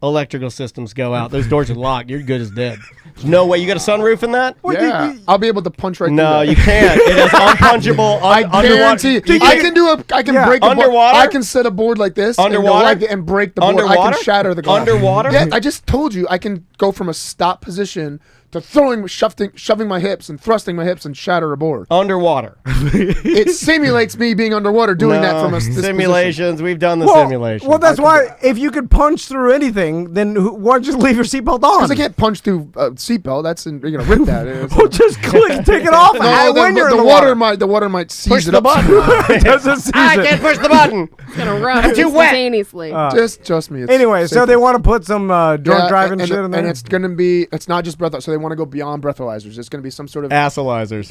Speaker 3: electrical systems go out. Those doors are locked. You're good as dead. There's no way. You got a sunroof in that?
Speaker 7: Yeah, I'll be able to punch right
Speaker 3: No,
Speaker 7: through
Speaker 3: you
Speaker 7: that.
Speaker 3: can't. It is unpunchable.
Speaker 7: I guarantee. I can break a board.
Speaker 3: Underwater?
Speaker 7: I can set a board like this
Speaker 3: Underwater?
Speaker 7: and break the board. I
Speaker 3: Underwater?
Speaker 7: can shatter the glass.
Speaker 3: Underwater?
Speaker 7: Yeah, I just told you I can go from a stop position to shoving my hips and thrusting my hips and shatter a board.
Speaker 3: Underwater.
Speaker 7: It simulates me being underwater doing that from a this
Speaker 3: simulations. We've done the
Speaker 5: Well,
Speaker 3: simulations.
Speaker 5: well, that's why if you could punch through anything, then why don't you just leave your seatbelt on?
Speaker 7: Because I can't punch through a seatbelt. That's you're gonna rip that. It's
Speaker 5: Well, just click, take it off.
Speaker 7: no,
Speaker 5: when you're in
Speaker 7: the
Speaker 5: the
Speaker 7: water might seize
Speaker 3: Push
Speaker 7: it
Speaker 3: the
Speaker 7: up.
Speaker 3: button.
Speaker 5: It doesn't seize
Speaker 3: I
Speaker 5: it.
Speaker 3: can't push the button.
Speaker 6: It's gonna run
Speaker 3: I'm too wet.
Speaker 6: instantaneously.
Speaker 7: Just trust me. It's
Speaker 5: Anyway, so
Speaker 7: safer.
Speaker 5: they want to put some drunk driving
Speaker 7: and,
Speaker 5: shit in there.
Speaker 7: and it's gonna be. It's not just breath. So they want to go beyond breathalyzers. It's gonna be some sort of
Speaker 3: Assalyzers.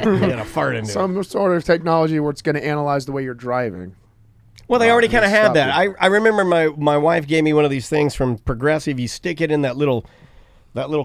Speaker 3: You're gonna fart into it.
Speaker 7: some sort of technology where it's gonna analyze the way you're driving.
Speaker 3: Well, they already kind of had
Speaker 7: stop
Speaker 3: that. I remember my wife gave me one of these things from Progressive. You stick it in that little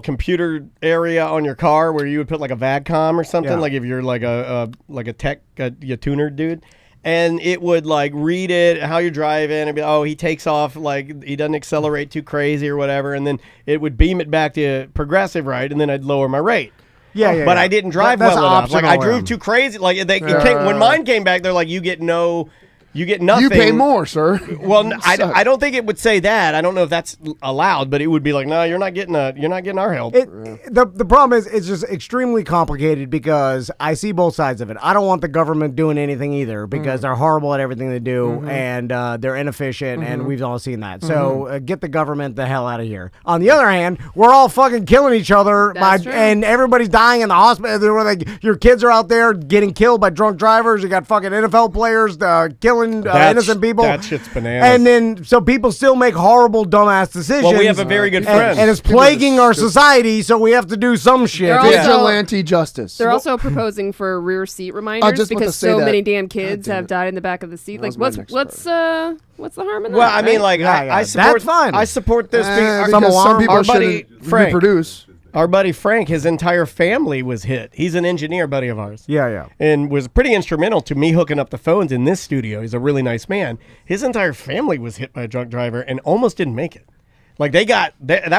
Speaker 3: computer area on your car where you would put like a VADCOM or something.
Speaker 5: Yeah.
Speaker 3: Like if you're like a tech a tuner dude, and it would like read it, how you're driving, and be, oh, he takes off, like he doesn't accelerate too crazy or whatever, and then it would beam it back to progressive, right? And then I'd lower my rate.
Speaker 5: Yeah,
Speaker 3: But I didn't drive
Speaker 5: That's
Speaker 3: well enough. Like I
Speaker 5: optional,
Speaker 3: drove too crazy. Like when mine came back, they're like, you get nothing.
Speaker 7: You pay more, sir.
Speaker 3: Well, I don't think it would say that. I don't know if that's allowed, but it would be like, no, you're not getting our help.
Speaker 5: The problem is it's just extremely complicated because I see both sides of it. I don't want the government doing anything either because they're horrible at everything they do and they're inefficient and we've all seen that. So get the government the hell out of here. On the other hand, we're all fucking killing each other and everybody's dying in the hospital. They're like, your kids are out there getting killed by drunk drivers. You got fucking NFL players killing innocent people.
Speaker 3: That shit's bananas.
Speaker 5: And then, so people still make horrible, dumbass decisions.
Speaker 3: Well, we have a very good friend.
Speaker 5: And it's plaguing our society, so we have to do some shit.
Speaker 7: Vigilante justice.
Speaker 6: They're also proposing for rear seat reminders because so many damn kids have died in the back of the seat. Like, what's the harm in that?
Speaker 3: Well, I mean, like, I support.
Speaker 5: That's fine.
Speaker 3: I support this.
Speaker 7: Some people
Speaker 3: shouldn't
Speaker 7: Frank, reproduce.
Speaker 3: Our buddy Frank, his entire family was hit. He's an engineer buddy of ours.
Speaker 5: Yeah.
Speaker 3: And was pretty instrumental to me hooking up the phones in this studio. He's a really nice man. His entire family was hit by a drunk driver and almost didn't make it. Like that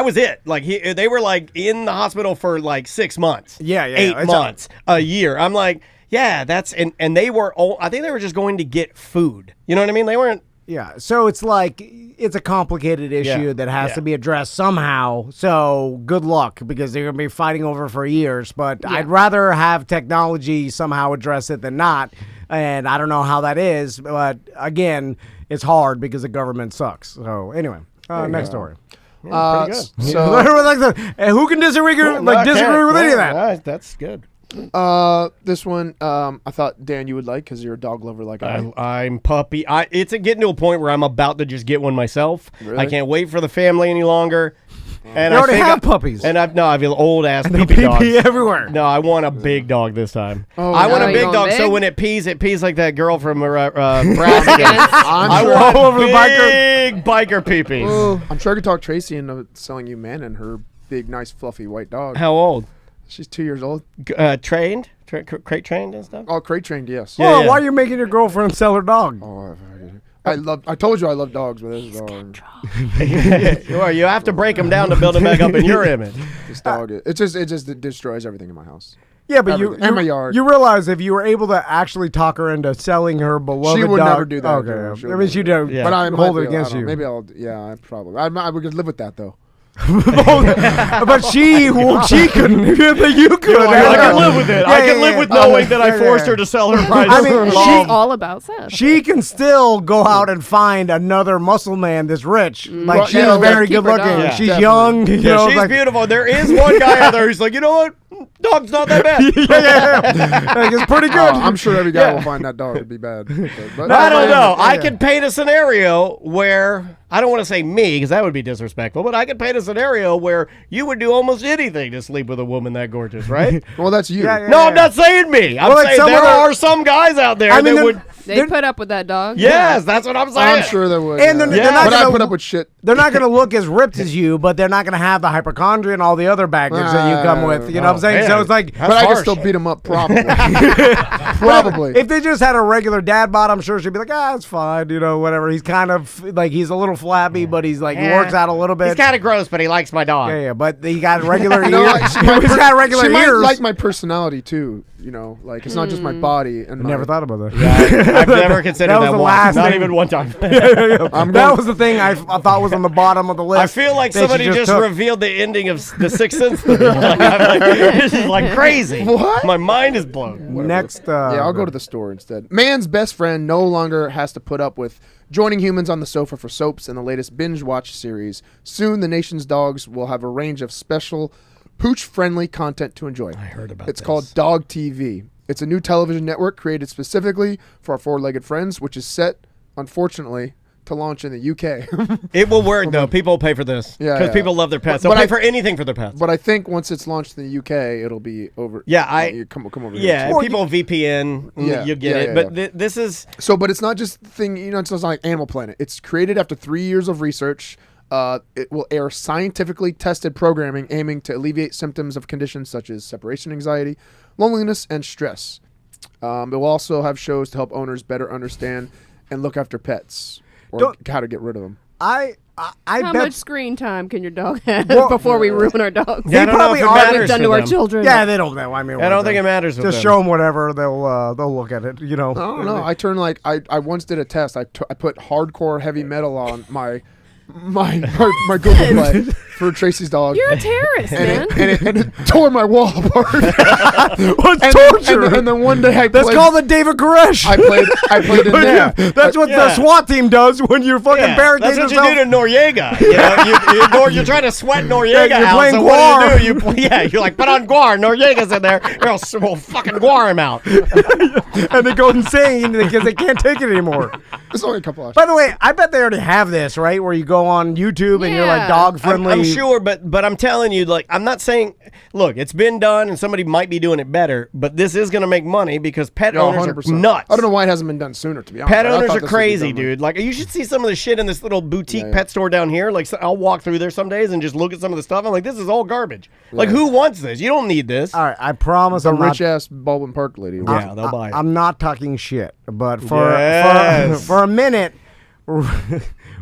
Speaker 3: was it. Like they were like in the hospital for like 6 months.
Speaker 5: Yeah.
Speaker 3: 8 months, a year. I'm like, yeah, that's, and they were all, I think they were just going to get food. You know what I mean? They weren't.
Speaker 5: Yeah, so it's like, it's a complicated issue that has to be addressed somehow. So good luck, because they're going to be fighting over for years. But I'd rather have technology somehow address it than not. And I don't know how that is. But again, it's hard because the government sucks. So anyway, next story.
Speaker 3: Yeah, pretty good.
Speaker 5: So, who can disagree with any of that?
Speaker 3: That's good.
Speaker 7: This one, I thought, Dan, you would like because you're a dog lover like I am.
Speaker 3: I'm puppy. It's getting to a point where I'm about to just get one myself.
Speaker 7: Really?
Speaker 3: I can't wait for the family any longer. And
Speaker 5: you already have puppies.
Speaker 3: And I have an old ass
Speaker 5: pee
Speaker 3: dogs
Speaker 5: everywhere.
Speaker 3: No, I want a big dog this time.
Speaker 7: Oh,
Speaker 3: I want a big dog, so when it pees like that girl from Brasco. I want big biker pee-pees.
Speaker 7: I'm sure I could talk Tracy into selling you Man and her big, nice, fluffy white dog.
Speaker 3: How old?
Speaker 7: She's 2 years old.
Speaker 3: Trained? Crate trained and stuff?
Speaker 7: Oh, crate trained, yes.
Speaker 5: Why are you making your girlfriend sell her dog?
Speaker 7: Oh, I told you I love dogs, but this dog.
Speaker 3: You have to break them down to build them back up in your image.
Speaker 7: This dog, it just destroys everything in my house.
Speaker 5: Yeah, but
Speaker 7: and my yard.
Speaker 5: You realize if you were able to actually talk her into selling her beloved
Speaker 7: she would
Speaker 5: dog,
Speaker 7: never do that.
Speaker 5: Okay, I mean she do,
Speaker 7: but I
Speaker 5: hold it against you.
Speaker 7: Maybe I'll. Yeah, I probably. I would live with that though.
Speaker 5: But she couldn't. You could.
Speaker 3: I can live with it. I can live with knowing that I forced her to sell her price.
Speaker 5: I mean,
Speaker 6: she's all about Seth.
Speaker 5: She can still go out and find another muscle man that's rich. Like she's very good looking.
Speaker 6: Yeah,
Speaker 5: she's
Speaker 7: definitely.
Speaker 5: young. You know,
Speaker 3: she's
Speaker 5: like,
Speaker 3: beautiful. There is one guy out there who's like, you know what? Dog's not that bad.
Speaker 5: Like, it's pretty good.
Speaker 7: I'm sure every guy will find that dog would be bad. But
Speaker 3: I don't know. I could paint a scenario where, I don't want to say me because that would be disrespectful, but I could paint a scenario where you would do almost anything to sleep with a woman that gorgeous, right?
Speaker 7: Well, that's you.
Speaker 3: I'm not saying me. I'm saying there are some guys out there that would.
Speaker 6: They put up with that dog.
Speaker 3: Yes, that's what I'm saying.
Speaker 7: I'm sure they would.
Speaker 5: And they're not
Speaker 7: but
Speaker 5: gonna,
Speaker 7: I put up with shit.
Speaker 5: They're not going to look as ripped as you, but they're not going to have the hypochondria and all the other baggage that you come with. You know what I'm saying?
Speaker 3: Man.
Speaker 5: So it's like,
Speaker 7: But I can still beat him up, probably. Probably.
Speaker 5: If they just had a regular dad bod, I'm sure she'd be like, it's fine, you know, whatever. He's kind of like, he's a little flabby, but he's like, he works out a little bit.
Speaker 3: He's kind of gross, but he likes my dog.
Speaker 5: Yeah, but he got regular
Speaker 7: No,
Speaker 5: ears. He's got regular
Speaker 7: she
Speaker 5: ears.
Speaker 7: might like my personality too. You know, like it's not just my body. And
Speaker 5: Never thought about that.
Speaker 3: Yeah, I've never considered that
Speaker 5: was the
Speaker 3: once.
Speaker 5: last
Speaker 3: Not
Speaker 5: thing.
Speaker 3: even one time.
Speaker 5: That was the thing I thought was on the bottom of the list.
Speaker 3: I feel like
Speaker 5: that
Speaker 3: somebody
Speaker 5: she
Speaker 3: just
Speaker 5: took.
Speaker 3: revealed the ending of The Sixth Sense. This is like crazy.
Speaker 7: What?
Speaker 3: My mind is blown.
Speaker 5: Next.
Speaker 7: Yeah, I'll go to the store instead. Man's best friend no longer has to put up with joining humans on the sofa for soaps in the latest binge watch series. Soon, the nation's dogs will have a range of special pooch-friendly content to enjoy. I heard about it. It's called DogTv. It's a new television network created specifically for our four-legged friends, which is set, unfortunately, to launch in the UK.
Speaker 3: It will work, though. People will pay for this. Because people love their pets. They'll pay for anything for their pets.
Speaker 7: But I think once it's launched in the UK, it'll be over.
Speaker 3: Yeah,
Speaker 7: you come over here.
Speaker 3: Yeah, people VPN, you get it. But this is...
Speaker 7: So, but it's not just thing, you know, it's not like Animal Planet. It's created after 3 years of research. It will air scientifically tested programming aiming to alleviate symptoms of conditions such as separation anxiety, loneliness, and stress. It will also have shows to help owners better understand and look after pets, or
Speaker 5: Don't-
Speaker 7: how to get rid of them.
Speaker 5: I
Speaker 6: How
Speaker 5: bet.
Speaker 6: much screen time can your dog have
Speaker 5: Well,
Speaker 6: before we ruin our dogs?
Speaker 3: Yeah, I don't know
Speaker 5: probably
Speaker 3: if it
Speaker 5: are-
Speaker 6: What
Speaker 3: matters
Speaker 6: we've done
Speaker 3: for
Speaker 6: to our
Speaker 3: them.
Speaker 6: children.
Speaker 5: Yeah, they don't know. I mean,
Speaker 3: I don't think it matters with
Speaker 5: Just
Speaker 3: them.
Speaker 5: show them whatever they'll look at it. You know.
Speaker 7: I don't know. I turned like I once did a test. I put hardcore heavy metal on my Google Play for Tracy's dog.
Speaker 6: You're a terrorist, man.
Speaker 7: And it tore my wall apart.
Speaker 5: What's torture?
Speaker 7: And then one day
Speaker 5: That's called the David Koresh.
Speaker 7: I played in there.
Speaker 5: That's what the SWAT team does when you're fucking
Speaker 3: Yeah,
Speaker 5: barricading
Speaker 3: that's what
Speaker 5: yourself.
Speaker 3: you do to Noriega. You know, you're trying to sweat Noriega
Speaker 5: Yeah, you're
Speaker 3: out.
Speaker 5: playing
Speaker 3: So what do?
Speaker 5: Guar.
Speaker 3: You're like, put on Guar. Noriega's in there. We'll fucking Guar him out.
Speaker 5: And they go insane because they can't take it anymore.
Speaker 7: It's only a couple hours.
Speaker 5: By the way, I bet they already have this, right? Where you go on YouTube and you're like
Speaker 6: Yeah.
Speaker 5: dog friendly.
Speaker 3: I'm sure, but I'm telling you, like, I'm not saying, look, it's been done and somebody might be doing it better, but this is going to make money because pet
Speaker 7: No,
Speaker 3: owners
Speaker 7: 100%.
Speaker 3: are nuts.
Speaker 7: I don't know why it hasn't been done sooner, to be honest.
Speaker 3: Pet
Speaker 7: I
Speaker 3: owners
Speaker 7: thought
Speaker 3: are
Speaker 7: this would be
Speaker 3: crazy,
Speaker 7: done, like-
Speaker 3: dude. Like, you should see some of the shit in this little boutique
Speaker 7: Yeah.
Speaker 3: pet store down here. Like, so I'll walk through there some days and just look at some of the stuff. I'm like, this is all garbage. Like, who wants this? You don't need this.
Speaker 5: All right, I promise
Speaker 7: The
Speaker 5: I'm not.
Speaker 7: rich ass Baldwin Park lady.
Speaker 3: Yeah, they'll buy it.
Speaker 5: I'm not talking shit, but for
Speaker 3: Yes.
Speaker 5: for a minute,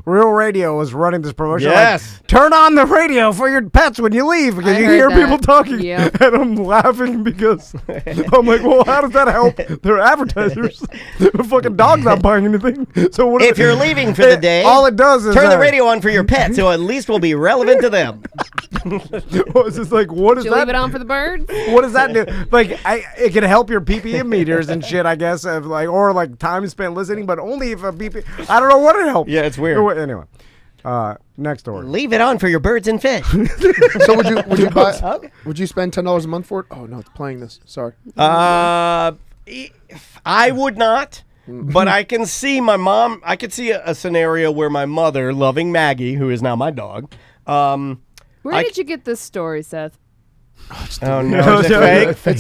Speaker 5: Real Radio was running this promotion.
Speaker 3: Yes.
Speaker 5: Like, turn on the radio for your pets when you leave because
Speaker 6: I
Speaker 5: you
Speaker 6: heard
Speaker 5: hear
Speaker 6: that.
Speaker 5: people talking.
Speaker 6: Yep.
Speaker 5: And I'm laughing because I'm like, well, how does that help their advertisers? The fucking dog's not buying anything. So what
Speaker 3: If you're leaving for the day,
Speaker 5: all it does is
Speaker 3: turn the radio on for your pet, so at least we'll be relevant to them.
Speaker 5: It's just like, what is
Speaker 6: Did you
Speaker 5: that?
Speaker 6: leave it on for the birds?
Speaker 5: What does that do? Like, it can help your PPM meters and shit, I guess, of like, or like time spent listening, but only if a BP. I don't know what it helps.
Speaker 3: Yeah, it's weird.
Speaker 5: Anyway, next story.
Speaker 3: Leave it on for your birds and fish.
Speaker 7: So would you buy? Would you spend $10 a month for it? Oh no, it's playing this. Sorry.
Speaker 3: I would not, but I can see my mom. I could see a scenario where my mother, loving Maggie, who is now my dog.
Speaker 6: Where did you get this story, Seth?
Speaker 3: Oh no, is it fake?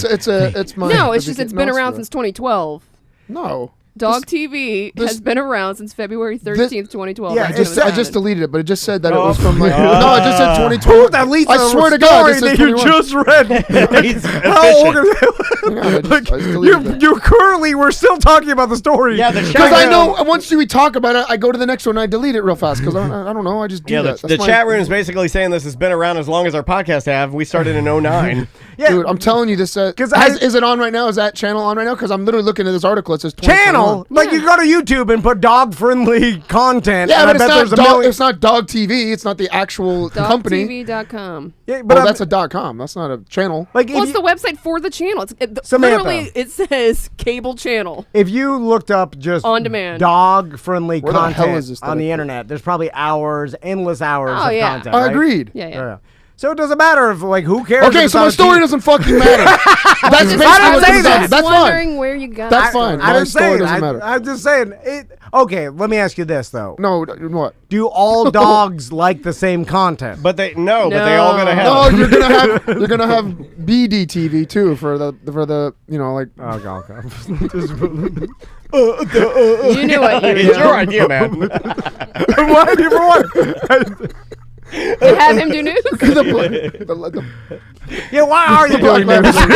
Speaker 7: It's my.
Speaker 6: No, it's just it's been around since 2012.
Speaker 7: No.
Speaker 6: DogTv has been around since February 13th, 2012.
Speaker 5: Yeah,
Speaker 6: That's
Speaker 5: it's-
Speaker 6: what it
Speaker 7: I just
Speaker 6: said.
Speaker 7: deleted it, but it just said that it was from like. No, it just said 2012.
Speaker 5: At least
Speaker 7: I swear to God, this
Speaker 5: that
Speaker 7: is
Speaker 5: you
Speaker 7: 21.
Speaker 5: just read.
Speaker 3: He's
Speaker 5: How old
Speaker 3: efficient.
Speaker 7: Yeah, I just deleted it.
Speaker 5: you're currently, we're still talking about the story.
Speaker 3: Yeah, the
Speaker 7: Because
Speaker 3: chat
Speaker 7: I
Speaker 3: room-
Speaker 7: know once we talk about it, I go to the next one and I delete it real fast because I don't know. I just do
Speaker 3: Yeah,
Speaker 7: that.
Speaker 3: the
Speaker 7: That's my-
Speaker 3: chat room is basically saying this has been around as long as our podcast have. We started in 09.
Speaker 5: Yeah.
Speaker 7: Dude, I'm telling you this.
Speaker 5: 'Cause
Speaker 7: Is it on right now? Is that channel on right now? Because I'm literally looking at this article. It says 2021.
Speaker 5: Channel, like you go to YouTube and put dog-friendly content.
Speaker 7: Yeah,
Speaker 5: and
Speaker 7: but
Speaker 5: I
Speaker 7: it's
Speaker 5: bet
Speaker 7: not,
Speaker 5: there's a
Speaker 7: dog,
Speaker 5: million.
Speaker 7: it's not Dog TV. It's not the actual company.
Speaker 6: DogTv.com.
Speaker 5: Yeah, but
Speaker 7: Oh,
Speaker 5: I'm-
Speaker 7: that's a .com. That's not a channel.
Speaker 5: like
Speaker 6: Well,
Speaker 5: if
Speaker 6: it's
Speaker 5: you,
Speaker 6: the website for the channel.
Speaker 5: Samantha.
Speaker 6: Literally, it says cable channel.
Speaker 5: if you looked up just
Speaker 6: On demand.
Speaker 5: dog-friendly
Speaker 7: Where the hell
Speaker 5: content
Speaker 7: is this
Speaker 5: on
Speaker 7: that
Speaker 5: the
Speaker 7: I-
Speaker 5: internet, there's probably hours, endless hours
Speaker 6: Oh,
Speaker 5: of
Speaker 6: yeah.
Speaker 5: content.
Speaker 7: I
Speaker 5: right?
Speaker 7: agreed.
Speaker 6: Yeah.
Speaker 5: So it doesn't matter if who cares.
Speaker 7: Okay,
Speaker 5: if it's
Speaker 7: so
Speaker 5: on
Speaker 7: my
Speaker 5: a
Speaker 7: story
Speaker 5: TV?
Speaker 7: doesn't fucking matter. That's basically
Speaker 5: I
Speaker 7: what
Speaker 5: didn't say
Speaker 7: this
Speaker 5: that.
Speaker 7: is. That's fine.
Speaker 6: wondering where you got
Speaker 7: That's
Speaker 6: it.
Speaker 7: fine.
Speaker 5: I
Speaker 7: My
Speaker 5: didn't say
Speaker 7: story
Speaker 5: it.
Speaker 7: doesn't matter.
Speaker 5: I'm just saying. Okay, let me ask you this though.
Speaker 7: No, what?
Speaker 5: Do all dogs like the same content?
Speaker 3: But they but they all gonna have.
Speaker 7: No, you're gonna have BDTV too for the like.
Speaker 5: Oh, God.
Speaker 6: You knew what you
Speaker 3: It's
Speaker 6: knew.
Speaker 3: your idea, man.
Speaker 5: Why? For what?
Speaker 6: To have him do news.
Speaker 5: Yeah, why are you doing news? I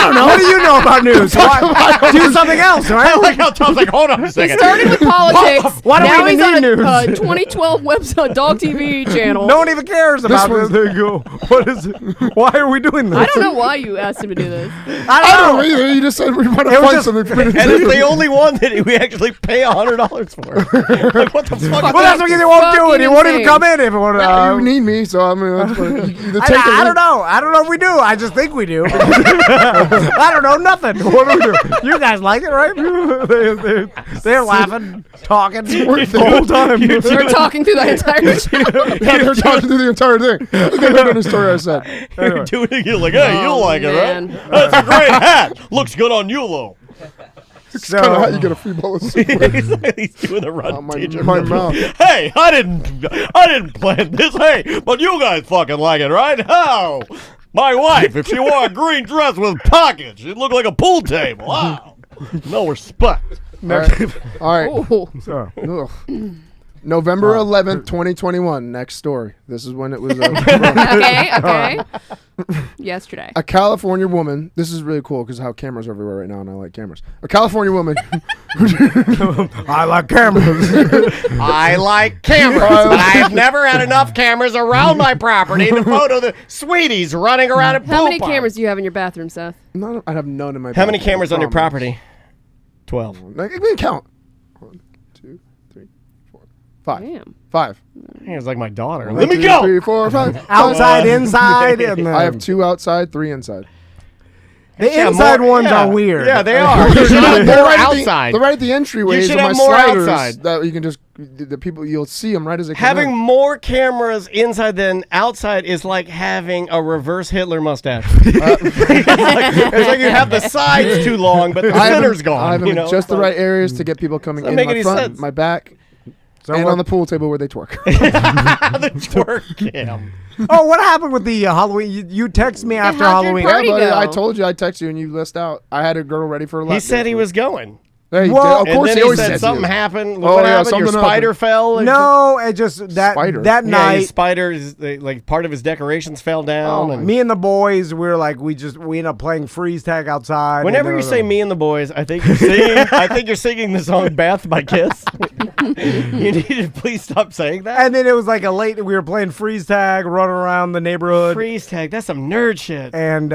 Speaker 5: don't know. What do you know about news? Do something else,
Speaker 3: I
Speaker 5: right?
Speaker 3: like how Tom's like, hold on a second.
Speaker 6: Started with politics.
Speaker 5: Why do we
Speaker 6: now
Speaker 5: even
Speaker 6: he's on
Speaker 5: need
Speaker 6: a
Speaker 5: news?
Speaker 6: 2012 website, DogTV channel.
Speaker 5: No one even cares about this.
Speaker 7: one's-
Speaker 5: There you go. What is it? Why are we doing this?
Speaker 6: I don't know why you asked him to do this.
Speaker 5: I
Speaker 7: I
Speaker 5: don't
Speaker 7: don't
Speaker 5: know.
Speaker 7: know either. You just said we want
Speaker 5: It
Speaker 7: to
Speaker 5: was
Speaker 7: find
Speaker 5: just-
Speaker 7: something for me to
Speaker 3: And it's
Speaker 7: do.
Speaker 3: the only one that we actually pay $100 for. Like, what the fuck?
Speaker 5: Well, that's because he won't do it. He won't even
Speaker 6: Fucking
Speaker 5: come in if it won't.
Speaker 7: You need me, so I'm gonna either take
Speaker 5: I
Speaker 7: it.
Speaker 5: don't know. I don't know if we do. I just think we do. I don't know nothing. What do we do? You guys like it, right? They're laughing, talking the whole time.
Speaker 6: We're talking through the entire channel.
Speaker 7: Yeah, they're talking through the entire thing. They heard any story I said.
Speaker 3: You're doing it. You're like, hey, you'll like it,
Speaker 6: man.
Speaker 3: right? That's a great hat. Looks good on you, though.
Speaker 5: So,
Speaker 7: Kind of how you get a free bowl of soup.
Speaker 3: He's doing the run.
Speaker 7: my
Speaker 3: teacher.
Speaker 7: mouth.
Speaker 3: Hey, I didn't plan this. Hey, but you guys fucking like it, right? How? My wife, if she wore a green dress with pockets, she'd look like a pool table. Wow. No respect.
Speaker 7: All right.
Speaker 6: Oh,
Speaker 5: so,
Speaker 7: Ugh. November 11th, 2021. Next story. This is when it was.
Speaker 6: Okay. Yesterday.
Speaker 7: A California woman. This is really cool because how cameras are everywhere right now, and I like cameras. A California woman.
Speaker 5: I like cameras.
Speaker 3: I like cameras. But I have never had enough cameras around my property to photo the sweeties running around at
Speaker 6: How many
Speaker 3: Popeye.
Speaker 6: cameras do you have in your bathroom, Seth?
Speaker 7: No, I have none in my.
Speaker 3: How many
Speaker 7: bathroom,
Speaker 3: cameras on your
Speaker 7: promise.
Speaker 3: property? 12.
Speaker 7: Like, we can count. 1, 2, 3, 4, 5.
Speaker 6: Damn.
Speaker 7: 5.
Speaker 3: It's like my daughter.
Speaker 7: 1,
Speaker 3: Let me
Speaker 7: 2,
Speaker 3: go.
Speaker 7: 3, 4, 5.
Speaker 5: Outside, inside, and
Speaker 7: I have 2 outside, 3 inside.
Speaker 5: the inside ones are weird.
Speaker 3: Yeah, they are. You should have more outside.
Speaker 7: They're right at the entryways
Speaker 3: You should
Speaker 7: of my
Speaker 3: have more
Speaker 7: sliders
Speaker 3: outside.
Speaker 7: that you can just the people you'll see them right as they come
Speaker 3: Having
Speaker 7: in.
Speaker 3: more cameras inside than outside is like having a reverse Hitler mustache. It's like you have the sides too long, but the center's gone.
Speaker 7: I have them in just the right areas to get people coming in
Speaker 3: make
Speaker 7: my
Speaker 3: any
Speaker 7: front,
Speaker 3: sense.
Speaker 7: my back, and on the pool table where they twerk.
Speaker 3: The twerk cam.
Speaker 5: Oh, what happened with the Halloween? You text me after
Speaker 6: how'd your
Speaker 5: Halloween.
Speaker 6: party
Speaker 7: Buddy,
Speaker 6: go?
Speaker 7: I told you I'd text you and you list out. I had a girl ready for a lap
Speaker 3: He said
Speaker 7: dance.
Speaker 3: he was going.
Speaker 7: Yeah, he
Speaker 5: Well,
Speaker 7: did. Of course,
Speaker 3: and then
Speaker 7: he always
Speaker 3: said
Speaker 7: says
Speaker 3: something
Speaker 7: he is.
Speaker 3: happened.
Speaker 7: Oh,
Speaker 3: What
Speaker 7: yeah,
Speaker 3: happened? Your
Speaker 7: something
Speaker 3: spider fell?
Speaker 5: No, it just that
Speaker 7: Spider.
Speaker 5: that
Speaker 3: Yeah,
Speaker 5: night.
Speaker 3: his spider is like part of his decorations fell down. and
Speaker 5: Me and the boys, we were like, we end up playing freeze tag outside.
Speaker 3: Whenever you say "me and the boys," I think you're singing. I think you're singing the song "Beth" by Kiss. You need to please stop saying that.
Speaker 5: and then it was like we were playing freeze tag, running around the neighborhood.
Speaker 3: Freeze tag. That's some nerd shit.
Speaker 5: And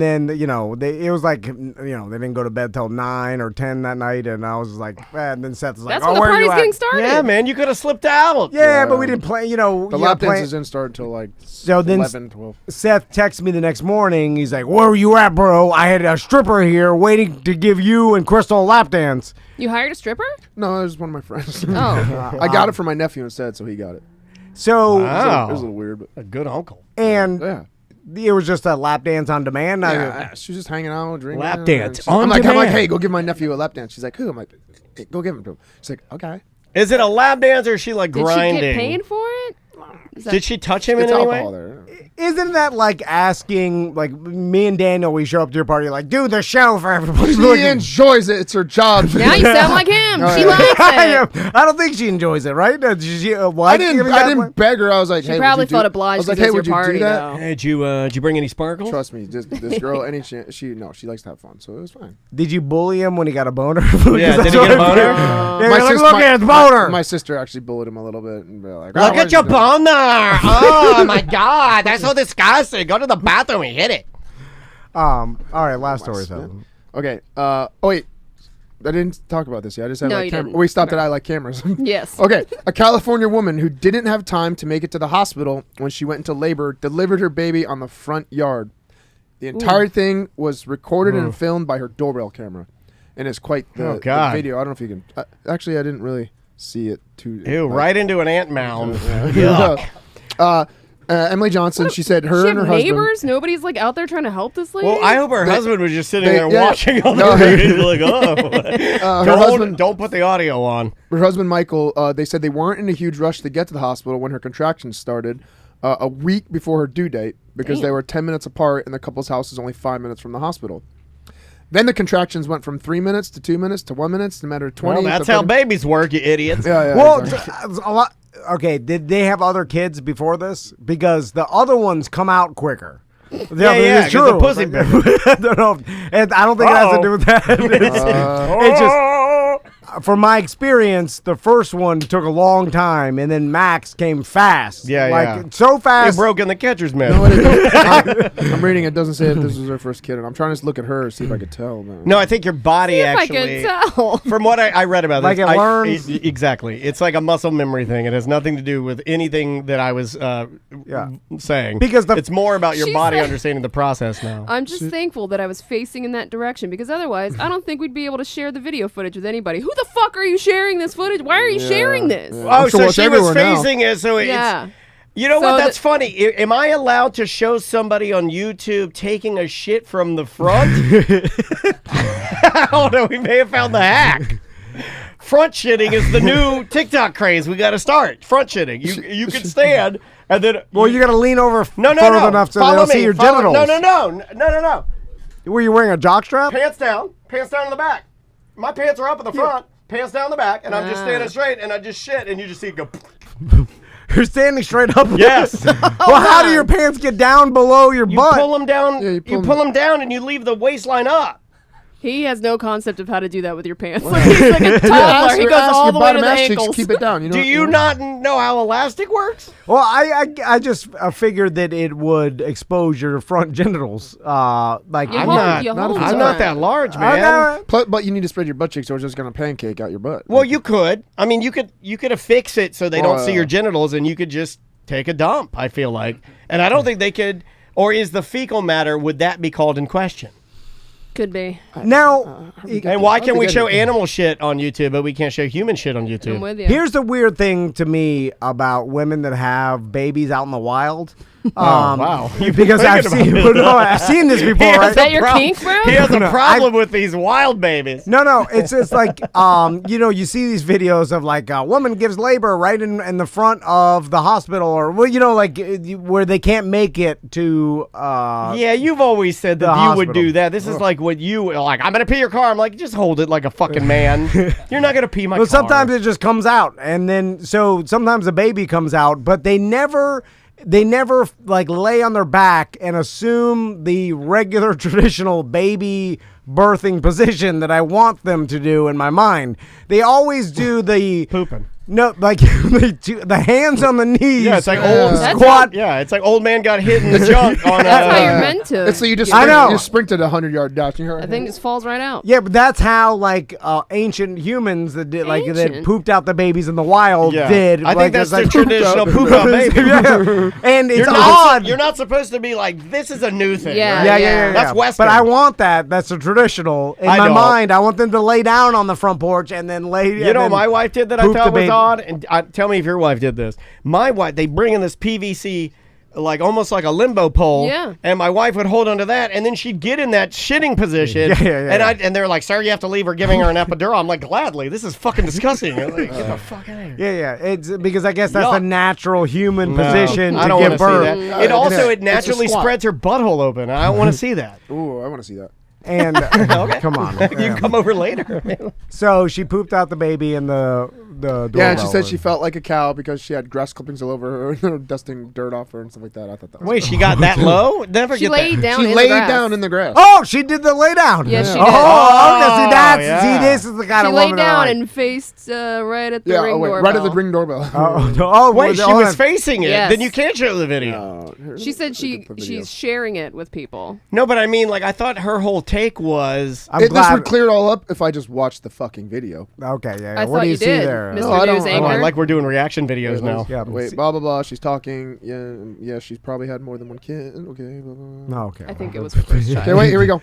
Speaker 5: then it was like they didn't go to bed till 9 or 10 that night, and I was like, and then Seth was like,
Speaker 6: That's
Speaker 5: oh,
Speaker 6: when the
Speaker 5: where are you
Speaker 6: party's
Speaker 5: at?
Speaker 6: getting started.
Speaker 3: Yeah, man, you could have slipped out.
Speaker 5: Yeah, but we didn't play.
Speaker 7: The lap dances didn't start until like
Speaker 5: then
Speaker 7: 11, 12.
Speaker 5: Seth texts me the next morning. He's like, where were you at, bro? I had a stripper here waiting to give you and Crystal a lap dance.
Speaker 6: You hired a stripper?
Speaker 7: No, it was one of my friends.
Speaker 6: Oh.
Speaker 7: I got it for my nephew instead, so he got it.
Speaker 5: So
Speaker 3: Wow.
Speaker 7: It was a little weird, but
Speaker 3: A good uncle.
Speaker 5: and
Speaker 7: yeah.
Speaker 5: it was just a lap dance on demand.
Speaker 7: Yeah, she was just hanging out, drinking.
Speaker 3: Lap dance
Speaker 7: She's-
Speaker 3: on
Speaker 7: I'm like,
Speaker 3: demand.
Speaker 7: hey, go give my nephew a lap dance. She's like, who? I'm like, hey, go give him to him. She's like, okay.
Speaker 3: Is it a lap dance or is she like
Speaker 6: Did
Speaker 3: grinding?
Speaker 6: she get paid for it?
Speaker 3: Did she touch him
Speaker 7: It's
Speaker 3: in any
Speaker 7: alcohol
Speaker 3: way?
Speaker 7: there.
Speaker 5: Isn't that like asking, like me and Daniel, we show up to your party, like, do the show for everybody.
Speaker 7: She enjoys it. It's her job.
Speaker 6: Now you sound like him.
Speaker 7: Oh,
Speaker 6: She
Speaker 7: yeah.
Speaker 6: likes it.
Speaker 5: I don't think she enjoys it, right? Does she,
Speaker 7: I
Speaker 5: like
Speaker 7: didn't.
Speaker 5: giving
Speaker 7: I
Speaker 5: that
Speaker 7: didn't
Speaker 5: one?
Speaker 7: beg her. I was like,
Speaker 6: She
Speaker 7: hey,
Speaker 6: probably
Speaker 7: would you
Speaker 6: felt
Speaker 7: do?
Speaker 6: obliged
Speaker 7: I was like,
Speaker 6: because
Speaker 7: hey,
Speaker 6: it's
Speaker 7: would
Speaker 6: your
Speaker 7: you
Speaker 6: party,
Speaker 7: do that?
Speaker 6: though.
Speaker 3: Hey, did you bring any sparkles?
Speaker 7: Trust me, this girl, she likes to have fun, so it was fine.
Speaker 5: Did you bully him when he got a boner?
Speaker 3: Yeah, did he get a boner?
Speaker 5: Yeah, you're like, look at his boner.
Speaker 7: My sister actually bullied him a little bit and be like,
Speaker 3: Look at your boner! Oh my God, that's so disgusting. Go to the bathroom and hit it.
Speaker 5: All right, last story.
Speaker 7: spit.
Speaker 5: So.
Speaker 7: Okay. Oh wait, I didn't talk about this yet. I just said
Speaker 6: No,
Speaker 7: like
Speaker 6: you
Speaker 7: cameras.
Speaker 6: didn't.
Speaker 7: We stopped at I like cameras.
Speaker 6: Yes.
Speaker 7: Okay, a California woman who didn't have time to make it to the hospital when she went into labor delivered her baby on the front yard. The entire thing was recorded and filmed by her doorbell camera, and it's quite the video. I don't know if you can. Actually, I didn't really see it too.
Speaker 3: Ew, right into an ant mound.
Speaker 7: Emily Johnson. She said her
Speaker 6: She
Speaker 7: and her
Speaker 6: have
Speaker 7: husband.
Speaker 6: neighbors? Nobody's like out there trying to help this lady?
Speaker 3: Well, I hope her husband was just sitting
Speaker 7: they-
Speaker 3: there
Speaker 7: yeah.
Speaker 3: watching all
Speaker 7: No.
Speaker 3: the videos like, oh.
Speaker 7: Her husband.
Speaker 3: Don't put the audio on.
Speaker 7: Her husband Michael. They said they weren't in a huge rush to get to the hospital when her contractions started. A week before her due date because they were 10 minutes apart and the couple's house is only 5 minutes from the hospital. Then the contractions went from 3 minutes to 2 minutes to 1 minute to a matter of 20.
Speaker 3: Well, that's
Speaker 7: to
Speaker 3: how
Speaker 7: 30.
Speaker 3: babies work, you idiots.
Speaker 7: Yeah,
Speaker 5: Well,
Speaker 7: exactly.
Speaker 5: a lot. Okay, did they have other kids before this? Because the other ones come out quicker.
Speaker 3: Yeah,
Speaker 5: it's
Speaker 3: 'cause the
Speaker 5: true.
Speaker 3: pussy bigger.
Speaker 5: I don't know, and I don't think it has to do with that. It's just, from my experience, the first one took a long time, and then Max came fast.
Speaker 3: Yeah.
Speaker 5: So
Speaker 3: They
Speaker 5: fast.
Speaker 3: broke in the catcher's mitt.
Speaker 7: No, I'm reading it. Doesn't say if this was her first kid. And I'm trying to just look at her see if I could tell. Man.
Speaker 3: No, I think your body
Speaker 6: if
Speaker 3: actually.
Speaker 6: I can tell.
Speaker 3: From what I read about
Speaker 5: Like
Speaker 3: this,
Speaker 5: it learns?
Speaker 3: exactly. It's like a muscle memory thing. It has nothing to do with anything that I was saying.
Speaker 5: Because
Speaker 3: it's more about your
Speaker 6: She
Speaker 3: body
Speaker 6: said-
Speaker 3: understanding the process now.
Speaker 6: I'm just thankful that I was facing in that direction because otherwise I don't think we'd be able to share the video footage with anybody. Who the fuck are you sharing this footage? Why are you sharing this?
Speaker 7: Yeah.
Speaker 3: Oh,
Speaker 7: I'm sure
Speaker 3: so
Speaker 7: it's
Speaker 3: she was
Speaker 7: everywhere now.
Speaker 3: facing it. So
Speaker 6: Yeah.
Speaker 3: it's. You know
Speaker 6: So
Speaker 3: what? That's funny. Am I allowed to show somebody on YouTube taking a shit from the front? I don't know. We may have found the hack. Front shitting is the new TikTok craze. We got to start front shitting. You can stand and then.
Speaker 5: Well, you got to lean over
Speaker 3: no,
Speaker 5: further enough so
Speaker 3: Follow
Speaker 5: they'll
Speaker 3: me.
Speaker 5: see your
Speaker 3: Follow-
Speaker 5: genitals.
Speaker 3: No.
Speaker 5: Were you wearing a jockstrap?
Speaker 3: Pants down in the back. My pants are up in the front. pants down the back, and I'm just standing straight, and I just shit, and you just see it go.
Speaker 5: You're standing straight up.
Speaker 3: Yes.
Speaker 5: Well, how do your pants get down below your
Speaker 3: You
Speaker 5: butt?
Speaker 3: pull them down.
Speaker 7: Yeah,
Speaker 3: you pull them down, and you leave the waistline up.
Speaker 6: He has no concept of how to do that with your pants. Like, he's like a toddler. He goes all the way to the ankles.
Speaker 7: Keep it down.
Speaker 3: Do you not know how elastic works?
Speaker 5: Well, I just figured that it would expose your front genitals. Like
Speaker 6: You
Speaker 3: I'm
Speaker 6: hold-
Speaker 3: not.
Speaker 6: you
Speaker 3: I'm
Speaker 6: hold
Speaker 3: not
Speaker 6: it.
Speaker 3: that large,
Speaker 5: I
Speaker 3: man.
Speaker 5: know.
Speaker 7: But you need to spread your butt cheeks, or it's just gonna pancake out your butt.
Speaker 3: Well, you could. I mean, you could affix it so they don't see your
Speaker 7: yeah.
Speaker 3: genitals, and you could just take a dump. I feel like, and I don't think they could. Or is the fecal matter? Would that be called in question?
Speaker 6: Could be.
Speaker 5: Now,
Speaker 3: And why can we show animal shit on YouTube, but we can't show human shit on YouTube?
Speaker 6: I'm with you.
Speaker 5: here's the weird thing to me about women that have babies out in the wild.
Speaker 3: Wow.
Speaker 5: Because I've seen, I've seen this before, right?
Speaker 6: Is that your kink, bro?
Speaker 3: He has a problem with these wild babies.
Speaker 5: No, it's just like, you see these videos of like a woman gives labor right in the front of the hospital, or like where they can't make it to.
Speaker 3: Yeah, you've always said that you would do that. This is like what you like. I'm gonna pee your car. I'm like, just hold it like a fucking man. You're not gonna pee my car.
Speaker 5: Well, sometimes it just comes out, and then so sometimes the baby comes out, but they never like lay on their back and assume the regular traditional baby birthing position that I want them to do in my mind. They always do the
Speaker 3: pooping.
Speaker 5: No, like the hands on the knees.
Speaker 3: Yeah, it's like old
Speaker 5: squat.
Speaker 3: Yeah, it's like old man got hit in the junk on.
Speaker 6: That's how you're meant to.
Speaker 7: It's like you just
Speaker 5: I know.
Speaker 7: you sprinted a 100-yard dash.
Speaker 6: I think just falls right out.
Speaker 5: Yeah, but that's how like ancient humans that did like that
Speaker 6: Ancient?
Speaker 5: pooped out the babies in the wild did.
Speaker 3: I
Speaker 5: like,
Speaker 3: think that's
Speaker 5: it's
Speaker 3: the
Speaker 5: like,
Speaker 3: traditional poop out baby.
Speaker 5: Yeah. And it's odd.
Speaker 3: You're not supposed to be like, this is a new thing.
Speaker 6: Yeah,
Speaker 3: right?
Speaker 5: Yeah.
Speaker 3: That's Western.
Speaker 5: But I want that. That's a traditional. In
Speaker 3: I
Speaker 5: my
Speaker 3: don't.
Speaker 5: mind, I want them to lay down on the front porch and then lay.
Speaker 3: You know, my wife did that. I
Speaker 5: poop the
Speaker 3: thought was
Speaker 5: baby.
Speaker 3: odd. And tell me if your wife did this. My wife, they bring in this PVC, like almost like a limbo pole.
Speaker 6: Yeah.
Speaker 3: And my wife would hold onto that, and then she'd get in that shitting position.
Speaker 5: Yeah.
Speaker 3: And they're like, "Sir, you have to leave. We're giving her an epidural." I'm like, "Gladly. This is fucking disgusting." I'm like, get the fuck out of here.
Speaker 5: Yeah. It's because I guess that's
Speaker 3: Yuck.
Speaker 5: the natural human
Speaker 3: No,
Speaker 5: position
Speaker 3: I
Speaker 5: to
Speaker 3: don't
Speaker 5: give
Speaker 3: wanna see
Speaker 5: birth.
Speaker 3: that. It also
Speaker 7: It's a
Speaker 3: naturally
Speaker 7: squat.
Speaker 3: spreads her butthole open. I don't want to see that.
Speaker 7: Ooh, I want to see that.
Speaker 5: And come on,
Speaker 3: You can come over later.
Speaker 5: So she pooped out the baby in the
Speaker 7: Yeah, and she
Speaker 5: doorbell.
Speaker 7: said she felt like a cow because she had grass clippings all over her, dusting dirt off her and stuff like that. I thought that was
Speaker 3: Wait, she got that low? Never
Speaker 6: She
Speaker 3: get
Speaker 6: laid
Speaker 3: that.
Speaker 6: down
Speaker 7: She
Speaker 6: in
Speaker 7: laid
Speaker 6: the grass.
Speaker 7: down in the grass.
Speaker 5: Oh, she did the lay down.
Speaker 6: Yes, she
Speaker 5: Oh,
Speaker 6: did.
Speaker 5: okay. See, that's
Speaker 3: yeah.
Speaker 5: this is the kind
Speaker 6: She
Speaker 5: of
Speaker 6: laid
Speaker 5: woman
Speaker 6: down
Speaker 5: I like.
Speaker 6: and faced right at the
Speaker 7: Yeah,
Speaker 6: ring doorbell.
Speaker 7: right at the ring doorbell.
Speaker 3: Wait, she was facing it.
Speaker 6: Yes.
Speaker 3: Then you can't show the video.
Speaker 6: She said she's sharing it with people.
Speaker 3: No, but I mean, like, I thought her whole take was.
Speaker 5: I'm
Speaker 7: This
Speaker 5: glad.
Speaker 7: would clear it all up if I just watched the fucking video.
Speaker 5: Okay, yeah.
Speaker 6: I
Speaker 5: What
Speaker 6: thought
Speaker 5: do you
Speaker 6: you
Speaker 5: see
Speaker 6: did,
Speaker 5: there?
Speaker 6: Mr.
Speaker 7: No, I don't-
Speaker 6: News
Speaker 7: I
Speaker 3: Oh,
Speaker 6: anchor.
Speaker 3: I like we're doing reaction videos now.
Speaker 5: Yeah,
Speaker 7: Wait, blah blah blah. She's talking. Yeah, she's probably had more than one kid. Okay. Blah, blah.
Speaker 5: No, okay.
Speaker 6: I think it was her first child.
Speaker 7: Okay, wait. Here we go.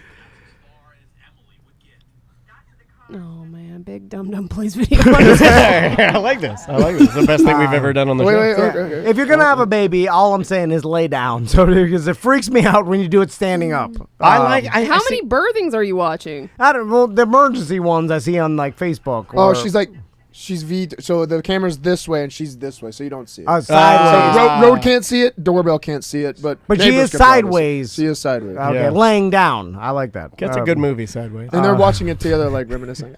Speaker 6: Oh man, big dum dum plays video.
Speaker 3: I like this. I like this. It's the best thing we've ever done on the
Speaker 7: Wait,
Speaker 3: show.
Speaker 7: wait.
Speaker 5: Yeah.
Speaker 7: Okay.
Speaker 5: If you're gonna have a baby, all I'm saying is lay down. So because it freaks me out when you do it standing up.
Speaker 3: I
Speaker 6: How
Speaker 3: see-
Speaker 6: many birthings are you watching?
Speaker 5: I don't. Well, the emergency ones I see on like Facebook.
Speaker 7: Oh,
Speaker 5: or,
Speaker 7: she's like, she's V. So the camera's this way and she's this way, so you don't see it.
Speaker 5: sideways.
Speaker 7: So road can't see it, doorbell can't see it, but
Speaker 5: But she
Speaker 7: neighbors
Speaker 5: is
Speaker 7: can probably see it.
Speaker 5: sideways.
Speaker 7: She is sideways.
Speaker 5: Okay,
Speaker 3: Yeah.
Speaker 5: laying down. I like that.
Speaker 3: That's a good movie, Sideways.
Speaker 7: And they're watching it together, like reminiscing.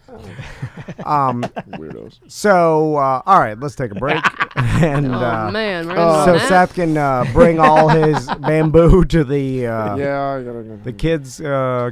Speaker 7: Weirdos.
Speaker 5: So all right, let's take a break. And
Speaker 6: Oh man, we're
Speaker 5: so
Speaker 6: into that.
Speaker 5: Seth can bring all his bamboo to the
Speaker 7: Yeah, I gotta go.
Speaker 5: the kids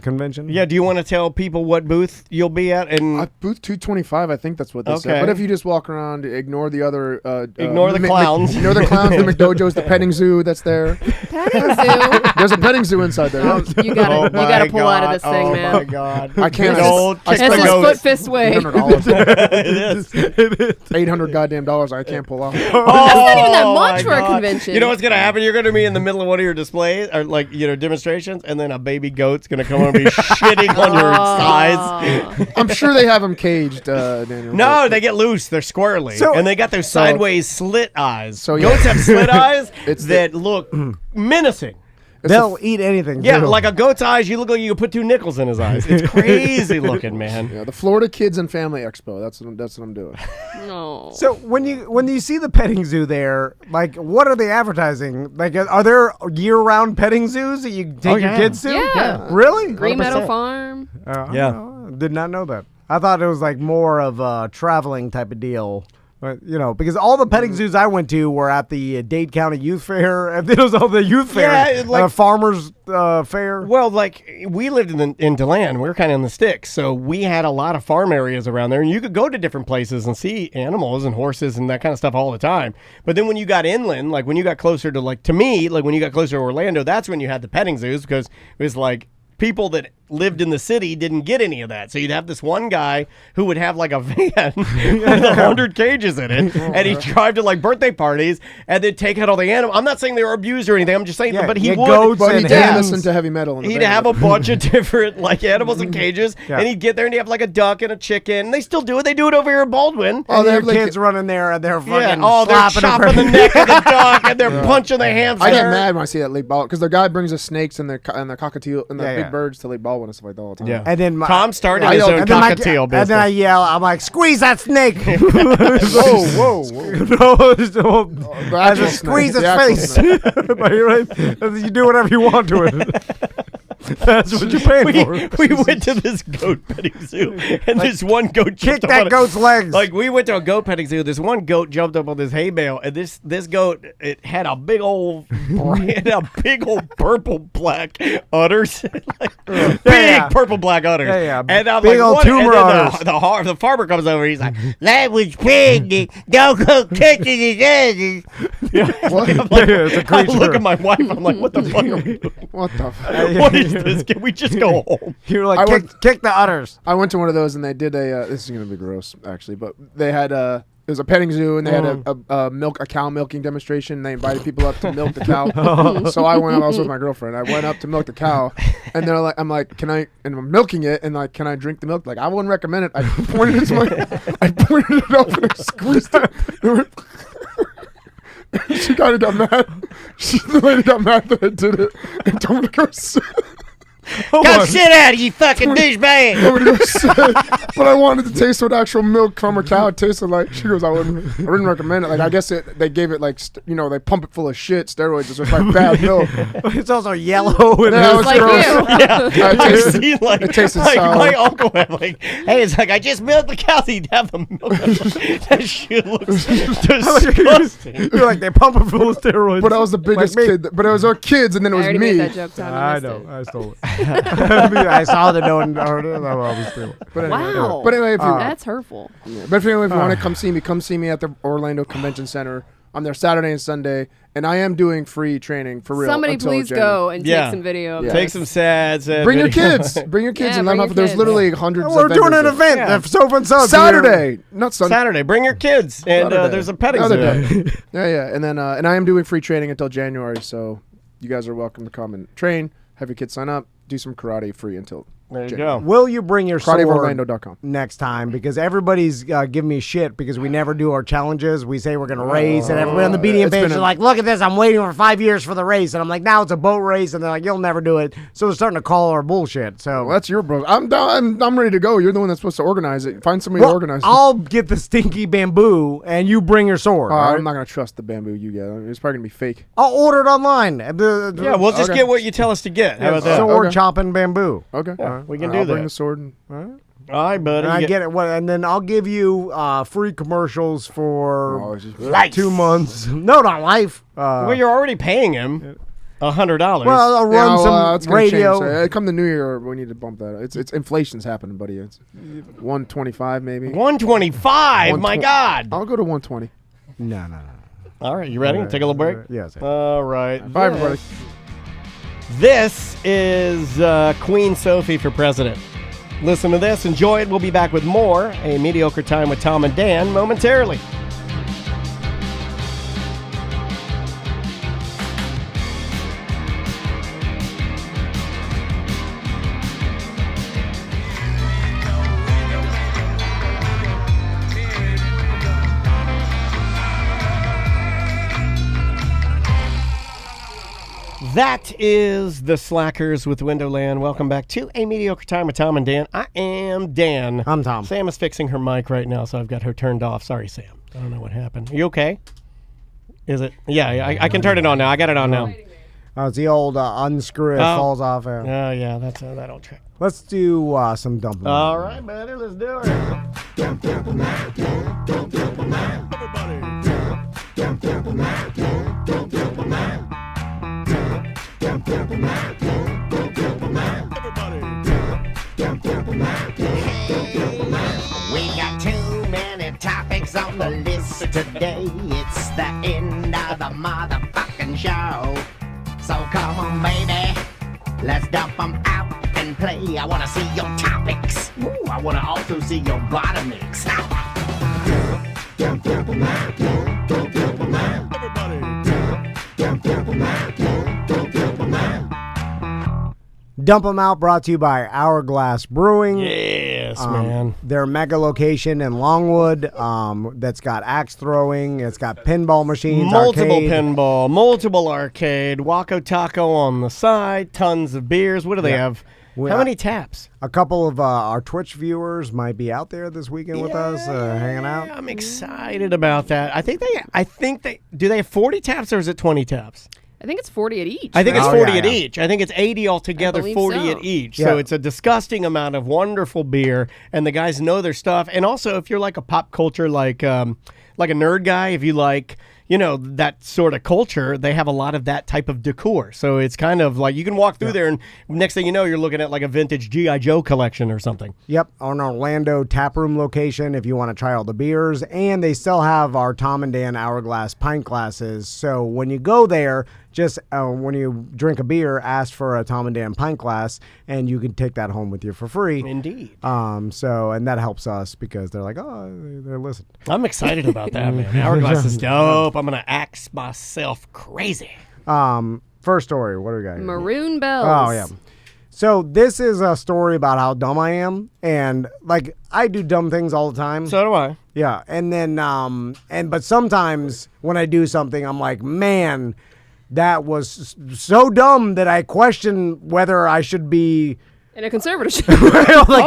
Speaker 5: convention.
Speaker 3: Yeah, do you want to tell people what booth you'll be at? And
Speaker 7: Booth 225, I think that's what they
Speaker 3: Okay.
Speaker 7: said. But if you just walk around, ignore the other,
Speaker 3: Ignore the clowns.
Speaker 7: Ignore the clowns, the McDojos, the petting zoo that's there.
Speaker 6: Petting zoo.
Speaker 7: There's a petting zoo inside there.
Speaker 6: Oh, you gotta pull out of this thing,
Speaker 3: oh
Speaker 6: man.
Speaker 3: my God.
Speaker 7: I can't.
Speaker 3: Don't kick
Speaker 6: That's
Speaker 3: the
Speaker 6: his
Speaker 3: goat.
Speaker 6: foot fist way.
Speaker 7: $800.
Speaker 3: It is.
Speaker 7: $800 goddamn dollars. I can't pull out.
Speaker 6: That's not even that
Speaker 3: Oh,
Speaker 6: much
Speaker 3: my
Speaker 6: for a
Speaker 3: God.
Speaker 6: convention.
Speaker 3: You know what's gonna happen? You're gonna be in the middle of one of your displays or like demonstrations, and then a baby goat's gonna come over and be shitting on your thighs.
Speaker 7: I'm sure they have them caged, Daniel.
Speaker 3: No, they get loose. They're squirrely,
Speaker 5: So-
Speaker 3: and they got those sideways slit eyes.
Speaker 7: So, yeah.
Speaker 3: Goats have slit eyes
Speaker 7: It's
Speaker 3: that look menacing.
Speaker 5: They'll eat anything.
Speaker 3: Yeah,
Speaker 5: too.
Speaker 3: like a goat's eyes, you look like you could put two nickels in his eyes. It's crazy looking, man.
Speaker 7: Yeah, the Florida Kids and Family Expo. That's what I'm doing.
Speaker 6: No.
Speaker 5: So when you see the petting zoo there, like what are they advertising? Like are there year-round petting zoos that you take your
Speaker 3: yeah.
Speaker 5: kids to?
Speaker 6: Yeah.
Speaker 5: Really?
Speaker 6: Green Meadow
Speaker 3: 100%.
Speaker 6: Farm.
Speaker 3: Yeah.
Speaker 5: Did not know that. I thought it was like more of a traveling type of deal. But, because all the petting zoos I went to were at the Dade County Youth Fair. And it was all the youth fair, farmers fair.
Speaker 3: Well, we lived in DeLand. We were kind of in the sticks, so we had a lot of farm areas around there, and you could go to different places and see animals and horses and that kind of stuff all the time. But then when you got inland, like when you got closer to when you got closer to Orlando, that's when you had the petting zoos because it was like people that lived in the city didn't get any of that. So you'd have this one guy who would have like a van with 100 cages in it, and he'd drive to like birthday parties and then take out all the animals. I'm not saying they were abused or anything. I'm just saying, but he would.
Speaker 7: But he'd listen to heavy metal.
Speaker 3: He'd have a bunch of different like animals in cages, and he'd get there and he'd have like a duck and a chicken. And they still do it. They do it over here in Baldwin.
Speaker 5: Oh, they have kids running there and they're fucking
Speaker 3: they're chopping the neck of the duck and they're punching the hamster.
Speaker 7: I get mad when I see that Lake Baldwin because the guy brings the snakes and the cockatiel and the big birds to Lake Baldwin and stuff like that all the time.
Speaker 3: Yeah.
Speaker 5: And then
Speaker 3: Tom started his own cockatiel business.
Speaker 5: And then I yell, I'm like, squeeze that snake.
Speaker 7: whoa.
Speaker 5: I just squeeze his face. You do whatever you want to it. That's what you're paying for.
Speaker 3: We went to this goat petting zoo, and this one goat
Speaker 5: kicked that goat's legs.
Speaker 3: Like, we went to a goat petting zoo. This one goat jumped up on this hay bale, and this goat, it had a big old purple black udders. Big purple black udders. And I'm
Speaker 5: big old tumor udders.
Speaker 3: The farmer comes over, he's like, that was pregnant. Don't go touching his udders.
Speaker 5: It's a creature.
Speaker 3: I look at my wife, I'm like, what the fuck are we doing?
Speaker 7: What the fuck?
Speaker 3: What is this? Can we just go home?
Speaker 5: You're like, kick the udders.
Speaker 7: I went to one of those and they did this is going to be gross, actually, but they had it was a petting zoo and they had a cow milking demonstration. They invited people up to milk the cow. So I went up. I was with my girlfriend. I went up to milk the cow, and they're like, I'm I'm milking it, and like, can I drink the milk? Like, I wouldn't recommend it. I pointed it up and I squeezed it. She kind of got mad. The lady got mad that I did it and told me to go sit.
Speaker 3: Come sit out, you fucking douchebag.
Speaker 7: But I wanted to taste what actual milk from a cow tasted like. She goes, I wouldn't recommend it. Like, I guess they gave it like, they pump it full of shit, steroids. It's just like bad milk.
Speaker 5: It's also yellow. And
Speaker 7: it was
Speaker 6: like
Speaker 7: gross.
Speaker 3: It tasted sour. My uncle had it's like, I just milked the cow. So you'd have the milk. That shit looks disgusting.
Speaker 5: You're like, they pump it full of steroids.
Speaker 7: But I was the biggest kid. But it was our kids, and then it was me.
Speaker 6: Made that joke, Tom.
Speaker 5: I know. I stole it. I saw the note.
Speaker 6: Wow.
Speaker 7: But anyway,
Speaker 6: that's hurtful.
Speaker 7: Yeah. But if you want to come see me at the Orlando Convention Center. I'm there Saturday and Sunday, and I am doing free training for real.
Speaker 6: Somebody please go and take some video of
Speaker 3: Take some sads.
Speaker 7: Bring your kids. Bring your kids and let them have. There's literally hundreds of
Speaker 5: We're doing an event. Sofa and Sons.
Speaker 7: Saturday. Not Sunday.
Speaker 3: Saturday. Bring your kids. And there's a petting zoo.
Speaker 7: Yeah. And then and I am doing free training until January, so you guys are welcome to come and train. Have your kids sign up. Do some karate free until
Speaker 3: There you go.
Speaker 5: Will you bring your sword
Speaker 7: KarateOrlando.com
Speaker 5: next time? Because everybody's giving me shit because we never do our challenges. We say we're going to race, and everybody on the BDM page is like, look at this, I'm waiting for 5 years for the race. And I'm like, now it's a boat race. And they're like, you'll never do it. So they're starting to call our bullshit. So
Speaker 7: that's your bro. I'm down. I'm ready to go. You're the one that's supposed to organize it. Find somebody to organize it.
Speaker 5: I'll get the stinky bamboo, and you bring your sword. Right?
Speaker 7: I'm not going to trust the bamboo you get. It's probably going to be fake.
Speaker 5: I'll order it online.
Speaker 3: Yeah, we'll just get what you tell us to get. How about that?
Speaker 5: Sword chopping bamboo.
Speaker 7: Okay.
Speaker 3: We can do that.
Speaker 7: Bring the sword.
Speaker 3: All right, buddy.
Speaker 5: And I get it. And then I'll give you free commercials for 2 months. No, not life.
Speaker 3: Well, you're already paying him $100.
Speaker 5: Well, I'll run some radio.
Speaker 7: Come the new year, we need to bump that. It's inflation's happening, buddy. It's 125 maybe.
Speaker 3: 125. My God.
Speaker 7: I'll go to 120.
Speaker 5: No.
Speaker 3: All right, you ready? Take a little break.
Speaker 5: Yes.
Speaker 3: All right.
Speaker 7: Bye, everybody.
Speaker 3: This is Queen Sophie for president. Listen to this, enjoy it. We'll be back with more A Mediocre Time with Tom and Dan momentarily. That is the Slackers with Windowland. Welcome back to A Mediocre Time with Tom and Dan. I am Dan.
Speaker 5: I'm Tom.
Speaker 3: Sam is fixing her mic right now, so I've got her turned off. Sorry, Sam. I don't know what happened. Are you okay? Is it? Yeah, I can turn it on now. I got it on now.
Speaker 5: Oh, it's the old unscrew. It falls off.
Speaker 3: Oh, yeah, that's that old trick.
Speaker 5: Let's do some dumping.
Speaker 3: All right, buddy, let's do it.
Speaker 10: We got too many topics on the list today. It's the end of the motherfucking show. So come on, baby, let's dump them out and play. I wanna see your topics. Ooh, I wanna also see your bottomics.
Speaker 5: Dump 'em Out brought to you by Hourglass Brewing.
Speaker 3: Yes, man.
Speaker 5: Their mega location in Longwood that's got axe throwing. It's got pinball machines,
Speaker 3: Multiple
Speaker 5: arcade.
Speaker 3: pinball, multiple arcade, Waco Taco on the side, tons of beers. What do they have? How many taps?
Speaker 5: A couple of our Twitch viewers might be out there this weekend with us, hanging out.
Speaker 3: I'm excited about that. I think they do they have 40 taps or is it 20 taps?
Speaker 6: I think it's 40 at each.
Speaker 3: I think it's
Speaker 5: Oh,
Speaker 3: 40
Speaker 5: yeah,
Speaker 3: at
Speaker 5: yeah.
Speaker 3: each. I think it's 80 altogether,
Speaker 6: I believe
Speaker 3: 40
Speaker 6: so.
Speaker 3: at each.
Speaker 5: Yeah.
Speaker 3: So it's a disgusting amount of wonderful beer, and the guys know their stuff. And also, if you're like a pop culture, like a nerd guy, if you like, that sort of culture, they have a lot of that type of decor. So it's kind of like you can walk through there, and next thing you know, you're looking at like a vintage G.I. Joe collection or something.
Speaker 5: Yep, on Orlando taproom location if you want to try all the beers. And they still have our Tom and Dan Hourglass pint glasses. So when you go there, just when you drink a beer, ask for a Tom and Dan pint glass, and you can take that home with you for free.
Speaker 3: Indeed.
Speaker 5: And that helps us because they're like, oh, they're listening.
Speaker 3: I'm excited about that, man. Hourglass is dope. I'm going to axe myself crazy.
Speaker 5: First story, what do we got here?
Speaker 6: Maroon Bells.
Speaker 5: Oh, yeah. So this is a story about how dumb I am, and like I do dumb things all the time.
Speaker 3: So do I.
Speaker 5: Yeah, and then but sometimes when I do something, I'm like, man, that was so dumb that I question whether I should be
Speaker 6: In a conservatorship.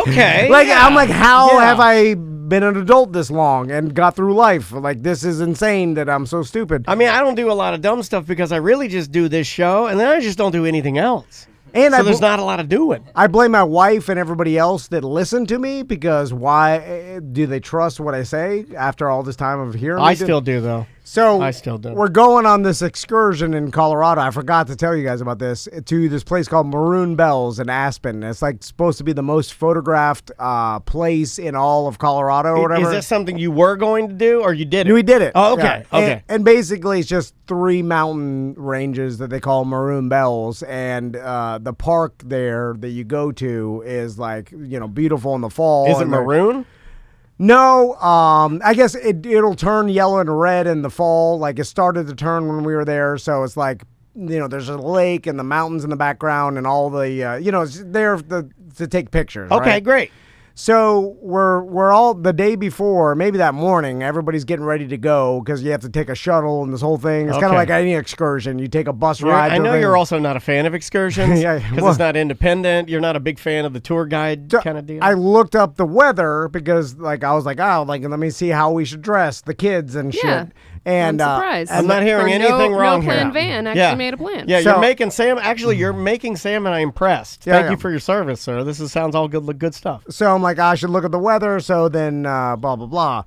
Speaker 3: Okay.
Speaker 5: I'm like, how have I been an adult this long and got through life? Like, this is insane that I'm so stupid.
Speaker 3: I mean, I don't do a lot of dumb stuff because I really just do this show, and then I just don't do anything else.
Speaker 5: And
Speaker 3: so there's not a lot of doing.
Speaker 5: I blame my wife and everybody else that listen to me because why do they trust what I say after all this time of hearing me?
Speaker 3: I still do, though.
Speaker 5: So
Speaker 3: I still do.
Speaker 5: We're going on this excursion in Colorado. I forgot to tell you guys about this, to this place called Maroon Bells in Aspen. It's like supposed to be the most photographed place in all of Colorado or whatever.
Speaker 3: Is this something you were going to do or you did it?
Speaker 5: We did it.
Speaker 3: Oh, okay.
Speaker 5: Yeah.
Speaker 3: Okay.
Speaker 5: And basically it's just 3 mountain ranges that they call Maroon Bells, and the park there that you go to is like, beautiful in the fall.
Speaker 3: Is it maroon?
Speaker 5: No, I guess it'll turn yellow and red in the fall. Like it started to turn when we were there, so it's like, there's a lake and the mountains in the background and all the, it's there to take pictures.
Speaker 3: Okay,
Speaker 5: right?
Speaker 3: great.
Speaker 5: So we're all the day before, maybe that morning, everybody's getting ready to go because you have to take a shuttle and this whole thing. It's kind of like any excursion. You take a bus ride.
Speaker 3: I know you're also not a fan of excursions because it's not independent. You're not a big fan of the tour guide kind of deal.
Speaker 5: I looked up the weather because I was like, let me see how we should dress the kids and shit. And
Speaker 6: I'm surprised.
Speaker 3: I'm not hearing anything wrong here.
Speaker 6: No plan van actually made a plan.
Speaker 3: Yeah, you're making Sam. Actually, you're making Sam and I impressed. Thank you for your service, sir. This sounds all good stuff.
Speaker 5: So I'm like, I should look at the weather. So then, blah blah blah.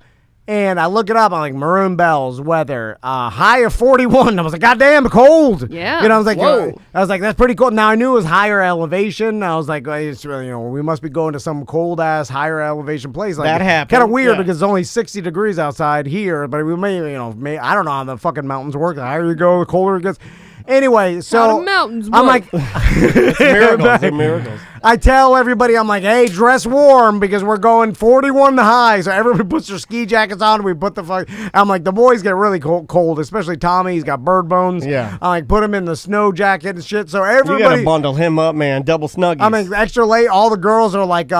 Speaker 5: And I look it up. I'm like, Maroon Bells weather, high of 41. I was like, goddamn, cold.
Speaker 6: Yeah.
Speaker 5: I was like,
Speaker 6: whoa.
Speaker 5: That's pretty cool. Now I knew it was higher elevation. I was like, it's really, we must be going to some cold ass higher elevation place. Like,
Speaker 3: that happened.
Speaker 5: Kind of weird because it's only 60 degrees outside here, but we may, I don't know how the fucking mountains work. The higher you go, the colder it gets. Anyway, so
Speaker 6: How the mountains
Speaker 5: I'm
Speaker 6: work.
Speaker 5: like,
Speaker 3: It's miracles. They're miracles.
Speaker 5: I tell everybody, I'm like, hey, dress warm because we're going 41 the high. So everybody puts their ski jackets on. We put I'm like, the boys get really cold, especially Tommy. He's got bird bones.
Speaker 3: Yeah.
Speaker 5: I'm like, put him in the snow jacket and shit. So everybody.
Speaker 3: You got to bundle him up, man. Double snuggies.
Speaker 5: I mean, extra late. All the girls are like,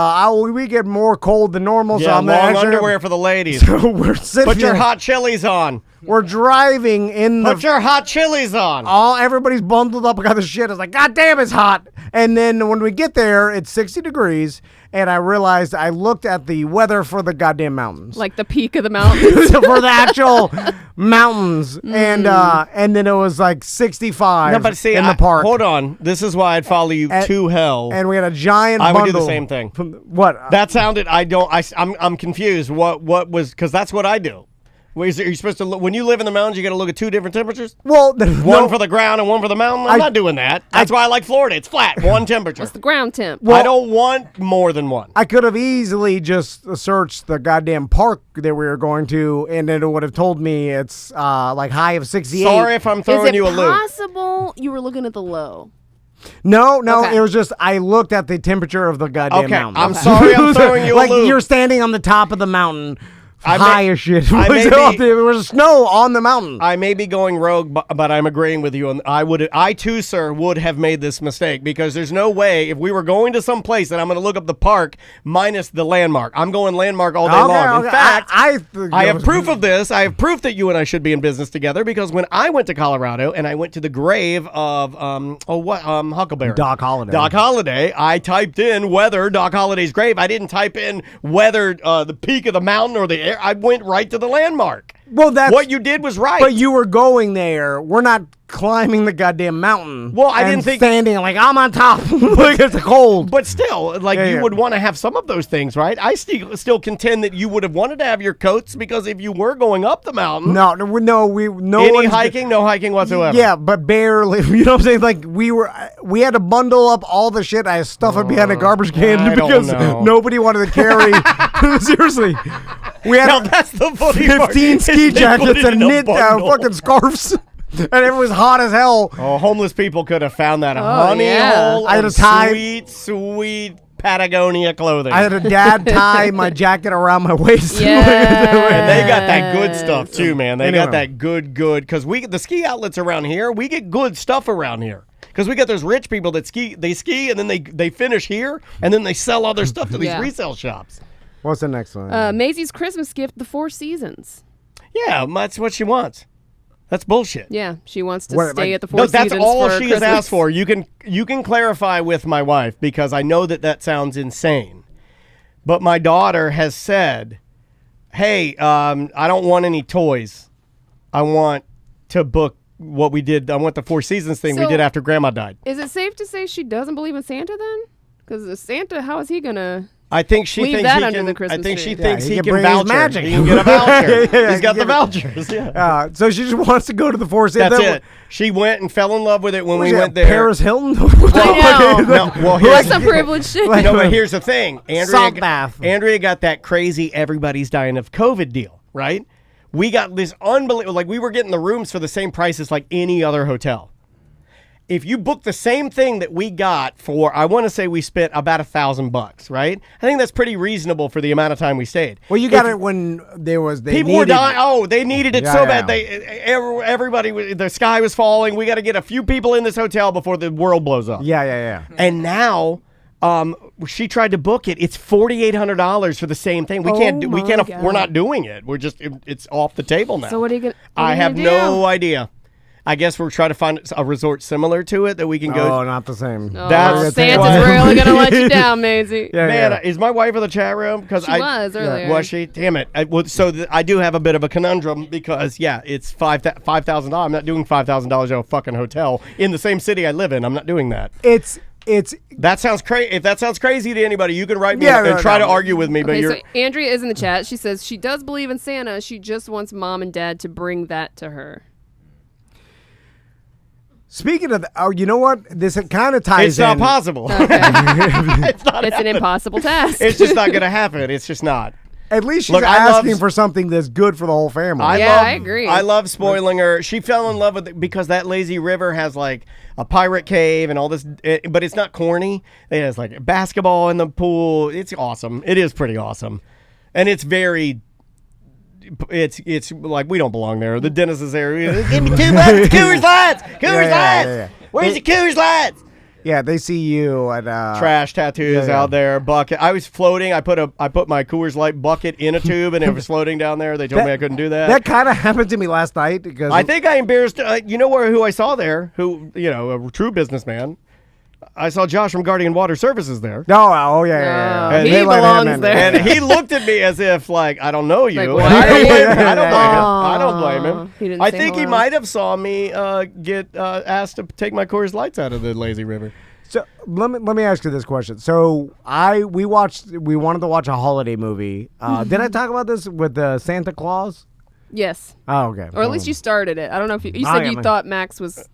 Speaker 5: we get more cold than normal.
Speaker 3: Yeah,
Speaker 5: so I'm
Speaker 3: long
Speaker 5: extra,
Speaker 3: underwear for the ladies.
Speaker 5: So we're sitting
Speaker 3: Put your
Speaker 5: there.
Speaker 3: hot chilies on.
Speaker 5: We're driving in the.
Speaker 3: Put your hot chilies on.
Speaker 5: Everybody's bundled up. Got the shit. It's like, God damn, it's hot. And then when we get there, it's 60 degrees. And I realized I looked at the weather for the goddamn mountains.
Speaker 6: Like the peak of the mountains.
Speaker 5: For the actual mountains. And then it was like 65
Speaker 3: No, but see,
Speaker 5: in the park.
Speaker 3: Hold on. This is why I'd follow you to hell.
Speaker 5: And we had a giant
Speaker 3: I
Speaker 5: bundle.
Speaker 3: would do the same thing.
Speaker 5: What?
Speaker 3: That sounded, I'm confused. What was, because that's what I do. Are you supposed to look, when you live in the mountains, you got to look at two different temperatures?
Speaker 5: Well,
Speaker 3: one for the ground and one for the mountain? I'm not doing that. That's why I like Florida. It's flat, one temperature.
Speaker 6: What's the ground temp?
Speaker 3: Well, I don't want more than one.
Speaker 5: I could have easily just searched the goddamn park that we were going to, and it would have told me it's like high of 68.
Speaker 3: Sorry if I'm throwing you a loop.
Speaker 6: Is it possible you were looking at the low?
Speaker 5: No,
Speaker 6: Okay.
Speaker 5: It was just I looked at the temperature of the goddamn mountain.
Speaker 3: I'm sorry I'm throwing you a
Speaker 5: like
Speaker 3: loop.
Speaker 5: You're standing on the top of the mountain. High as shit.
Speaker 3: There
Speaker 5: There was snow on the mountain.
Speaker 3: I may be going rogue, but I'm agreeing with you. And I too, sir, would have made this mistake because there's no way if we were going to some place that I'm going to look up the park minus the landmark. I'm going landmark all day long. In fact, I have proof of this. I have proof that you and I should be in business together because when I went to Colorado and I went to the grave of Huckleberry,
Speaker 5: Doc Holliday.
Speaker 3: Doc Holliday, I typed in weather Doc Holliday's grave. I didn't type in weather the peak of the mountain or the air. I went right to the landmark.
Speaker 5: Well, that's
Speaker 3: what you did was right.
Speaker 5: But you were going there. We're not climbing the goddamn mountain.
Speaker 3: Well, I didn't think
Speaker 5: standing like I'm on top. Like it's cold.
Speaker 3: But still, like you would want to have some of those things, right? I still contend that you would have wanted to have your coats because if you were going up the mountain,
Speaker 5: no
Speaker 3: hiking whatsoever.
Speaker 5: Yeah, but barely. You know what I'm saying? Like we had to bundle up all the shit. I stuffed it behind a garbage can because nobody wanted to carry. Seriously, we had
Speaker 3: that's the funny
Speaker 5: 15 ski jackets and knit fucking scarves. And it was hot as hell.
Speaker 3: Oh, homeless people could have found that honey hole.
Speaker 5: I had to tie
Speaker 3: sweet Patagonia clothing.
Speaker 5: I had a dad tie my jacket around my waist.
Speaker 3: And they got that good stuff too, man. They got that good because the ski outlets around here, we get good stuff around here. Because we got those rich people that ski and then they finish here and then they sell all their stuff to these resale shops.
Speaker 5: What's the next one?
Speaker 6: Maisie's Christmas gift, the Four Seasons.
Speaker 3: Yeah, that's what she wants. That's bullshit.
Speaker 6: Yeah, she wants to stay at the Four Seasons.
Speaker 3: That's all she
Speaker 6: has
Speaker 3: asked for. You can clarify with my wife because I know that sounds insane. But my daughter has said, "Hey, I don't want any toys. I want to book what we did. I want the Four Seasons thing we did after Grandma died."
Speaker 6: Is it safe to say she doesn't believe in Santa then? Because Santa, how is he gonna?
Speaker 3: I think she thinks
Speaker 6: that
Speaker 3: he
Speaker 6: under
Speaker 3: can.
Speaker 6: the Christmas
Speaker 3: I think
Speaker 6: tree.
Speaker 3: she thinks he can
Speaker 5: bring
Speaker 3: voucher.
Speaker 5: his magic.
Speaker 3: He can get a voucher. He's got the vouchers. Yeah.
Speaker 5: So she just wants to go to the Four Seasons.
Speaker 3: That's it. She went and fell in love with it when we went there.
Speaker 5: Paris Hilton.
Speaker 6: I
Speaker 3: know.
Speaker 6: That's some privileged shit.
Speaker 3: No, but here's the thing.
Speaker 5: Salt bath.
Speaker 3: Andrea got that crazy everybody's dying of COVID deal, right? We got this unbelievable, like we were getting the rooms for the same price as like any other hotel. If you book the same thing that we got for, I want to say we spent about $1,000, right? I think that's pretty reasonable for the amount of time we stayed.
Speaker 5: Well, you got it when
Speaker 3: people were dying. Oh, they needed it so bad. Everybody, the sky was falling. We got to get a few people in this hotel before the world blows up.
Speaker 5: Yeah.
Speaker 3: And now, she tried to book it. It's $4,800 for the same thing. We can't. We're not doing it. We're just. It's off the table now.
Speaker 6: So what are you gonna?
Speaker 3: I have no idea. I guess we're trying to find a resort similar to it that we can go.
Speaker 5: Oh, not the same.
Speaker 6: Oh, Santa's really gonna let you down, Maisie.
Speaker 3: Is my wife in the chat room? Because
Speaker 6: she was earlier.
Speaker 3: Was she? Damn it! I do have a bit of a conundrum because it's $5,000. I'm not doing $5,000 at a fucking hotel in the same city I live in. I'm not doing that. That sounds crazy. If that sounds crazy to anybody, you can write me and try to argue with me.
Speaker 6: Okay, so Andrea is in the chat. She says she does believe in Santa. She just wants mom and dad to bring that to her.
Speaker 5: Speaking of, you know what? This kind of ties in.
Speaker 3: It's not possible.
Speaker 6: Okay. It's an impossible task.
Speaker 3: It's just not going to happen. It's just not.
Speaker 5: At least she's asking for something that's good for the whole family.
Speaker 6: I agree.
Speaker 3: I love spoiling her. She fell in love with it because that lazy river has like a pirate cave and all this, but it's not corny. It has like basketball in the pool. It's awesome. It is pretty awesome. And it's very... It's like we don't belong there. The dentist is there. Give me $2, Coors Lights. Coors Lights. Where's the Coors Lights?
Speaker 5: Yeah, they see you at
Speaker 3: trash tattoos out there. Bucket. I was floating. I put my Coors Light bucket in a tube, and it was floating down there. They told me I couldn't do that.
Speaker 5: That kind of happened to me last night because
Speaker 3: I think I embarrassed. You know who I saw there? Who a true businessman. I saw Josh from Guardian Water Services there.
Speaker 5: Oh yeah.
Speaker 3: And
Speaker 6: he belongs there.
Speaker 3: And he looked at me as if, like, I don't know you.
Speaker 6: Like,
Speaker 3: I don't blame him.
Speaker 6: He didn't
Speaker 3: I
Speaker 6: say
Speaker 3: think he
Speaker 6: hello.
Speaker 3: might have saw me get asked to take my Coors Lights out of the lazy river.
Speaker 5: So let me ask you this question. So we wanted to watch a holiday movie. Did I talk about this with Santa Claus?
Speaker 6: Yes.
Speaker 5: Oh, okay.
Speaker 6: Or at least you started it. I don't know if you said you thought Max was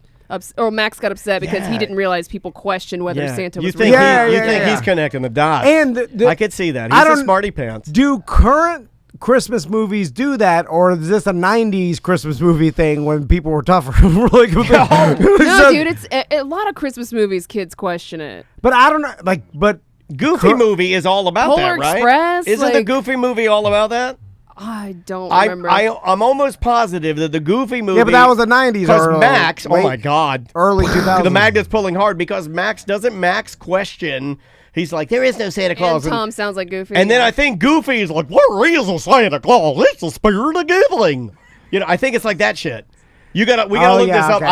Speaker 6: or Max got upset because he didn't realize people questioned whether Santa was real.
Speaker 3: You think he's connecting the dots.
Speaker 5: And
Speaker 3: I could see that. He's a smarty pants.
Speaker 5: Do current Christmas movies do that, or is this a 90s Christmas movie thing when people were tougher?
Speaker 6: No, dude, it's a lot of Christmas movies kids question it.
Speaker 5: But I don't know, but
Speaker 3: Goofy movie is all about
Speaker 6: Polar
Speaker 3: that, right?
Speaker 6: Express,
Speaker 3: Isn't the Goofy movie all about that?
Speaker 6: I don't remember.
Speaker 3: I'm almost positive that the Goofy movie.
Speaker 5: Yeah, but that was the 90s.
Speaker 3: Because Max, oh my God.
Speaker 5: Early 2000s.
Speaker 3: The magnet's pulling hard because doesn't Max question. He's like, there is no Santa Claus.
Speaker 6: And Tom sounds like Goofy.
Speaker 3: And then I think Goofy is like, what is a Santa Claus? It's the spirit of giving. I think it's like that shit. We gotta look this up.
Speaker 5: Okay,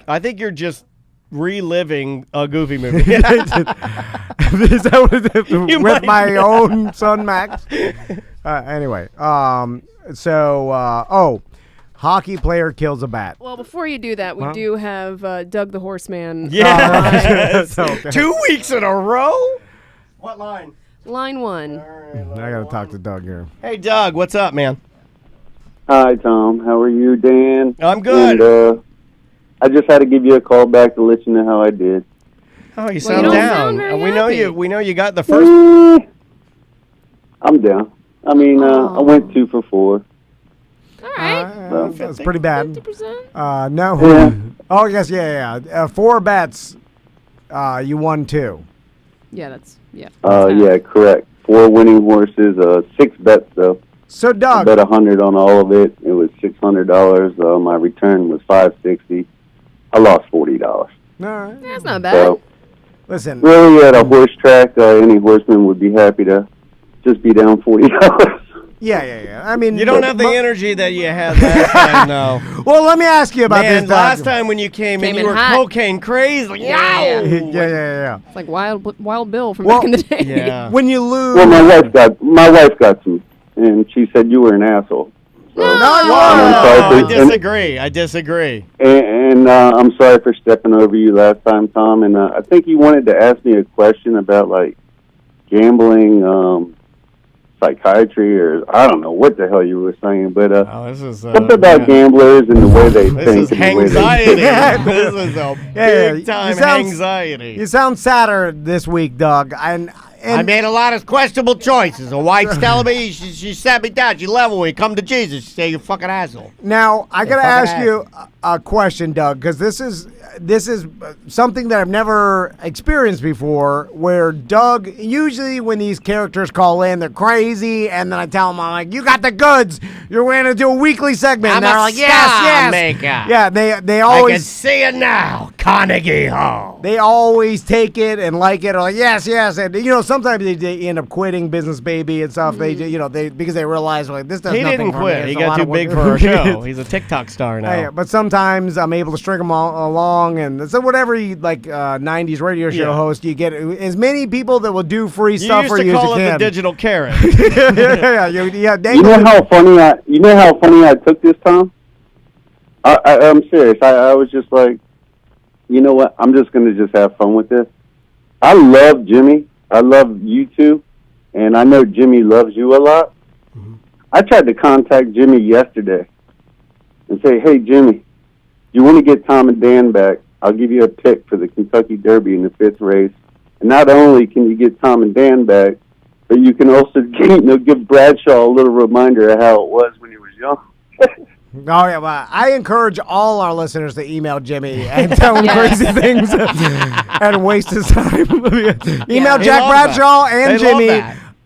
Speaker 3: I think you're just reliving a Goofy movie.
Speaker 5: Is that what it is? With my own son Max. Anyway, hockey player kills a bat.
Speaker 6: Well, before you do that, we do have Doug the Horseman.
Speaker 3: Yeah. 2 weeks in a row? What line?
Speaker 6: Line 1.
Speaker 5: I got to talk to Doug here.
Speaker 3: Hey, Doug, what's up, man?
Speaker 11: Hi, Tom. How are you, Dan?
Speaker 3: I'm good.
Speaker 11: And, I just had to give you a call back to let you know how I did.
Speaker 3: Oh, you sound down.
Speaker 6: very
Speaker 3: We know
Speaker 6: happy.
Speaker 3: you. We know you got the first.
Speaker 11: I'm down. I mean, I went 2 for 4.
Speaker 6: All right.
Speaker 5: That's pretty bad.
Speaker 6: 50%?
Speaker 5: No.
Speaker 11: Yeah.
Speaker 5: Oh, yes, yeah. 4 bets. You won 2.
Speaker 6: Yeah, that's
Speaker 11: Yeah, correct. 4 winning horses, 6 bets, though.
Speaker 5: So, Doug.
Speaker 11: I bet 100 on all of it. It was $600. My return was $560. I lost $40.
Speaker 5: All right.
Speaker 6: That's not bad.
Speaker 11: So,
Speaker 5: listen.
Speaker 11: Really, at a horse track, any horseman would be happy to just be down $40.
Speaker 5: Yeah. I mean,
Speaker 3: You don't have the energy that you had last time, though.
Speaker 5: Well, let me ask you about
Speaker 3: Man,
Speaker 5: this.
Speaker 3: last time when you came in, you were
Speaker 6: hot.
Speaker 3: cocaine crazy.
Speaker 5: Yeah.
Speaker 6: It's like Wild Bill from back in the day.
Speaker 3: Yeah.
Speaker 5: When you lose.
Speaker 11: Well, my wife got some, and she said you were an asshole. So,
Speaker 3: I disagree.
Speaker 11: And I'm sorry for stepping over you last time, Tom. And I think you wanted to ask me a question about like gambling, psychiatry, or I don't know what the hell you were saying, but something about gamblers and the way they think.
Speaker 3: This is anxiety.
Speaker 5: This
Speaker 3: is a big time anxiety.
Speaker 5: You sound sadder this week, Doug. And
Speaker 3: I made a lot of questionable choices. The wife's telling me she sat me down. She leveled me. Come to Jesus. She say you fucking asshole.
Speaker 5: Now I gotta ask you a question, Doug, because this is something that I've never experienced before. Where Doug, usually when these characters call in, they're crazy, and then I tell them, I'm like, "You got the goods. You're going to do a weekly segment."
Speaker 3: I'm
Speaker 5: and they're
Speaker 3: a
Speaker 5: like,
Speaker 3: star
Speaker 5: "Yes."
Speaker 3: maker.
Speaker 5: Yeah, they
Speaker 3: I
Speaker 5: always
Speaker 3: can see it now. Carnegie Hall.
Speaker 5: They always take it and like it, or like yes, and sometimes they end up quitting Business Baby and stuff. They because they realize like this does
Speaker 3: He
Speaker 5: nothing
Speaker 3: didn't
Speaker 5: for
Speaker 3: quit.
Speaker 5: me.
Speaker 3: He
Speaker 5: It's a
Speaker 3: got
Speaker 5: lot
Speaker 3: too
Speaker 5: of
Speaker 3: big
Speaker 5: work.
Speaker 3: for our show. He's a TikTok star now.
Speaker 5: Yeah, but sometimes I'm able to string them along, and so whatever you like 90s radio show host, you get as many people that will do free stuff for you.
Speaker 3: You used to call
Speaker 5: as you
Speaker 3: it
Speaker 5: can.
Speaker 3: the digital carrot.
Speaker 11: You know how funny I took this, Tom? I'm serious. I was just like, you know what? I'm just going to just have fun with this. I love Jimmy. I love you two. And I know Jimmy loves you a lot. Mm-hmm. I tried to contact Jimmy yesterday and say, hey, Jimmy, you want to get Tom and Dan back? I'll give you a pick for the Kentucky Derby in the 5th race. And not only can you get Tom and Dan back, but you can also give Bradshaw a little reminder of how it was when he was young.
Speaker 5: Oh, yeah, well, I encourage all our listeners to email Jimmy and tell him crazy things and waste his time. Email Jack Bradshaw and Jimmy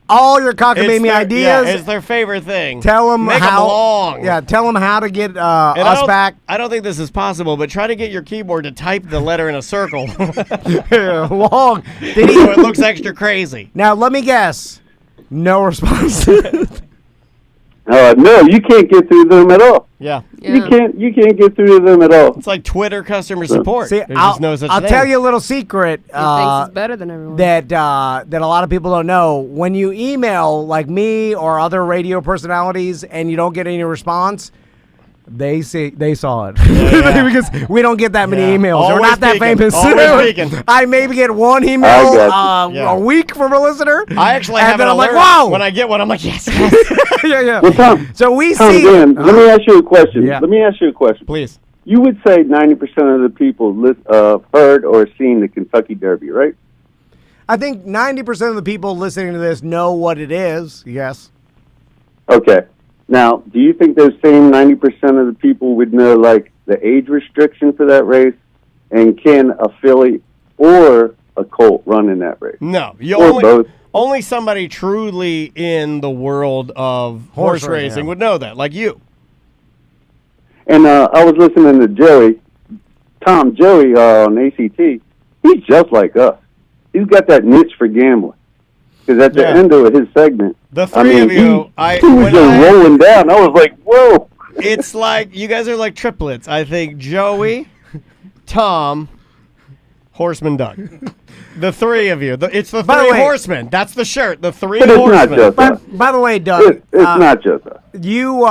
Speaker 5: all your cockamamie ideas.
Speaker 3: Yeah, it's their favorite thing.
Speaker 5: Tell them
Speaker 3: Make
Speaker 5: how.
Speaker 3: them long.
Speaker 5: Yeah, tell them how to get
Speaker 3: And
Speaker 5: us back.
Speaker 3: I don't think this is possible, but try to get your keyboard to type the letter in a circle.
Speaker 5: Long. Did
Speaker 3: So it looks extra crazy.
Speaker 5: Now let me guess. No response.
Speaker 11: No, you can't get through them at all.
Speaker 3: Yeah.
Speaker 11: You can't get through them at all.
Speaker 3: It's like Twitter customer support.
Speaker 5: See,
Speaker 3: There's just no such
Speaker 5: I'll
Speaker 3: thing.
Speaker 5: tell you a little secret.
Speaker 6: He thinks he's better than everyone.
Speaker 5: That a lot of people don't know. When you email like me or other radio personalities and you don't get any response, they saw it because we don't get that many emails.
Speaker 3: Always
Speaker 5: We're not that
Speaker 3: peeking.
Speaker 5: famous.
Speaker 3: Always peeking.
Speaker 5: I maybe get one
Speaker 11: I
Speaker 5: email
Speaker 11: got
Speaker 5: a week from a listener.
Speaker 3: I actually
Speaker 5: and
Speaker 3: have
Speaker 5: then
Speaker 3: an
Speaker 5: I'm like,
Speaker 3: alert.
Speaker 5: wow.
Speaker 3: When I get one, I'm like, yes.
Speaker 5: yeah.
Speaker 11: Well, Tom,
Speaker 5: So we
Speaker 11: Tom,
Speaker 5: see.
Speaker 11: Dan, let me ask you a question.
Speaker 5: Yeah.
Speaker 11: Let me ask you a question.
Speaker 3: Please.
Speaker 11: You would say 90% of the people heard or seen the Kentucky Derby, right?
Speaker 5: I think 90% of the people listening to this know what it is. Yes.
Speaker 11: Okay. Now, do you think those same 90% of the people would know, like, the age restriction for that race? And can a filly or a colt run in that race?
Speaker 3: No.
Speaker 11: Or both?
Speaker 3: Only somebody truly in the world of horse racing would know that, like you.
Speaker 11: And I was listening to Joey on ACT. He's just like us. He's got that niche for gambling. Because at the end of his segment,
Speaker 3: the three of you,
Speaker 11: he was just rolling down. I was like, whoa.
Speaker 3: It's like, you guys are like triplets. I think Joey, Tom, Horseman, Doug. The three of you. It's the
Speaker 5: By the
Speaker 3: three
Speaker 5: way-
Speaker 3: horsemen. That's the shirt. The three
Speaker 11: But it's not
Speaker 3: horsemen.
Speaker 11: just us.
Speaker 5: By the way, Doug,
Speaker 11: It's not just us.
Speaker 5: you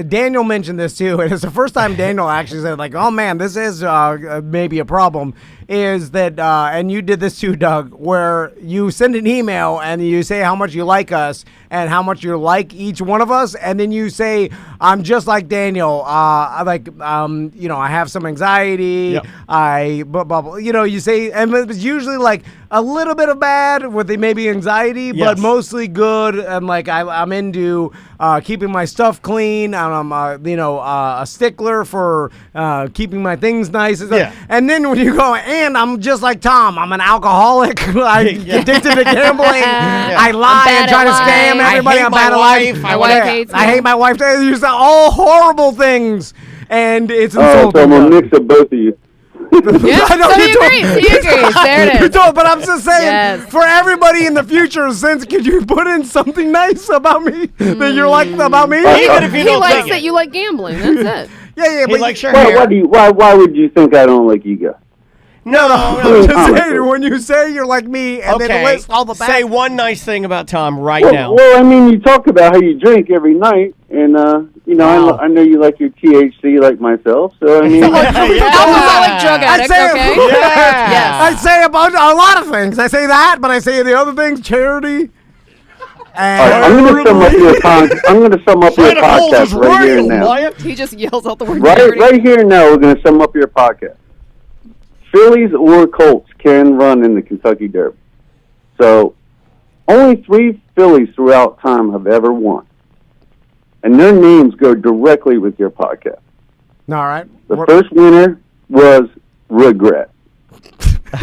Speaker 5: Daniel mentioned this too, and it's the first time Daniel actually said, like, oh man, this is maybe a problem, is that and you did this too, Doug, where you send an email and you say how much you like us and how much you like each one of us, and then you say, I'm just like Daniel, I have some anxiety,
Speaker 3: Yep.
Speaker 5: you say, and it's usually like a little bit of bad with maybe anxiety, but
Speaker 3: Yes.
Speaker 5: mostly good, and like I'm into keeping my stuff clean, and I'm a stickler for keeping my things nice. And,
Speaker 3: Yeah.
Speaker 5: and then when you go, and I'm just like Tom, I'm an alcoholic, I addicted to gambling, I lie
Speaker 6: bad
Speaker 5: and try
Speaker 6: at
Speaker 5: to
Speaker 6: life.
Speaker 5: scam everybody.
Speaker 3: I hate
Speaker 5: I'm
Speaker 3: my
Speaker 5: bad at
Speaker 3: wife.
Speaker 5: life.
Speaker 3: My
Speaker 6: wife hates me.
Speaker 5: I hate my wife. You say all horrible things, and it's
Speaker 11: Oh, so
Speaker 5: insulting.
Speaker 11: I'm a
Speaker 5: Doug.
Speaker 11: mix of both of you.
Speaker 6: Yeah,
Speaker 5: I know
Speaker 6: so
Speaker 5: you
Speaker 6: he
Speaker 5: told-
Speaker 6: agrees. He agrees. There it
Speaker 5: You
Speaker 6: is.
Speaker 5: don't, but I'm just saying,
Speaker 6: Yes.
Speaker 5: for everybody in the future, since could you put in something nice about me that you like about me?
Speaker 3: Even if you
Speaker 6: He
Speaker 3: don't
Speaker 6: likes
Speaker 3: think
Speaker 6: that
Speaker 3: it.
Speaker 6: you like gambling. That's it.
Speaker 5: Yeah,
Speaker 3: He
Speaker 5: but
Speaker 3: likes your
Speaker 11: Why
Speaker 3: hair.
Speaker 11: why would you think I don't like you guys?
Speaker 3: No.
Speaker 5: I'm just saying, when you say you're like me, and then
Speaker 3: Okay.
Speaker 5: list all the bad.
Speaker 3: Say one nice thing about Tom right
Speaker 11: Well,
Speaker 3: now.
Speaker 11: well, I mean, you talk about how you drink every night, and
Speaker 3: Wow.
Speaker 11: I know you like your THC like myself. So I mean,
Speaker 6: Alcoholic drug
Speaker 5: I
Speaker 6: addict,
Speaker 5: say,
Speaker 6: okay?
Speaker 3: Yeah.
Speaker 5: I say about a lot of things. I say that, but I say the other things, charity. And
Speaker 11: all right, I'm going to sum up your podcast right here now.
Speaker 3: Wyatt.
Speaker 6: He just yells out the word
Speaker 11: Right,
Speaker 6: charity.
Speaker 11: right here now, we're going to sum up your podcast. Fillies or colts can run in the Kentucky Derby. So, only 3 fillies throughout time have ever won. And their names go directly with your podcast.
Speaker 5: all right.
Speaker 11: The first winner was Regret.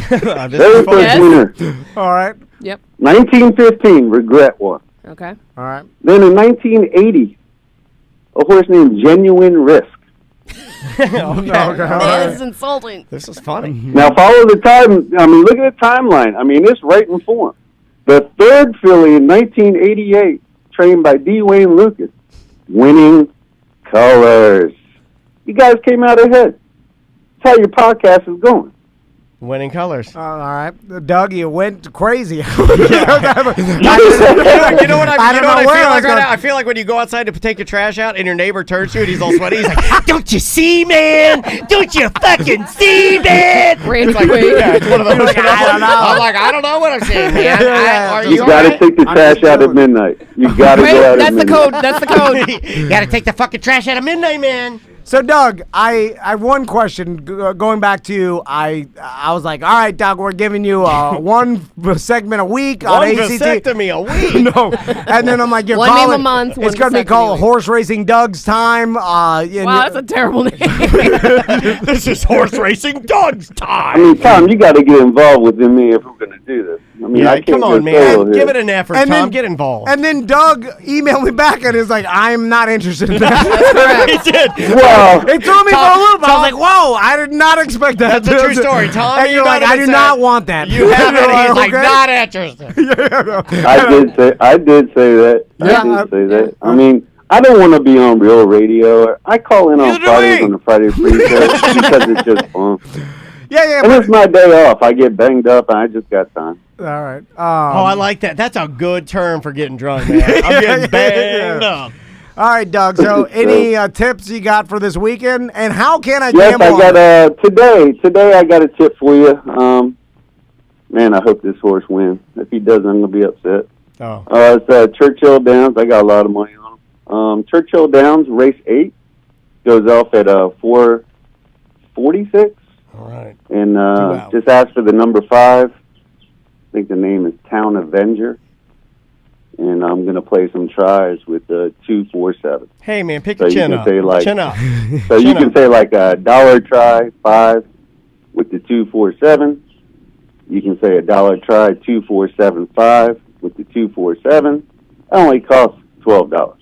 Speaker 11: Very first
Speaker 6: Yes.
Speaker 11: winner.
Speaker 5: All right.
Speaker 6: Yep.
Speaker 11: 1915, Regret won.
Speaker 6: Okay.
Speaker 5: All right.
Speaker 11: Then in 1980, a horse named Genuine Risk.
Speaker 6: That is insulting.
Speaker 3: This is funny.
Speaker 11: Now follow the time. I mean, look at the timeline. I mean, it's right in form. The third filly in 1988, trained by D. Wayne Lucas, Winning Colors. You guys came out ahead. That's how your podcast is going.
Speaker 3: Winning colors.
Speaker 5: All right. Doug, you went crazy.
Speaker 3: You know what I feel like right now? I feel like when you go outside to take your trash out and your neighbor turns to you and he's all sweaty. He's like, "Don't you see, man? Don't you fucking see, man?"
Speaker 6: Randy
Speaker 3: It's like,
Speaker 6: Quaid.
Speaker 3: yeah, it's one of those.
Speaker 5: Like, I don't know.
Speaker 3: I'm like, I don't know what I'm saying, man. Are
Speaker 11: You
Speaker 3: you
Speaker 11: got to
Speaker 3: alright?
Speaker 11: take the trash out at midnight. You got to
Speaker 6: Wait,
Speaker 11: go out
Speaker 6: that's
Speaker 11: at
Speaker 6: the
Speaker 11: midnight.
Speaker 6: code. That's the code.
Speaker 3: You got to take the fucking trash out of midnight, man.
Speaker 5: So, Doug, I have one question. Going back to, I was like, all right, Doug, we're giving you one segment a week on
Speaker 3: One
Speaker 5: ACT.
Speaker 3: vasectomy a week.
Speaker 5: No, and then I'm like, you're
Speaker 6: One
Speaker 5: calling
Speaker 6: meme a month,
Speaker 5: It's
Speaker 6: one
Speaker 5: going to be
Speaker 6: vasectomy
Speaker 5: called
Speaker 6: a week.
Speaker 5: Horse Racing Doug's Time.
Speaker 6: Wow, that's a terrible name.
Speaker 3: This is horse racing Doug's
Speaker 11: I
Speaker 3: time.
Speaker 11: mean, Tom, you got to get involved with me if we're going to do this. I mean, I can't
Speaker 3: come on,
Speaker 11: go
Speaker 3: man.
Speaker 11: solo
Speaker 3: Give
Speaker 11: here.
Speaker 3: it an effort,
Speaker 5: And
Speaker 3: Tom.
Speaker 5: then-
Speaker 3: Get involved.
Speaker 5: And then Doug emailed me back and is like, I'm not interested in that.
Speaker 3: He did.
Speaker 11: Well,
Speaker 5: It threw me for a loop. I was like, whoa, I did not expect that.
Speaker 3: That's a true story, Tom.
Speaker 5: And
Speaker 3: You
Speaker 5: you're like,
Speaker 3: gotta
Speaker 5: I do
Speaker 3: say-
Speaker 5: not want that.
Speaker 3: You have it. He's like,
Speaker 5: Okay.
Speaker 3: not interested.
Speaker 11: I did say that.
Speaker 5: Yeah,
Speaker 11: I did say that. I mean, I don't want to be on real radio. I call in on
Speaker 3: Neither do
Speaker 11: Fridays
Speaker 3: we.
Speaker 11: on the Friday pre-show because it's just fun.
Speaker 5: Yeah,
Speaker 11: And it's my day off. I get banged up, and I just got time.
Speaker 5: all right.
Speaker 3: Oh, I like that. That's a good term for getting drunk, man. I'm getting banged up.
Speaker 5: All right, Doug. So, any tips you got for this weekend? And how can I
Speaker 11: Yes,
Speaker 5: gamble?
Speaker 11: I got today I got a tip for you. Man, I hope this horse wins. If he doesn't, I'm gonna be upset.
Speaker 3: Oh.
Speaker 11: It's Churchill Downs. I got a lot of money on him. Churchill Downs, race 8, goes off at 4:46.
Speaker 3: All right.
Speaker 11: And
Speaker 3: 2 hours.
Speaker 11: just ask for the number 5. I think the name is Town Avenger. And I'm going to play some tries with 247.
Speaker 3: Hey, man, pick
Speaker 11: So
Speaker 3: your
Speaker 11: you
Speaker 3: chin
Speaker 11: can
Speaker 3: up.
Speaker 11: say like,
Speaker 3: Chin up.
Speaker 11: So you
Speaker 3: Chin
Speaker 11: can
Speaker 3: up.
Speaker 11: say like a $1 try 5 with the 247. You can say $1 try 247.5 with the 247. It only costs $12.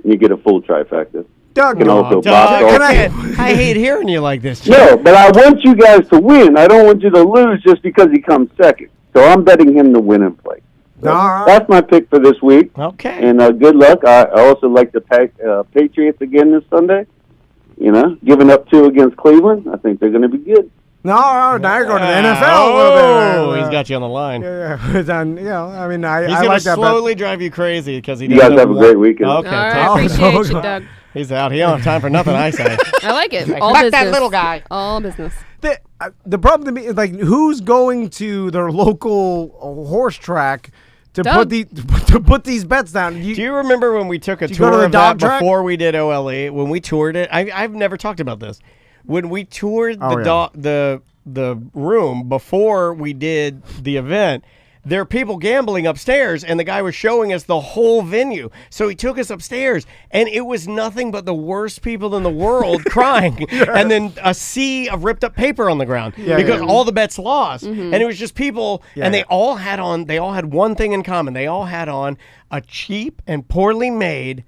Speaker 11: And you get a full trifecta.
Speaker 5: Doug,
Speaker 11: You can also
Speaker 3: Doug,
Speaker 11: box off.
Speaker 3: I hate hearing you like this.
Speaker 11: No, but I want you guys to win. I don't want you to lose just because he comes second. So I'm betting him to win and play. So
Speaker 5: All right.
Speaker 11: that's my pick for this week.
Speaker 3: Okay.
Speaker 11: And good luck. I also like the Patriots again this Sunday. You know, giving up 2 against Cleveland. I think they're going to be good.
Speaker 5: No, now you're going to the NFL.
Speaker 3: Oh, he's got you on the line.
Speaker 5: Yeah. It's on, you know, I mean, I
Speaker 3: He's going
Speaker 5: like
Speaker 3: to
Speaker 5: that.
Speaker 3: slowly drive you crazy because he
Speaker 11: You
Speaker 3: doesn't
Speaker 11: guys have a
Speaker 3: know
Speaker 11: great weekend.
Speaker 3: Okay,
Speaker 6: All right,
Speaker 3: take-
Speaker 6: appreciate
Speaker 5: Oh,
Speaker 6: you, Doug.
Speaker 3: he's out. He don't have time for nothing, I say.
Speaker 6: I like it. All
Speaker 3: fuck
Speaker 6: business.
Speaker 3: that little guy.
Speaker 6: All business.
Speaker 5: The problem to me is like, who's going to their local horse track to
Speaker 6: Doug.
Speaker 5: put these bets down?
Speaker 3: Do you remember when we took a
Speaker 5: you go to
Speaker 3: tour
Speaker 5: the
Speaker 3: of that
Speaker 5: dog track?
Speaker 3: before we did OLE? When we toured it, I've never talked about this. When we toured the room before we did the event, there are people gambling upstairs, and the guy was showing us the whole venue. So he took us upstairs, and it was nothing but the worst people in the world crying, and then a sea of ripped up paper on the ground because all the bets lost, and it was just people, and they all had one thing in common. They all had on a cheap and poorly made,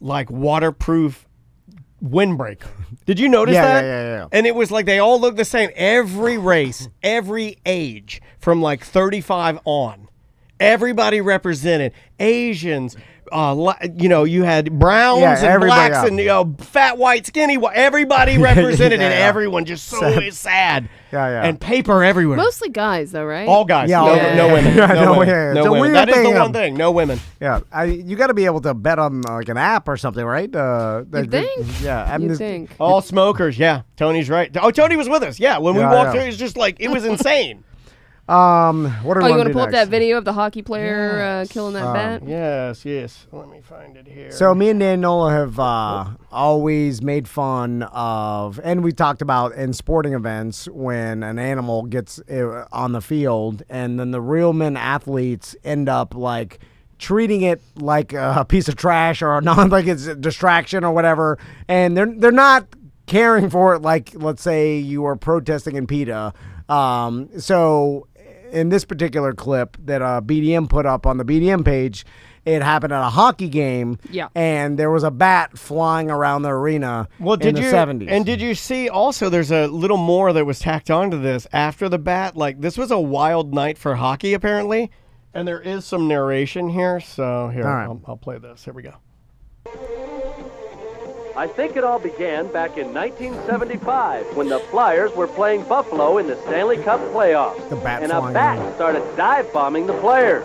Speaker 3: like waterproof windbreaker. Did you notice that?
Speaker 5: Yeah.
Speaker 3: And it was like they all looked the same. Every race, every age, from like 35 on. Everybody represented. Asians, you had browns and
Speaker 5: everybody
Speaker 3: blacks
Speaker 5: else.
Speaker 3: and fat, white, skinny. Everybody represented and everyone just so sad.
Speaker 5: Yeah.
Speaker 3: And paper everywhere.
Speaker 6: Mostly guys, though, right?
Speaker 3: All guys.
Speaker 5: Yeah,
Speaker 3: no,
Speaker 5: all-
Speaker 3: no women.
Speaker 5: Yeah,
Speaker 3: No
Speaker 5: no,
Speaker 3: women.
Speaker 5: yeah.
Speaker 3: No
Speaker 5: It's a
Speaker 3: women.
Speaker 5: weird
Speaker 3: That is the
Speaker 5: thing,
Speaker 3: one thing. No women.
Speaker 5: Yeah, you got to be able to bet on like an app or something, right?
Speaker 6: You think?
Speaker 5: Yeah, I mean,
Speaker 6: You think?
Speaker 3: All smokers. Yeah. Tony's right. Oh, Tony was with us. Yeah. When we
Speaker 5: Yeah,
Speaker 3: walked
Speaker 5: yeah.
Speaker 3: through, it was just like, it was insane.
Speaker 5: what are we
Speaker 6: Oh, you
Speaker 5: want
Speaker 6: want
Speaker 5: to
Speaker 6: to pull up
Speaker 5: next?
Speaker 6: that video of the hockey player killing that bat?
Speaker 3: Yes. Let me find it here.
Speaker 5: So me and Daniel have always made fun of, and we talked about in sporting events when an animal gets on the field, and then the real men athletes end up like treating it like a piece of trash or not like it's a distraction or whatever, and they're not caring for it like, let's say you are protesting in PETA. So in this particular clip that BDM put up on the BDM page, it happened at a hockey game, and there was a bat flying around the arena in the 70s.
Speaker 3: And did you see also there's a little more that was tacked onto this after the bat? Like, this was a wild night for hockey, apparently, and there is some narration here. So here,
Speaker 5: All right.
Speaker 3: I'll play this. Here we go.
Speaker 12: I think it all began back in 1975 when the Flyers were playing Buffalo in the Stanley Cup playoffs.
Speaker 5: The bat
Speaker 12: and a
Speaker 5: flying
Speaker 12: bat
Speaker 5: around.
Speaker 12: started dive-bombing the players.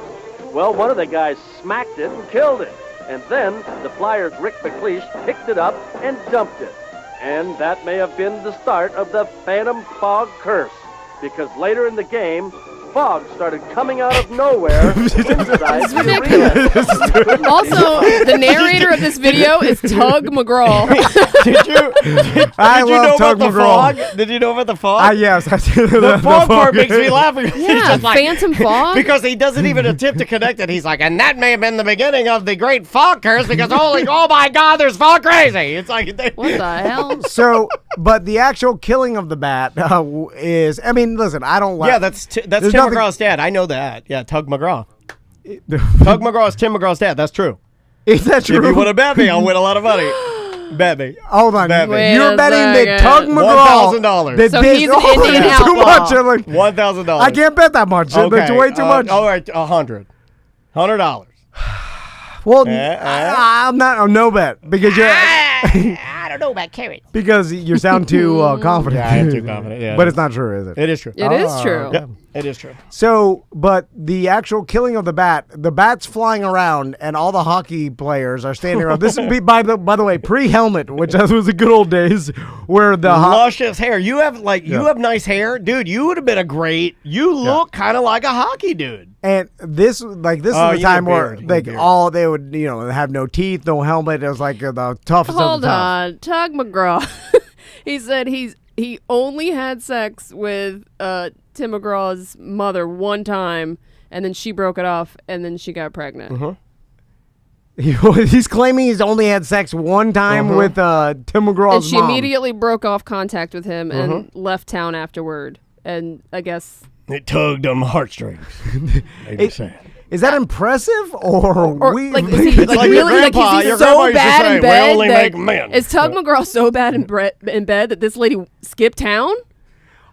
Speaker 12: Well, one of the guys smacked it and killed it. And then the Flyers' Rick McLeish picked it up and dumped it. And that may have been the start of the Phantom Fog curse, because later in the game, fog started coming out of nowhere inside the arena.
Speaker 6: Also, the narrator of this video is Tug McGraw.
Speaker 5: I
Speaker 3: Did you
Speaker 5: love
Speaker 3: know
Speaker 5: Tug
Speaker 3: about the
Speaker 5: McGraw.
Speaker 3: fog? Did you know about the fog?
Speaker 5: Yes. I see
Speaker 3: The fog part makes me laugh. Because he's
Speaker 6: Yeah,
Speaker 3: just like,
Speaker 6: Phantom Fog.
Speaker 3: because he doesn't even attempt to connect it. He's like, and that may have been the beginning of the great fog curse because oh my God, there's fog crazy. It's like,
Speaker 6: what the hell?
Speaker 5: So, but the actual killing of the bat is, I mean, listen, I don't like.
Speaker 3: yeah, that's Tim
Speaker 5: nothing-
Speaker 3: McGraw's dad. I know that. Yeah, Tug McGraw. Tug McGraw is Tim McGraw's dad. That's true.
Speaker 5: Is that true?
Speaker 3: If you want to bet me, I'll win a lot of money. Bet me.
Speaker 5: Hold on.
Speaker 3: Bet me.
Speaker 6: Wait
Speaker 5: You're
Speaker 6: a
Speaker 5: betting that
Speaker 6: second.
Speaker 5: Tug McGraw.
Speaker 3: $1,000.
Speaker 5: that
Speaker 6: So
Speaker 5: this-
Speaker 6: he's an Indian
Speaker 5: that's too
Speaker 6: outlaw.
Speaker 5: much. I'm like,
Speaker 3: $1,000.
Speaker 5: I can't bet that much. That's way too much.
Speaker 3: All right, $100.
Speaker 5: Well, I'm not. I'm no bet because you're.
Speaker 10: I don't know about carrot.
Speaker 5: Because you sound too confident.
Speaker 3: Yeah, I am too confident. Yeah,
Speaker 5: but it's not true, is it?
Speaker 3: It is true.
Speaker 6: It is true.
Speaker 3: Yeah, it is true.
Speaker 5: So, but the actual killing of the bat's flying around, and all the hockey players are standing around. This would be, by the way, pre-helmet, which was the good old days, where the
Speaker 3: luscious hair. You have you have nice hair, dude. You would have been a great. You look kind of like a hockey dude.
Speaker 5: And this is the time where all they would have no teeth, no helmet. It was like the toughest.
Speaker 6: Hold on, Tug McGraw. He said he only had sex with Tim McGraw's mother one time, and then she broke it off, and then she got pregnant.
Speaker 5: He's claiming he's only had sex one time with Tim McGraw's
Speaker 6: and she
Speaker 5: mom.
Speaker 6: immediately broke off contact with him and left town afterward. And I guess
Speaker 3: it tugged on my heartstrings.
Speaker 5: Is that impressive or weird?
Speaker 6: like, is he, like
Speaker 3: your
Speaker 6: really
Speaker 3: grandpa-
Speaker 6: like is he
Speaker 3: your
Speaker 6: so
Speaker 3: grandpa used to
Speaker 6: bad
Speaker 3: say,
Speaker 6: in
Speaker 3: "We
Speaker 6: bed
Speaker 3: only
Speaker 6: that
Speaker 3: make men."
Speaker 6: Is Tug McGraw so bad in bed that this lady skipped town?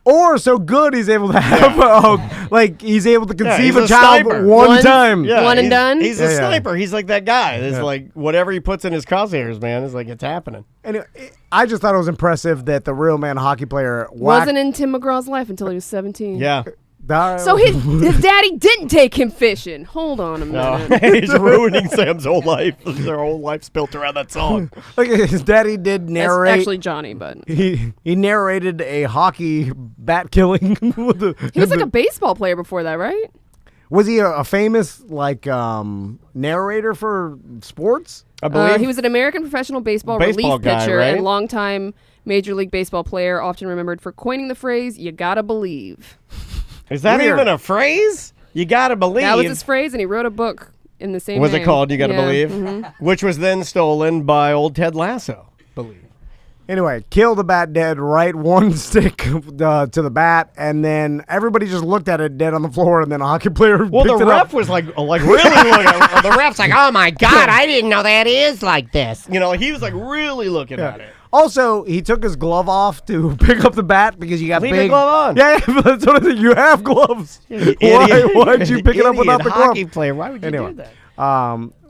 Speaker 5: Or so good he's able to have, he's able to conceive
Speaker 3: he's
Speaker 5: a child
Speaker 3: sniper.
Speaker 5: one time.
Speaker 3: Yeah,
Speaker 6: One and done?
Speaker 3: He's a sniper. He's like that guy. It's like whatever he puts in his crosshairs, man. It's like it's happening.
Speaker 5: Anyway, I just thought it was impressive that the real man hockey player
Speaker 6: Wasn't in Tim McGraw's life until he was 17.
Speaker 3: Yeah.
Speaker 6: So his daddy didn't take him fishing. Hold on a minute.
Speaker 3: He's ruining Sam's whole life. Their whole life's built around that song.
Speaker 5: Like his daddy did narrate.
Speaker 6: That's actually Johnny, but
Speaker 5: he narrated a hockey bat killing.
Speaker 6: he was like a baseball player before that, right?
Speaker 5: Was he a famous narrator for sports?
Speaker 3: I believe
Speaker 6: he was an American professional baseball relief
Speaker 3: guy,
Speaker 6: pitcher
Speaker 3: right?
Speaker 6: and longtime Major League Baseball player, often remembered for coining the phrase "You gotta believe."
Speaker 3: Is that
Speaker 5: Weird.
Speaker 3: even a phrase? You gotta believe.
Speaker 6: That was his phrase, and he wrote a book in the same.
Speaker 3: Was it
Speaker 6: name.
Speaker 3: called "You Gotta
Speaker 6: Yeah,
Speaker 3: Believe"?
Speaker 6: mhm.
Speaker 3: Which was then stolen by old Ted Lasso. Believe.
Speaker 5: Anyway, killed the bat dead, right one stick to the bat, and then everybody just looked at it dead on the floor, and then a hockey player
Speaker 3: Well,
Speaker 5: picked
Speaker 3: the
Speaker 5: it
Speaker 3: ref
Speaker 5: up.
Speaker 3: was like really looking. The ref's like, oh my God, I didn't know that is like this. He was like really looking at it.
Speaker 5: Also, he took his glove off to pick up the bat because you got
Speaker 3: Leave
Speaker 5: big.
Speaker 3: your glove on.
Speaker 5: Yeah, but that's what I think. You have gloves.
Speaker 3: You
Speaker 5: Why'd you pick it up without the glove?
Speaker 3: Hockey player. Why would you do that?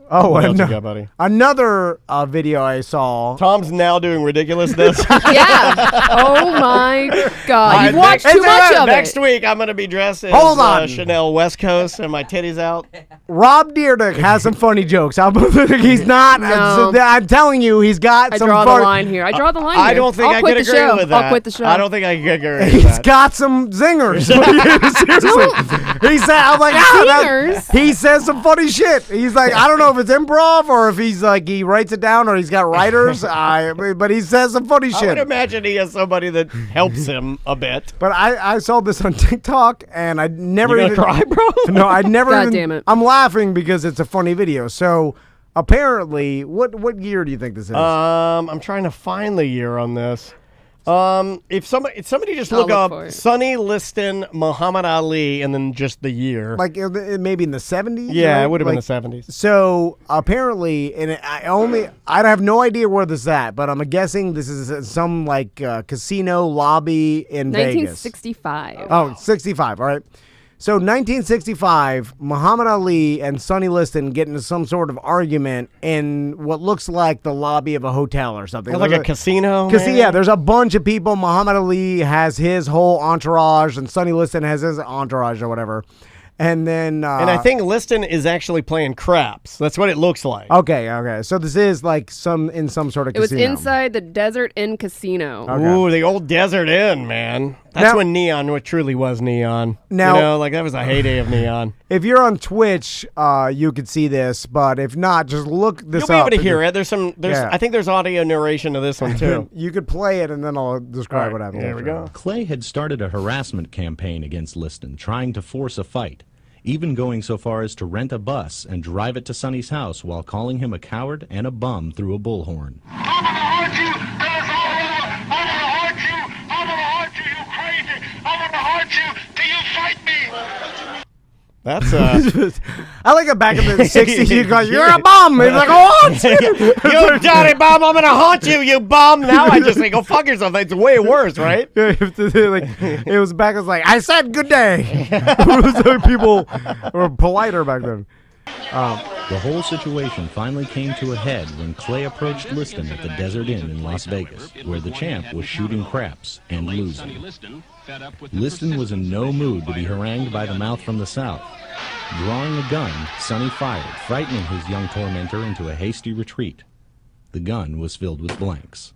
Speaker 5: What
Speaker 3: else you got, buddy?
Speaker 5: Another video I saw.
Speaker 3: Tom's now doing ridiculousness.
Speaker 6: Yeah. Oh my God! You've watched
Speaker 3: Next-
Speaker 6: too much of
Speaker 3: Next
Speaker 6: it.
Speaker 3: week, I'm going to be dressed as
Speaker 5: Hold on.
Speaker 3: Chanel West Coast and my titties out.
Speaker 5: Rob Dyrdek has some funny jokes. He's not.
Speaker 6: No.
Speaker 5: I'm telling you, he's got
Speaker 6: I
Speaker 5: some
Speaker 6: draw
Speaker 5: funny.
Speaker 6: the line here. I draw the line.
Speaker 3: I
Speaker 6: here.
Speaker 3: don't think
Speaker 6: I'll
Speaker 3: I
Speaker 6: quit
Speaker 3: can
Speaker 6: the
Speaker 3: agree
Speaker 6: show.
Speaker 3: with that.
Speaker 6: I'll quit the show.
Speaker 3: I don't think I can agree with
Speaker 5: He's
Speaker 3: that.
Speaker 5: got some zingers. Seriously. He said, I'm like,
Speaker 6: Zingers?
Speaker 5: he says some funny shit. He's like, I don't know if it's improv or if he's like, he writes it down or he's got writers. But he says some funny
Speaker 3: I
Speaker 5: shit.
Speaker 3: would imagine he has somebody that helps him a bit.
Speaker 5: But I saw this on TikTok and I never
Speaker 3: You
Speaker 5: even
Speaker 3: gonna cry, bro?
Speaker 5: No, I never
Speaker 6: God
Speaker 5: even,
Speaker 6: damn it.
Speaker 5: I'm laughing because it's a funny video. So apparently, what year do you think this is?
Speaker 3: I'm trying to find the year on this. If somebody just look
Speaker 6: I'll look for
Speaker 3: up
Speaker 6: it.
Speaker 3: Sonny Liston, Muhammad Ali, and then just the year.
Speaker 5: Like maybe in the 70s?
Speaker 3: Yeah,
Speaker 5: right?
Speaker 3: it would have been
Speaker 5: Like,
Speaker 3: the 70s.
Speaker 5: So apparently, and I have no idea where this is at, but I'm guessing this is some like casino lobby in Vegas.
Speaker 6: 1965.
Speaker 5: Oh, 65. All right. So 1965, Muhammad Ali and Sonny Liston get into some sort of argument in what looks like the lobby of a hotel or something.
Speaker 3: Like a casino?
Speaker 5: Yeah, there's a bunch of people. Muhammad Ali has his whole entourage, and Sonny Liston has his entourage or whatever. And then,
Speaker 3: and I think Liston is actually playing craps. That's what it looks like.
Speaker 5: Okay. So this is like in some sort of
Speaker 6: It was
Speaker 5: casino.
Speaker 6: inside the Desert Inn Casino.
Speaker 5: Okay.
Speaker 3: Ooh, the old Desert Inn, man. That's
Speaker 5: Now-
Speaker 3: when neon what truly was neon.
Speaker 5: Now-
Speaker 3: like that was a heyday of neon.
Speaker 5: If you're on Twitch, you could see this, but if not, just look this
Speaker 3: You'll be
Speaker 5: up.
Speaker 3: able to hear it. There's
Speaker 5: Yeah.
Speaker 3: I think there's audio narration to this one too.
Speaker 5: You could play it, and then I'll describe what happened.
Speaker 3: There we go.
Speaker 13: Clay had started a harassment campaign against Liston, trying to force a fight, even going so far as to rent a bus and drive it to Sonny's house while calling him a coward and a bum through a bullhorn.
Speaker 3: That's
Speaker 5: I like it back in the 60s. You go, you're a bum. He's like, oh,
Speaker 3: you dirty bum, I'm gonna haunt you, you bum. Now I just say, go fuck yourself. It's way worse, right?
Speaker 5: It was back. It was like, I said good day. People were politer back then.
Speaker 13: The whole situation finally came to a head when Clay approached Liston at the Desert Inn in Las Vegas, where the champ was shooting craps and losing. Liston was in no mood to be harangued by the mouth from the south. Drawing a gun, Sonny fired, frightening his young tormentor into a hasty retreat. The gun was filled with blanks.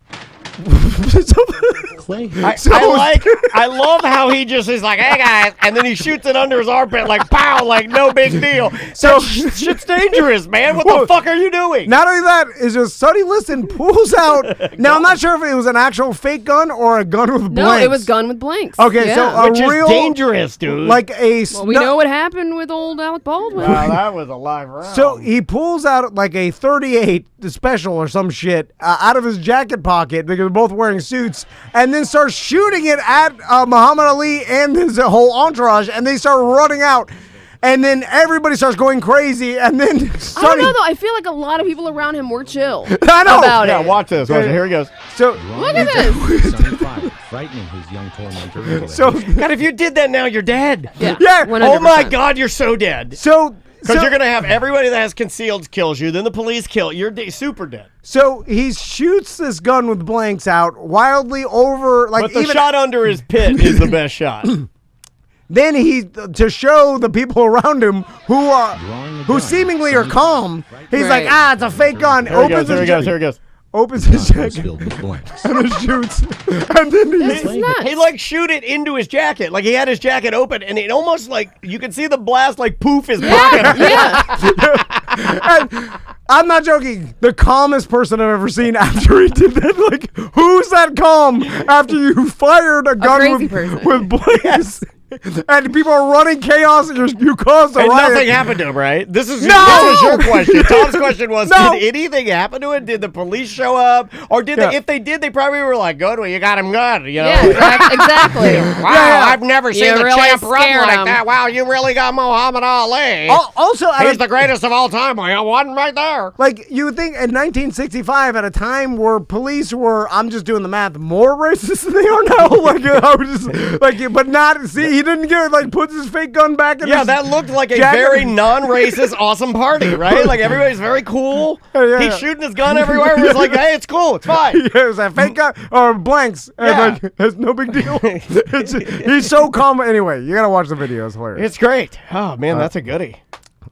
Speaker 13: Clay
Speaker 3: I love how he just is like, hey guys, and then he shoots it under his armpit like pow, like no big deal. So shit's dangerous, man. What the fuck are you doing?
Speaker 5: Not only that, is just Sonny Liston pulls out. Now I'm not sure if it was an actual fake gun or a gun with blanks.
Speaker 6: No, it was gun with blanks.
Speaker 5: Okay,
Speaker 6: Yeah.
Speaker 5: so a
Speaker 3: Which
Speaker 5: real
Speaker 3: is dangerous, dude.
Speaker 5: like a.
Speaker 6: Well, we know what happened with old Alec Baldwin.
Speaker 3: Wow, that was a live round.
Speaker 5: So he pulls out like a 38 special or some shit out of his jacket pocket because they're both wearing suits, and then starts shooting it at Muhammad Ali and his whole entourage, and they start running out. And then everybody starts going crazy, and then
Speaker 6: I don't
Speaker 5: Sonny.
Speaker 6: know though. I feel like a lot of people around him were chill
Speaker 5: I know.
Speaker 6: about
Speaker 3: Yeah,
Speaker 6: it.
Speaker 3: watch this. Watch it. Here he goes.
Speaker 5: So
Speaker 6: Look at this.
Speaker 13: Sonny fired, frightening his young tormentor into a
Speaker 5: So
Speaker 3: God, if you did that now, you're dead.
Speaker 6: Yeah.
Speaker 5: yeah.
Speaker 6: 100%.
Speaker 3: Oh my God, you're so dead.
Speaker 5: So
Speaker 3: Because you're gonna have everybody that has concealed kills you, then the police kill you. You're super dead.
Speaker 5: So he shoots this gun with blanks out wildly over, like
Speaker 3: But the
Speaker 5: even
Speaker 3: shot under his pit is the best shot.
Speaker 5: then he to show the people around him who seemingly are calm. He's
Speaker 6: Right.
Speaker 5: like, it's a fake gun.
Speaker 3: Here he goes. Here he goes. Here he goes.
Speaker 5: Opens his
Speaker 13: gun was
Speaker 5: jacket
Speaker 13: filled with blanks.
Speaker 5: and then shoots, and then
Speaker 6: This is nuts.
Speaker 3: He like shoot it into his jacket. Like he had his jacket open, and it almost like you could see the blast like poof his pocket.
Speaker 6: Yeah.
Speaker 5: And I'm not joking. The calmest person I've ever seen after he did that. Like, who's that calm after you fired a gun
Speaker 6: crazy
Speaker 5: with,
Speaker 6: person.
Speaker 5: with blanks? And people are running chaos, and you caused a
Speaker 3: And
Speaker 5: riot.
Speaker 3: nothing happened to him, right? This was
Speaker 5: No!
Speaker 3: your question. Tom's question was,
Speaker 5: No!
Speaker 3: did anything happen to it? Did the police show up? Or did
Speaker 5: Yeah.
Speaker 3: they, if they did, they probably were like, good, well, you got him good, you know?
Speaker 6: Yeah, exactly.
Speaker 3: Wow,
Speaker 5: Yeah.
Speaker 3: I've never seen
Speaker 6: You
Speaker 3: the
Speaker 6: really
Speaker 3: champ run
Speaker 6: scared
Speaker 3: like
Speaker 6: him.
Speaker 3: that. Wow, you really got Muhammad Ali.
Speaker 5: Also,
Speaker 3: He's the greatest of all time. Well, one right there.
Speaker 5: like, you would think in 1965, at a time where police were, I'm just doing the math, more racist than they are now. Like, I was just, like, but not, see, he didn't get it, like, puts his fake gun back in
Speaker 3: Yeah,
Speaker 5: his
Speaker 3: that looked like a
Speaker 5: jacket.
Speaker 3: very non-racist, awesome party, right? Like everybody's very cool.
Speaker 5: Yeah.
Speaker 3: He's shooting his gun everywhere. We're just like, hey, it's cool, it's fine.
Speaker 5: Yeah, it was a fake gun or blanks. And
Speaker 3: Yeah.
Speaker 5: like, it's no big deal. He's so calm. Anyway, you gotta watch the video. It's hilarious.
Speaker 3: It's great. Oh man, that's a goodie.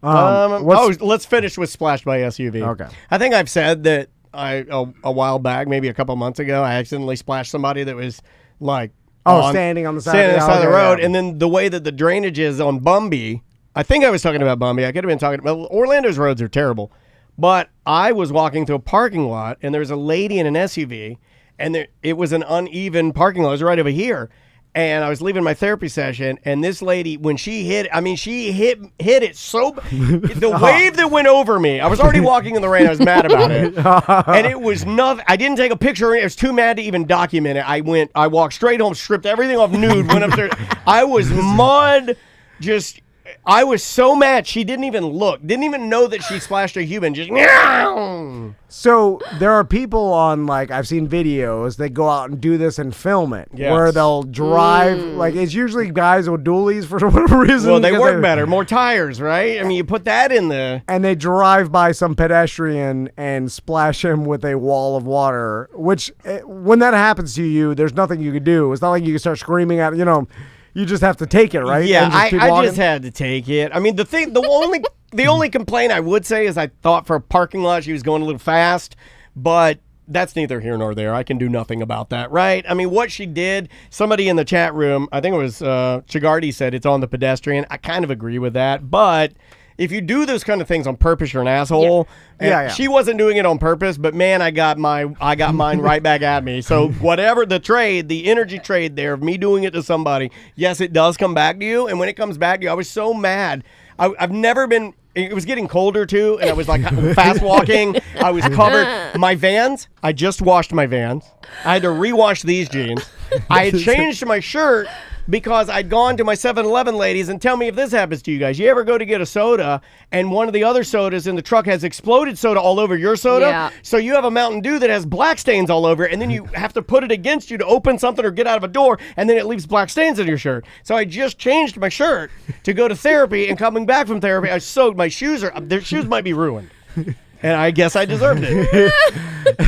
Speaker 3: Let's finish with Splashed by SUV.
Speaker 5: Okay.
Speaker 3: I think I've said that a while back, maybe a couple months ago, I accidentally splashed somebody that was like
Speaker 5: standing on the side
Speaker 3: standing on the side of the
Speaker 5: okay,
Speaker 3: road,
Speaker 5: yeah.
Speaker 3: and then the way that the drainage is on Bumby. I think I was talking about Bumby. I could have been talking about Orlando's roads are terrible, but I was walking through a parking lot, and there was a lady in an SUV, and it was an uneven parking lot. It was right over here. And I was leaving my therapy session, and this lady, when she hit, she hit it so, the wave that went over me, I was already walking in the rain, I was mad about it. And it was nothing, I didn't take a picture, I was too mad to even document it. I walked straight home, stripped everything off nude, went upstairs. I was mud, I was so mad, she didn't even look, didn't even know that she splashed a human, just meow.
Speaker 5: So there are people on, like, I've seen videos that go out and do this and film it,
Speaker 3: Yes.
Speaker 5: where they'll drive, like, it's usually guys with dualies for whatever reason.
Speaker 3: Well, they
Speaker 5: because
Speaker 3: work better, more tires, right? I mean, you put that in the...
Speaker 5: And they drive by some pedestrian and splash him with a wall of water, which, when that happens to you, there's nothing you can do. It's not like you can start screaming at, you just have to take it, right?
Speaker 3: Yeah,
Speaker 5: And just keep
Speaker 3: I
Speaker 5: walking?
Speaker 3: just had to take it. I mean, the only complaint I would say is I thought for a parking lot she was going a little fast, but that's neither here nor there. I can do nothing about that, right? I mean, what she did, somebody in the chat room, I think it was Chigardi said it's on the pedestrian. I kind of agree with that, but if you do those kind of things on purpose, you're an asshole.
Speaker 5: Yeah.
Speaker 3: She wasn't doing it on purpose, but man, I got mine right back at me. So whatever the energy trade there of me doing it to somebody, yes, it does come back to you. And when it comes back to you, I was so mad. I've never been. It was getting colder too, and I was like fast walking. I was covered. My Vans, I just washed my Vans. I had to rewash these jeans. I had changed my shirt because I'd gone to my 7-Eleven ladies, and tell me if this happens to you guys. You ever go to get a soda, and one of the other sodas in the truck has exploded soda all over your soda?
Speaker 6: Yeah.
Speaker 3: So you have a Mountain Dew that has black stains all over it, and then you have to put it against you to open something or get out of a door, and then it leaves black stains in your shirt. So I just changed my shirt to go to therapy, and coming back from therapy, I soaked my shoes. Their shoes might be ruined. And I guess I deserved it.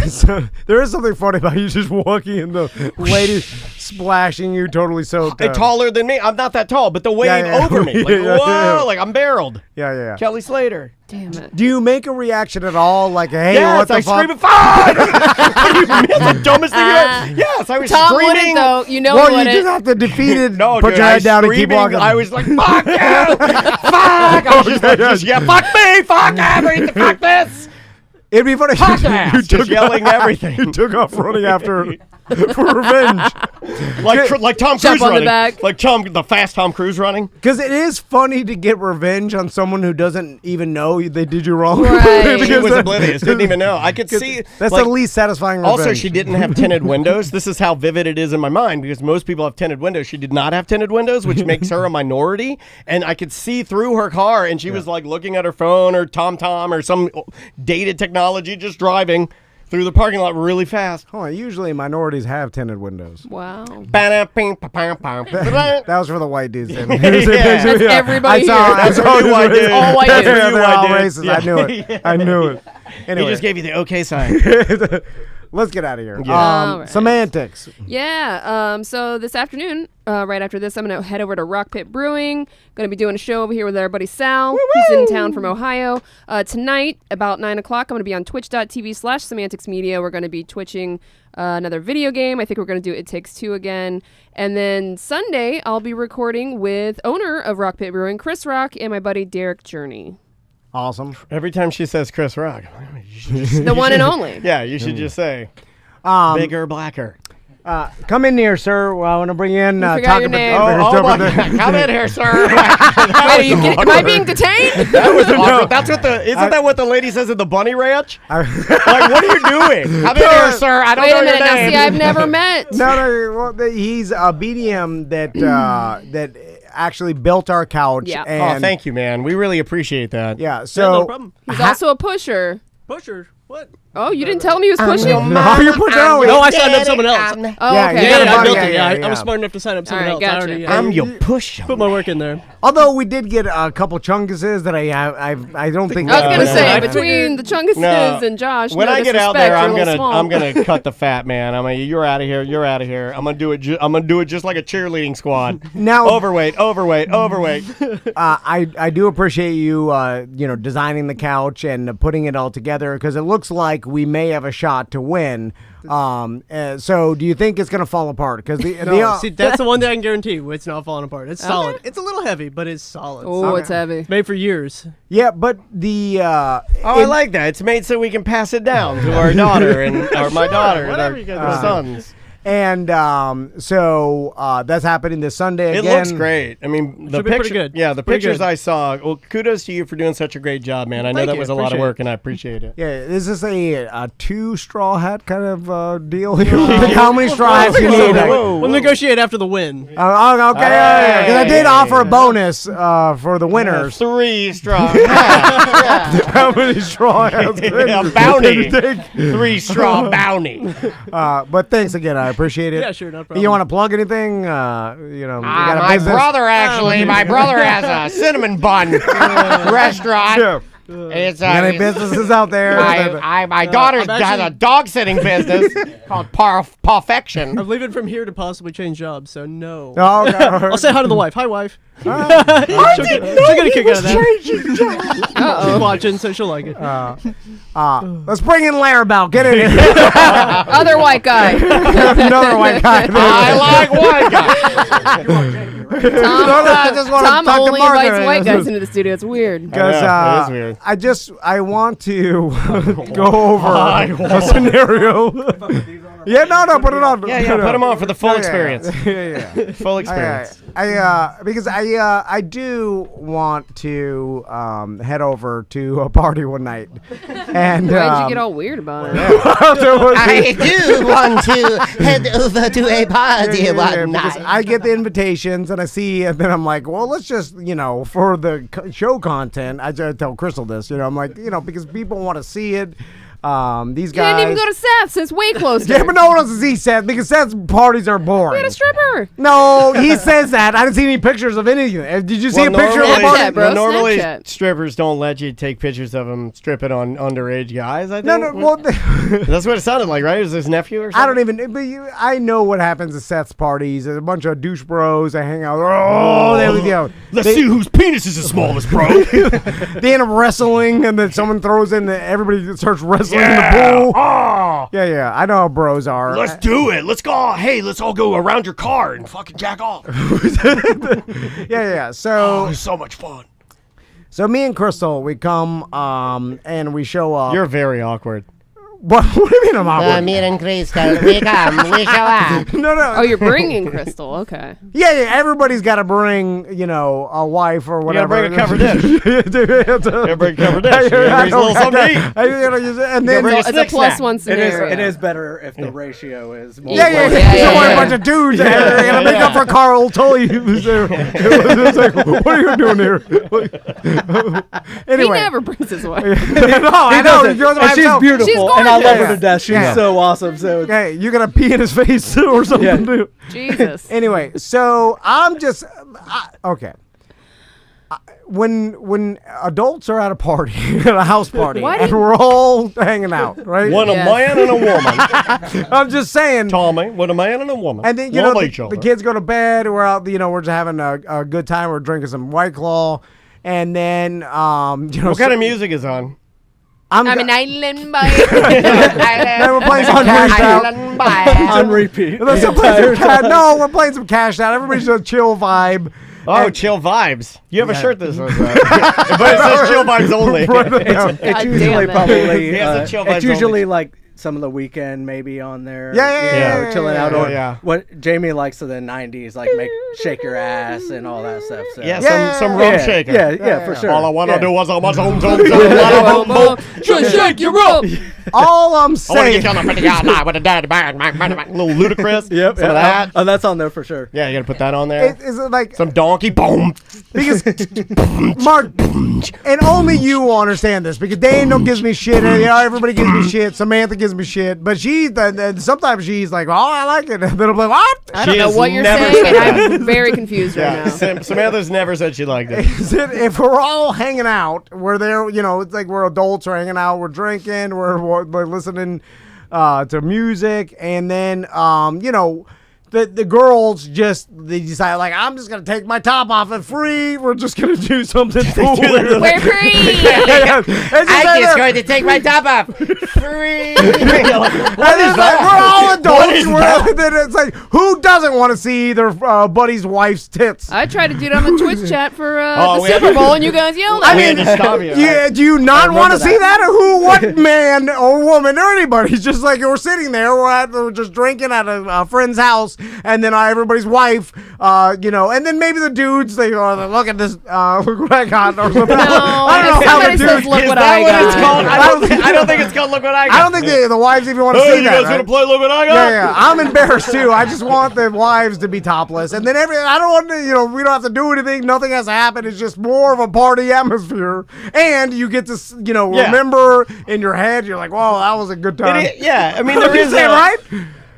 Speaker 5: So there is something funny about you just walking in the lady splashing you totally soaked.
Speaker 3: Taller than me. I'm not that tall, but the wave over me. Like, whoa, like I'm barreled.
Speaker 5: Yeah.
Speaker 3: Kelly Slater.
Speaker 6: Damn it.
Speaker 5: Do you make a reaction at all? Like, hey,
Speaker 3: yes,
Speaker 5: what the
Speaker 3: I
Speaker 5: fuck?
Speaker 3: scream, fuck! That's the dumbest thing ever. Yes, I was
Speaker 6: Tom
Speaker 3: screaming.
Speaker 6: wouldn't, though. You know
Speaker 5: Well,
Speaker 6: he
Speaker 5: you
Speaker 6: wouldn't.
Speaker 5: just have to defeat it,
Speaker 3: No,
Speaker 5: put
Speaker 3: dude,
Speaker 5: your
Speaker 3: I
Speaker 5: head
Speaker 3: was
Speaker 5: down and keep
Speaker 3: screaming.
Speaker 5: walking.
Speaker 3: I was like, fuck you! Fuck! I was just like, fuck me! Fuck everything! Fuck this!
Speaker 5: It'd be funny.
Speaker 3: Fuck ass! Just yelling everything.
Speaker 5: You took off running after her for revenge.
Speaker 3: Like Tom
Speaker 6: Jump
Speaker 3: Cruise
Speaker 6: on the
Speaker 3: running.
Speaker 6: back.
Speaker 3: Like the fast Tom Cruise running.
Speaker 5: Because it is funny to get revenge on someone who doesn't even know they did you wrong.
Speaker 6: Right.
Speaker 3: She was oblivious. Didn't even know. I could see.
Speaker 5: That's
Speaker 3: like,
Speaker 5: the least satisfying revenge.
Speaker 3: Also, she didn't have tinted windows. This is how vivid it is in my mind because most people have tinted windows. She did not have tinted windows, which makes her a minority. And I could see through her car, and she was like looking at her phone or TomTom or some dated technology, just driving through the parking lot really fast.
Speaker 5: Oh, usually minorities have tinted windows.
Speaker 6: Wow.
Speaker 5: That was for the white dudes. Then.
Speaker 6: That's everybody
Speaker 5: I saw,
Speaker 6: here.
Speaker 5: I saw
Speaker 3: for you white dudes.
Speaker 6: All white dudes.
Speaker 5: They're all
Speaker 3: white
Speaker 5: racist.
Speaker 3: dudes.
Speaker 5: I knew it. I knew it. Anyway,
Speaker 3: He just gave you the okay sign.
Speaker 5: let's get out of here.
Speaker 6: Yeah. All right.
Speaker 5: Semantics.
Speaker 6: Yeah. So this afternoon, right after this, I'm going to head over to Rock Pit Brewing. Going to be doing a show over here with our buddy Sal. He's in town from Ohio. Tonight, about 9 o'clock, I'm going to be on twitch.tv/semanticsmedia. We're going to be twitching another video game. I think we're going to do It Takes Two again. And then Sunday, I'll be recording with owner of Rock Pit Brewing, Chris Rock, and my buddy Derek Journey.
Speaker 5: Awesome.
Speaker 3: Every time she says Chris Rock,
Speaker 6: The one and only.
Speaker 3: yeah, you should just say bigger, blacker.
Speaker 5: Come in here, sir. I want to bring you in.
Speaker 6: forgot
Speaker 5: Talk
Speaker 6: your
Speaker 5: about
Speaker 6: name.
Speaker 3: Oh my God. Come in here, sir.
Speaker 6: Wait, am I being detained?
Speaker 3: That was awkward. That's what isn't that what the lady says at the bunny ranch? Like, what are you doing? Come in here, sir. I don't
Speaker 6: Wait
Speaker 3: know
Speaker 6: a minute.
Speaker 3: your
Speaker 6: Now,
Speaker 3: name.
Speaker 6: see, I've never met.
Speaker 5: No. Well, he's a BDM that actually built our couch.
Speaker 6: Yeah.
Speaker 5: And
Speaker 3: thank you, man. We really appreciate that.
Speaker 5: Yeah. So
Speaker 3: no problem.
Speaker 6: He's also a pusher.
Speaker 14: Pusher? What?
Speaker 6: Oh, you didn't tell him he was pushing?
Speaker 5: No, you're pushing out.
Speaker 14: No, I signed up someone else.
Speaker 6: Oh,
Speaker 5: Yeah,
Speaker 6: okay.
Speaker 14: Yeah, I built
Speaker 5: yeah,
Speaker 14: it.
Speaker 5: yeah,
Speaker 14: I
Speaker 5: yeah.
Speaker 14: was smart enough to sign up someone
Speaker 6: All right,
Speaker 14: else. I
Speaker 6: gotcha.
Speaker 14: already
Speaker 3: I'm your pusher.
Speaker 14: put my work in there.
Speaker 5: Although we did get a couple chunguses that I don't think.
Speaker 6: I was gonna
Speaker 3: No,
Speaker 6: say
Speaker 3: I
Speaker 6: between the Chunguses and Josh.
Speaker 3: When
Speaker 6: no
Speaker 3: I get out
Speaker 6: disrespect,
Speaker 3: there,
Speaker 6: you're a little small.
Speaker 3: I'm gonna cut the fat, man. You're out of here. You're out of here. I'm gonna do it. I'm gonna do it just like a cheerleading squad.
Speaker 5: Now
Speaker 3: overweight.
Speaker 5: I do appreciate you designing the couch and putting it all together because it looks like we may have a shot to win. So do you think it's gonna fall apart? Because
Speaker 14: See, that's the one thing I can guarantee. It's not falling apart. It's solid. It's a little heavy, but it's solid.
Speaker 6: Oh, it's heavy.
Speaker 14: It's made for years.
Speaker 5: Yeah, but the
Speaker 3: I like that. It's made so we can pass it down to our daughter or my daughter and
Speaker 14: whatever
Speaker 3: our
Speaker 14: you guys
Speaker 3: sons.
Speaker 5: And so that's happening this Sunday
Speaker 3: It
Speaker 5: again.
Speaker 3: looks great. I mean, the
Speaker 14: Should be pretty
Speaker 3: picture.
Speaker 14: good.
Speaker 3: Yeah, the
Speaker 14: Pretty
Speaker 3: pictures
Speaker 14: good.
Speaker 3: I saw. Well, kudos to you for doing such a great job, man. I know
Speaker 14: Thank
Speaker 3: that
Speaker 14: you.
Speaker 3: was a lot of
Speaker 14: Appreciate
Speaker 3: work,
Speaker 14: it.
Speaker 3: and I appreciate it.
Speaker 5: Yeah, is this a 2 straw hat kind of deal here? Like how many straw hats you need?
Speaker 14: We'll negotiate after the win.
Speaker 5: Okay, because I did offer a bonus for the winners.
Speaker 3: 3 straw.
Speaker 5: How many straw hats?
Speaker 3: A bounty. 3 straw bounty.
Speaker 5: But thanks again. I appreciate it.
Speaker 14: Yeah, sure, no problem.
Speaker 5: You want to plug anything? You got a
Speaker 3: My
Speaker 5: business?
Speaker 3: brother has a cinnamon bun restaurant.
Speaker 5: Yeah.
Speaker 3: It's
Speaker 5: Any businesses out there?
Speaker 3: my daughter has a dog sitting business called Perfection.
Speaker 14: I'm leaving from here to possibly change jobs, so no.
Speaker 5: Oh, okay.
Speaker 14: I'll say hi to the wife. Hi, wife. She'll get a kick out of that. She's watching, so she'll like it.
Speaker 5: Let's bring in Larabelle. Get in here.
Speaker 6: Other white guy.
Speaker 5: Another white guy.
Speaker 3: I like white guys.
Speaker 6: Tom only invites white guys into the studio. It's weird.
Speaker 5: Because
Speaker 3: it is weird.
Speaker 5: I want to go over a scenario. Yeah, no, put it on.
Speaker 3: Yeah, put them on for the full experience.
Speaker 5: Yeah.
Speaker 3: Full experience.
Speaker 5: Because I do want to head over to a party one night. And
Speaker 6: why'd you get all weird about it?
Speaker 10: I do want to head over to a party one night.
Speaker 5: I get the invitations and I see, and then I'm like, well, let's just, for the show content, I just tell Crystal this, I'm like, because people want to see it. These guys.
Speaker 6: You didn't even go to Seth's. It's way closer.
Speaker 5: Yeah, but no one wants to see Seth because Seth's parties are boring.
Speaker 6: We had a stripper.
Speaker 5: No, he says that. I didn't see any pictures of anything. Did you see a picture of a party?
Speaker 6: Bro,
Speaker 3: normally,
Speaker 6: Snapchat.
Speaker 3: strippers don't let you take pictures of them stripping on underage guys. I think.
Speaker 5: No. Well,
Speaker 3: that's what it sounded like, right? Is his nephew or something?
Speaker 5: I don't even. But I know what happens at Seth's parties. There's a bunch of douche bros that hang out. Oh, there we go.
Speaker 3: Let's see whose penis is the smallest, bro.
Speaker 5: They end up wrestling, and then someone throws in. Everybody starts wrestling in the pool.
Speaker 3: Oh.
Speaker 5: Yeah. I know how bros are.
Speaker 3: Let's do it. Let's go. Hey, let's all go around your car and fucking jack off.
Speaker 5: Yeah. So
Speaker 3: it's so much fun.
Speaker 5: So me and Crystal, we come and we show up.
Speaker 3: You're very awkward.
Speaker 5: What do you mean I'm awkward?
Speaker 10: Me and Crystal, we come, we show up.
Speaker 5: No.
Speaker 6: Oh, you're bringing Crystal. Okay.
Speaker 5: Yeah. Everybody's got to bring, a wife or whatever.
Speaker 3: You gotta bring a covered dish. You gotta bring a covered dish. You gotta bring a little something to eat.
Speaker 5: And then
Speaker 6: it's a plus one scenario.
Speaker 15: It is better if the ratio is more.
Speaker 5: Yeah. Don't worry, a bunch of dudes. They're gonna make up for Carl Tully. It's like, what are you doing here? Anyway,
Speaker 6: He never brings his wife.
Speaker 5: No, I know. He goes by
Speaker 15: and she's
Speaker 5: himself.
Speaker 15: beautiful,
Speaker 6: She's
Speaker 15: and I love
Speaker 6: gorgeous.
Speaker 15: her to death. She's so awesome. So
Speaker 5: Hey, you gotta pee in his face or something, dude.
Speaker 6: Jesus.
Speaker 5: Anyway, so I'm just okay. When adults are at a party, at a house party, and we're all hanging out, right?
Speaker 3: When a man and a woman.
Speaker 5: I'm just saying.
Speaker 3: Tommy, when a man and a woman.
Speaker 5: And then
Speaker 3: love each other.
Speaker 5: the kids go to bed. We're out. We're just having a good time. We're drinking some White Claw, and then
Speaker 3: what kind of music is on?
Speaker 6: I'm an island boy.
Speaker 5: Then we're playing some Cash Out.
Speaker 15: on repeat.
Speaker 5: We're playing some Cash Out. Everybody's just a chill vibe.
Speaker 3: Oh, chill vibes. You have a shirt that says that. But it says chill vibes only.
Speaker 15: It's usually probably.
Speaker 3: Chill vibes
Speaker 15: It's usually
Speaker 3: only.
Speaker 15: like some of the Weekend maybe on there.
Speaker 5: Yeah,
Speaker 15: chilling out. Or
Speaker 3: yeah.
Speaker 15: what Jamie likes of the '90s, like shake your ass and all that stuff. So.
Speaker 3: Some rum shaking.
Speaker 15: Yeah, for sure.
Speaker 3: All I want to do was almost
Speaker 6: Just shake your rope.
Speaker 5: All I'm saying.
Speaker 3: with a daddy bag. Little ludicrous.
Speaker 15: Yep.
Speaker 3: Some of that.
Speaker 15: Oh, that's on there for sure.
Speaker 3: Yeah, you gotta put that on there.
Speaker 5: Is it like
Speaker 3: Some donkey. Boom.
Speaker 5: because Mark and only you will understand this because Daniel gives me shit and everybody gives me shit. Samantha gives me shit, but sometimes she's like, "Oh, I like it," and then I'm like, "What?"
Speaker 6: I don't know what you're saying, and I'm very confused right now.
Speaker 3: Samantha's never said she liked it.
Speaker 5: If we're all hanging out, we're there, it's like we're adults, we're hanging out, we're drinking, we're listening to music, and then the girls they decide like I'm just gonna take my top off and free. We're just gonna do something cool.
Speaker 6: We're free.
Speaker 10: I'm just going to take my top off. Free.
Speaker 5: We're all adults. Then it's like who doesn't want to see their buddy's wife's tits?
Speaker 6: I tried to do it on the Twitch chat for the Super Bowl, and you guys yelled at me.
Speaker 5: Yeah, do you not want to see that? Or what man or woman or anybody? It's just like we're sitting there, we're just drinking at a friend's house. And then everybody's wife, and then maybe the dudes, they go, look at this, look what I got, or something.
Speaker 6: No,
Speaker 5: I don't know how the
Speaker 6: says,
Speaker 5: dudes.
Speaker 6: look what
Speaker 3: that
Speaker 6: I
Speaker 3: what
Speaker 6: got.
Speaker 3: it's called? I don't think it's called look what I got.
Speaker 5: I don't think the wives even want to see
Speaker 3: you
Speaker 5: that.
Speaker 3: guys
Speaker 5: Right?
Speaker 3: gonna play look what I got?
Speaker 5: Yeah. I'm embarrassed too. I just want the wives to be topless, and then I don't want to, we don't have to do anything. Nothing has to happen. It's just more of a party atmosphere, and you get to, remember in your head. You're like, whoa, that was a good time.
Speaker 3: I mean, there is
Speaker 5: right.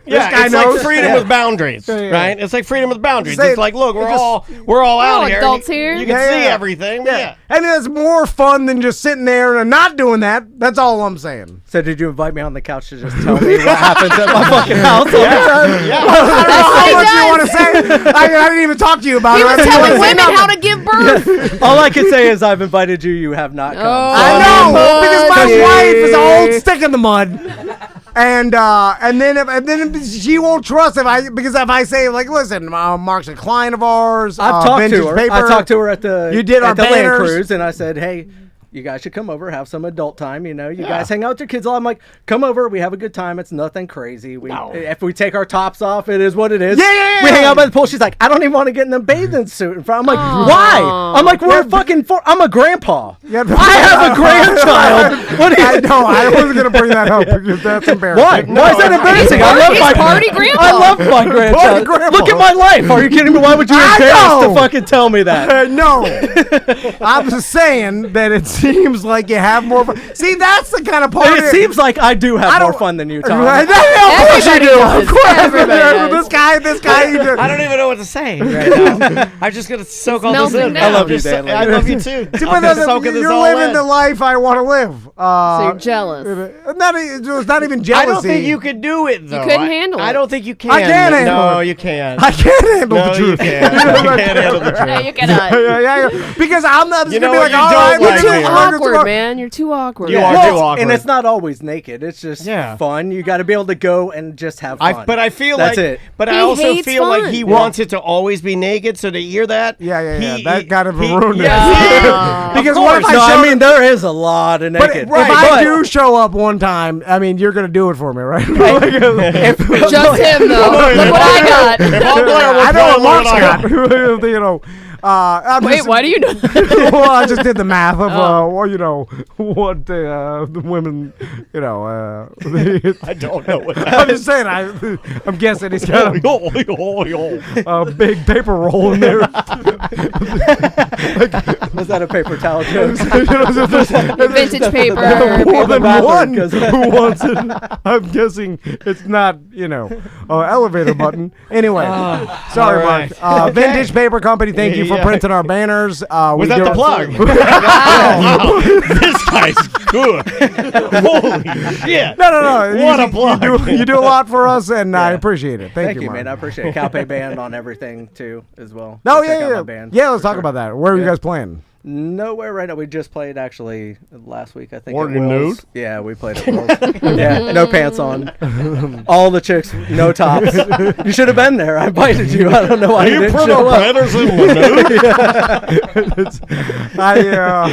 Speaker 3: Yeah,
Speaker 5: This guy
Speaker 3: it's
Speaker 5: knows.
Speaker 3: like freedom with boundaries, right? It's like freedom with boundaries. It's like, look, we're all out here.
Speaker 6: adults here.
Speaker 3: You can see everything. Yeah.
Speaker 5: And it's more fun than just sitting there and not doing that. That's all I'm saying.
Speaker 15: So did you invite me on the couch to just tell me what happens at my fucking house all the time?
Speaker 5: Yeah. I don't know how much you want to say. I didn't even talk to you about
Speaker 6: He
Speaker 5: it.
Speaker 6: was telling women how to give birth.
Speaker 15: All I can say is I've invited you. You have not come.
Speaker 5: I know because my wife is an old stick in the mud. And then she won't trust if I say like, listen, Mark's a client of ours.
Speaker 15: I've talked
Speaker 5: Vintage
Speaker 15: to her.
Speaker 5: Paper.
Speaker 15: I talked to her at the
Speaker 5: our
Speaker 15: Land
Speaker 5: banners.
Speaker 15: Cruise, and I said, hey, you guys should come over, have some adult time. You know, you guys hang out with your kids. I'm like, come over, we have a good time. It's nothing crazy. If we take our tops off, it is what it is.
Speaker 5: Yeah.
Speaker 15: We hang out by the pool. She's like, I don't even want to get in a bathing suit in front. I'm like, why? I'm like, I'm a grandpa. I have a grandchild. What do you?
Speaker 5: I know. I wasn't gonna bring that up because that's embarrassing.
Speaker 15: Why? Why is that embarrassing? I love my
Speaker 6: party grandpa.
Speaker 15: I love my grandchild. Look at my life. Are you kidding me? Why would you embarrass to fucking tell me that?
Speaker 5: No. I'm just saying that it seems like you have more fun. See, that's the kind of party.
Speaker 15: It seems like I do have more fun than you, Tom.
Speaker 5: Of course you do. Of course.
Speaker 6: Everybody
Speaker 5: This guy.
Speaker 3: I don't even know what to say right now. I'm just gonna soak all this in.
Speaker 6: melting
Speaker 15: I love you,
Speaker 3: Just-
Speaker 15: Dan.
Speaker 3: I love you too.
Speaker 5: See,
Speaker 3: I'm just soaking this
Speaker 5: you're
Speaker 3: all
Speaker 5: living
Speaker 3: in.
Speaker 5: the life I want to live.
Speaker 6: So you're jealous.
Speaker 5: It's not even jealousy.
Speaker 3: I don't think you could do it though.
Speaker 6: couldn't handle it.
Speaker 3: I don't think you can.
Speaker 5: I can't handle
Speaker 3: No,
Speaker 5: it.
Speaker 3: you can't.
Speaker 5: I can't handle
Speaker 3: No,
Speaker 5: the truth.
Speaker 3: you can't. You can't handle the truth.
Speaker 6: No, you cannot.
Speaker 5: Yeah. Because I'm not just
Speaker 3: You
Speaker 5: gonna
Speaker 3: know
Speaker 5: be like,
Speaker 3: what you
Speaker 5: all
Speaker 3: don't
Speaker 5: right,
Speaker 3: like
Speaker 6: You're
Speaker 3: here.
Speaker 6: too awkward, man. You're too awkward.
Speaker 3: You are
Speaker 15: Well,
Speaker 3: too awkward.
Speaker 15: and it's not always naked. It's just fun. You got to be able to go and just have fun.
Speaker 3: But I feel
Speaker 15: That's
Speaker 3: like,
Speaker 15: it.
Speaker 3: but I
Speaker 6: He
Speaker 3: also
Speaker 6: hates
Speaker 3: feel like
Speaker 6: fun.
Speaker 3: he wants it to always be naked. So to hear that,
Speaker 5: Yeah. That kind of ruined it.
Speaker 3: Yeah,
Speaker 5: Because
Speaker 3: of
Speaker 5: what if
Speaker 3: course.
Speaker 5: I
Speaker 15: No,
Speaker 5: showed
Speaker 15: I mean there is a lot of
Speaker 5: But
Speaker 15: naked.
Speaker 5: if I do show up one time, I mean, you're gonna do it for me, right?
Speaker 6: Just him, though. Look what I got.
Speaker 5: I know what Mark's got. You know.
Speaker 6: Wait, why do you know?
Speaker 5: Well, I just did the math of what the women,
Speaker 3: I don't know what
Speaker 5: I'm just saying. I'm guessing he's got a big paper roll in there.
Speaker 15: Was that a paper towel joke?
Speaker 6: Vintage paper.
Speaker 5: More than one
Speaker 15: Because-
Speaker 5: who wants it. I'm guessing it's not, elevator button. Anyway, sorry,
Speaker 3: all right.
Speaker 5: Mark. Vintage Paper Company, thank you for printing our banners.
Speaker 3: Was that the plug?
Speaker 6: Wow.
Speaker 3: This guy's good. Holy shit.
Speaker 5: No.
Speaker 3: What a plug.
Speaker 5: You do a lot for us, and I appreciate it. Thank you, Mark.
Speaker 15: man. I appreciate it. Calpe Band on everything too, as well.
Speaker 5: No,
Speaker 15: Go check out my
Speaker 5: yeah.
Speaker 15: band.
Speaker 5: Yeah, let's talk about that. Where are you guys playing?
Speaker 15: Nowhere right now. We just played actually last week. I think.
Speaker 3: Morning
Speaker 15: at Will's.
Speaker 3: nude?
Speaker 15: Yeah, we played at Will's. Yeah, no pants on. All the chicks, no tops. You should have been there. I invited you. I don't know why you didn't
Speaker 3: print
Speaker 15: show
Speaker 3: our
Speaker 15: up.
Speaker 3: banners in the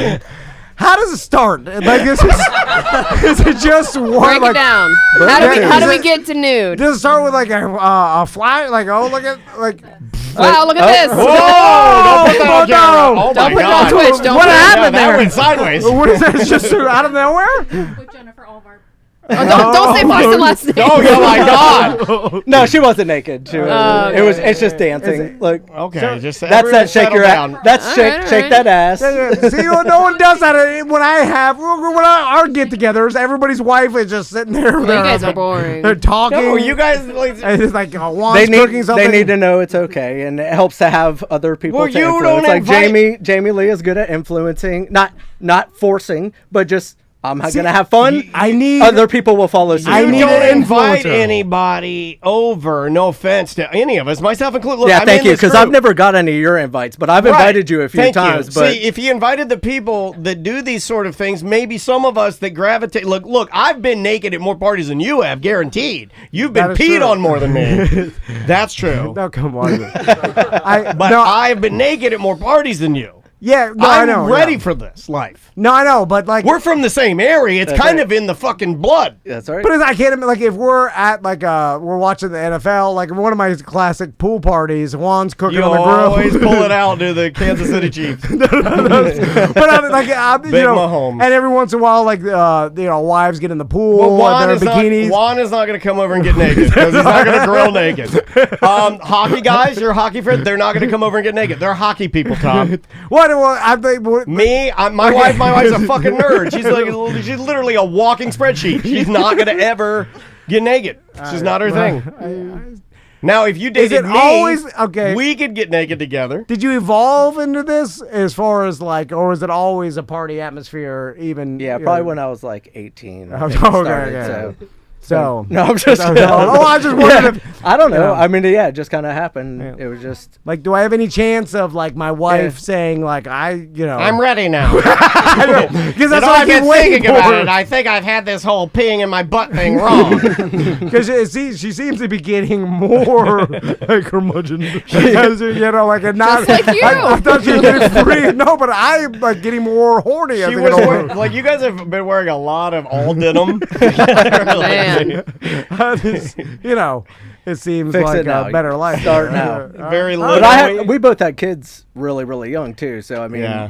Speaker 3: nude?
Speaker 5: How does it start? Like, is it just one?
Speaker 6: Break
Speaker 5: like,
Speaker 6: it down.
Speaker 5: Break
Speaker 6: How do we get to nude?
Speaker 5: Does it start with like a fly? Like, oh, look at like.
Speaker 6: Wow, look at this.
Speaker 3: Whoa! Don't put that on camera. Oh
Speaker 6: Don't
Speaker 3: my
Speaker 6: put it on
Speaker 3: God.
Speaker 6: Twitch. Don't
Speaker 5: What
Speaker 6: put it-
Speaker 5: happened
Speaker 3: That
Speaker 5: there?
Speaker 3: went sideways.
Speaker 5: What is that? It's just out of nowhere?
Speaker 6: Oh, don't say first and last name.
Speaker 3: Oh my God.
Speaker 15: No, she wasn't naked. She was,
Speaker 6: okay.
Speaker 15: it was. It's just dancing. Look.
Speaker 3: Okay, just
Speaker 15: That's
Speaker 3: everyone
Speaker 15: that shake
Speaker 3: settle
Speaker 15: your
Speaker 3: down.
Speaker 15: ass. That's
Speaker 6: All
Speaker 15: shake
Speaker 6: right, all
Speaker 15: shake
Speaker 6: right.
Speaker 15: that ass.
Speaker 5: Yeah. See, no one does that. When our get-togethers, everybody's wife is just sitting there.
Speaker 6: You guys are boring.
Speaker 5: They're talking.
Speaker 3: No, you guys like.
Speaker 5: And it's like Juan's cooking something.
Speaker 15: They need to know it's okay, and it helps to have other people.
Speaker 3: Well,
Speaker 15: to
Speaker 3: you
Speaker 15: influence.
Speaker 3: don't
Speaker 15: like
Speaker 3: invite-
Speaker 15: Jamie Lee is good at influencing, not forcing, but just I'm gonna have fun.
Speaker 5: I need
Speaker 15: other people will follow suit.
Speaker 5: I
Speaker 3: You
Speaker 5: need
Speaker 3: don't
Speaker 5: an
Speaker 3: invite
Speaker 5: influencer.
Speaker 3: anybody over. No offense to any of us, myself included. Look,
Speaker 15: Yeah,
Speaker 3: I'm
Speaker 15: thank
Speaker 3: in
Speaker 15: you,
Speaker 3: this
Speaker 15: because I've
Speaker 3: group.
Speaker 15: never got any of your invites, but I've
Speaker 3: Right.
Speaker 15: invited you a few
Speaker 3: Thank
Speaker 15: times.
Speaker 3: You.
Speaker 15: But
Speaker 3: See, if you invited the people that do these sort of things, maybe some of us that gravitate. Look, I've been naked at more parties than you have, guaranteed. You've been
Speaker 5: That is
Speaker 3: peed
Speaker 5: true.
Speaker 3: on more than me. That's true.
Speaker 5: No, come on.
Speaker 3: But I've been naked at more parties than you.
Speaker 5: Yeah, no,
Speaker 3: I'm
Speaker 5: I know.
Speaker 3: ready
Speaker 5: yeah.
Speaker 3: for this life.
Speaker 5: No, I know, but like
Speaker 3: We're from the same area. It's
Speaker 15: That's
Speaker 3: kind
Speaker 15: right.
Speaker 3: of in the fucking blood.
Speaker 15: that's all right.
Speaker 5: But I can't like if we're at like we're watching the NFL, like one of my classic pool parties, Juan's cooking
Speaker 3: You
Speaker 5: on the grill.
Speaker 3: always pull it out to the Kansas City Chiefs.
Speaker 5: But I'm like
Speaker 3: Big Mahomes.
Speaker 5: and every once in a while, like wives get in the pool,
Speaker 3: Well,
Speaker 5: they're in bikinis.
Speaker 3: Juan is not going to come over and get naked because he's not going to grill naked. Hockey guys, your hockey friends, they're not going to come over and get naked. They're hockey people, Tom.
Speaker 5: What? Well, I think
Speaker 3: Me, my wife's a fucking nerd. She's literally a walking spreadsheet. She's not going to ever get naked. It's just not her thing. Now, if you dated me, we could get naked together.
Speaker 5: Did you evolve into this as far as like, or was it always a party atmosphere? Even
Speaker 15: probably when I was like 18. I think it started,
Speaker 5: So
Speaker 15: no, I'm just.
Speaker 5: I just wondered if
Speaker 15: I don't know. I mean, it just kind of happened. It was just
Speaker 5: like, do I have any chance of like my wife saying like
Speaker 3: I'm ready now?
Speaker 5: Because that's what
Speaker 3: I've
Speaker 5: I keep
Speaker 3: been
Speaker 5: waiting
Speaker 3: thinking about
Speaker 5: for.
Speaker 3: it. I think I've had this whole peeing in my butt thing wrong.
Speaker 5: Because she seems to be getting more like curmudgeon. Like not.
Speaker 6: Just like you.
Speaker 5: I thought she was getting free. No, but I'm like getting more horny.
Speaker 3: She was like, you guys have been wearing a lot of all denim.
Speaker 6: Man.
Speaker 5: It seems
Speaker 15: Fix
Speaker 5: like
Speaker 15: it now.
Speaker 5: a better life.
Speaker 15: Start now.
Speaker 3: Very low.
Speaker 15: But we both had kids really, really young too. So I mean,
Speaker 3: Yeah.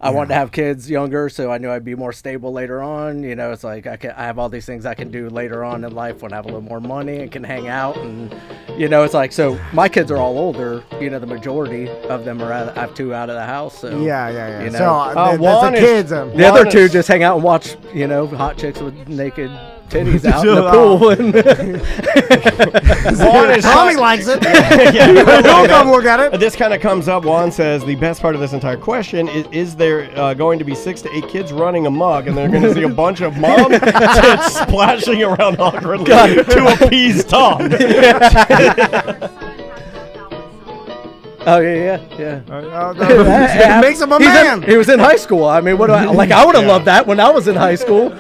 Speaker 15: I wanted to have kids younger, so I knew I'd be more stable later on. It's like I have all these things I can do later on in life when I have a little more money and can hang out, and it's like, so my kids are all older. The majority of them are I have 2 out of the house. So
Speaker 5: Yeah.
Speaker 15: So
Speaker 5: that's
Speaker 3: one
Speaker 5: the
Speaker 3: is-
Speaker 5: kids.
Speaker 15: the other 2 just hang out and watch hot chicks with naked titties out in the pool.
Speaker 5: Tommy likes it.
Speaker 3: Don't
Speaker 5: come look at it.
Speaker 3: This kind of comes up. Juan says the best part of this entire question is there going to be 6 to 8 kids running amok, and they're going to see a bunch of mom tits splashing around awkwardly to appease Tom.
Speaker 15: Oh yeah.
Speaker 5: It makes him a man.
Speaker 15: He was in high school. I mean, what do I like? I would have loved that when I was in high school.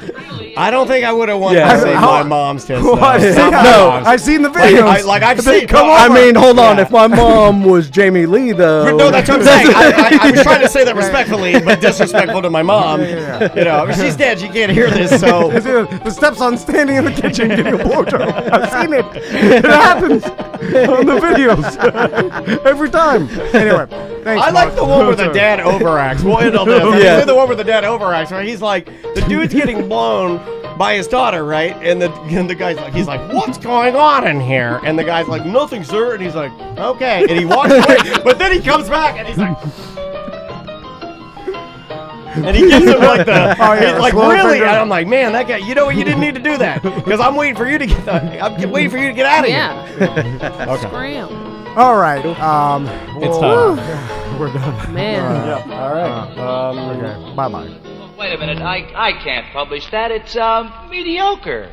Speaker 3: I don't think I would have wanted to see my mom's tits.
Speaker 5: No, I've seen the videos.
Speaker 3: I've seen.
Speaker 5: Come
Speaker 15: I
Speaker 5: on.
Speaker 15: mean, hold on. If my mom was Jamie Lee, though.
Speaker 3: No, that's what I'm saying. I was trying to say that respectfully, but disrespectful to my mom. She's dead. She can't hear this. So
Speaker 5: The stepson standing in the kitchen getting a blowjob. I've seen it. It happens on the videos every time. Anyway, thanks.
Speaker 3: I like the one where the dad overacts. We'll end on this.
Speaker 15: Yeah.
Speaker 3: The one where the dad overacts, right? He's like, the dude's getting blown by his daughter, right? And the guy's like, he's like, what's going on in here? And the guy's like, nothing, sir. And he's like, okay. And he walks away, but then he comes back and he's like, and he gives him like the, he's like, really? And I'm like, man, that guy, you know what? You didn't need to do that because I'm waiting for you to get I'm waiting for you to get out of here.
Speaker 6: Okay. Scram.
Speaker 5: All right.
Speaker 2: It's time.
Speaker 5: We're done.
Speaker 6: Man.
Speaker 3: All right.
Speaker 5: Okay. Bye.
Speaker 16: Wait a minute, I can't publish that. It's mediocre.